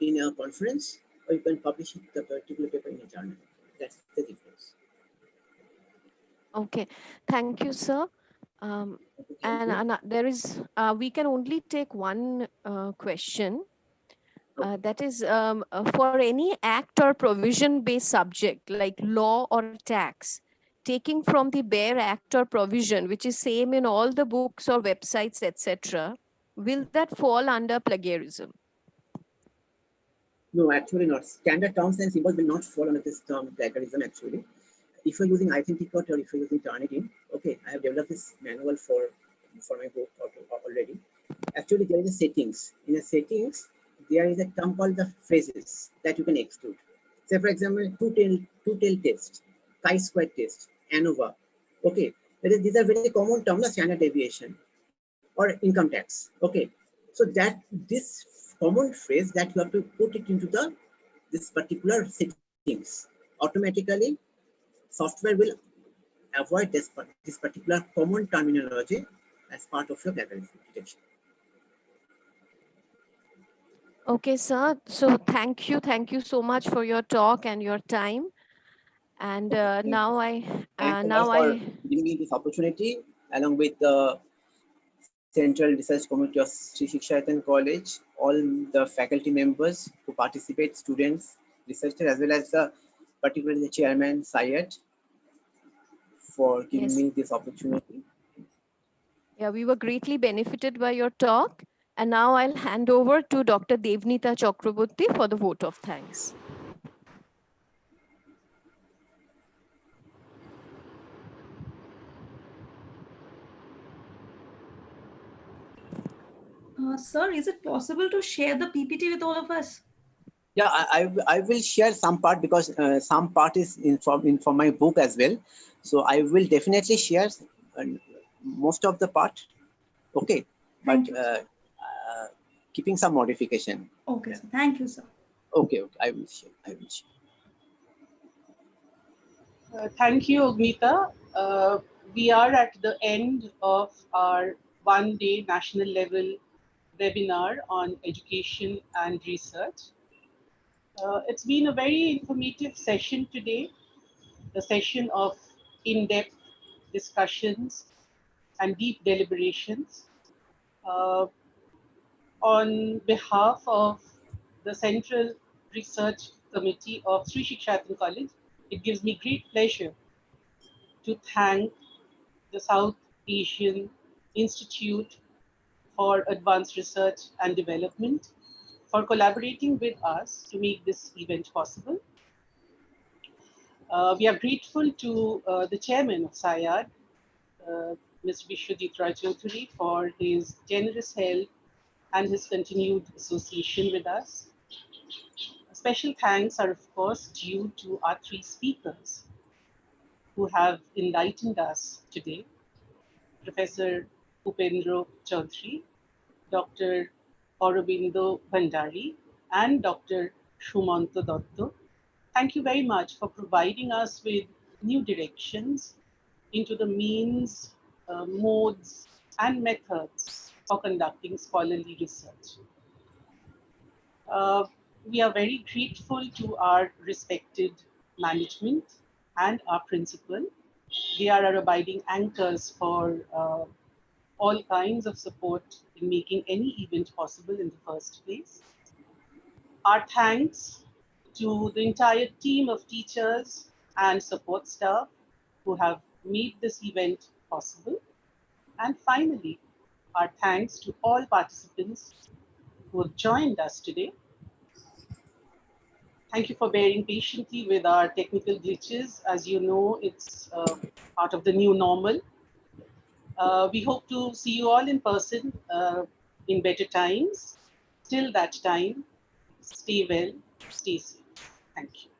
in a conference, or you can publish it the particular paper in a journal. That's the difference. Okay, thank you, sir. And there is, we can only take one question. That is for any act or provision based subject like law or tax, taking from the bare act or provision, which is same in all the books or websites, etc., will that fall under plagiarism? No, actually not. Standard terms and symbols will not fall under this term plagiarism actually. If you're using Authenticate or if you're using Turnitin, okay, I have developed this manual for my book already. Actually, there is a settings. In the settings, there is a term called the phrases that you can exclude. Say, for example, two-tail test, chi-square test, ANOVA. Okay, these are very common terms, standard deviation or income tax. Okay, so that this common phrase that you have to put it into this particular settings automatically. Software will avoid this particular common terminology as part of your plagiarism detection. Okay, sir. So thank you so much for your talk and your time. And now I giving me this opportunity along with the Central Research Committee of Sri Shiksha College, all the faculty members who participate, students, researchers, as well as particularly the chairman Syed, for giving me this opportunity. Yeah, we were greatly benefited by your talk. And now I'll hand over to Dr. Devnita Chakraborty for the vote of thanks. Sir, is it possible to share the PPT with all of us? Yeah, I will share some part because some part is from my book as well. So I will definitely share most of the part. Okay, but keeping some modification. Okay, sir. Thank you, sir. Okay, I will share. Thank you, Agnita. We are at the end of our one-day national level webinar on education and research. It's been a very informative session today, a session of in-depth discussions and deep deliberations. On behalf of the Central Research Committee of Sri Shiksha College, it gives me great pleasure to thank the South Asian Institute for Advanced Research and Development for collaborating with us to make this event possible. We are grateful to the chairman of SIAD, Mr. Vishwadit Roy Choudhury, for his generous help and his continued association with us. Special thanks are, of course, due to our three speakers who have enlightened us today. Professor Upendra Choudhury, Dr. Aurobindo Bhandari, and Dr. Shumanta Dotto. Thank you very much for providing us with new directions into the means, modes, and methods for conducting scholarly research. We are very grateful to our respected management and our principal. They are our abiding anchors for all kinds of support in making any event possible in the first place. Our thanks to the entire team of teachers and support staff who have made this event possible. And finally, our thanks to all participants who have joined us today. Thank you for bearing patiently with our technical glitches. As you know, it's part of the new normal. We hope to see you all in person in better times. Till that time, stay well, stay safe. Thank you.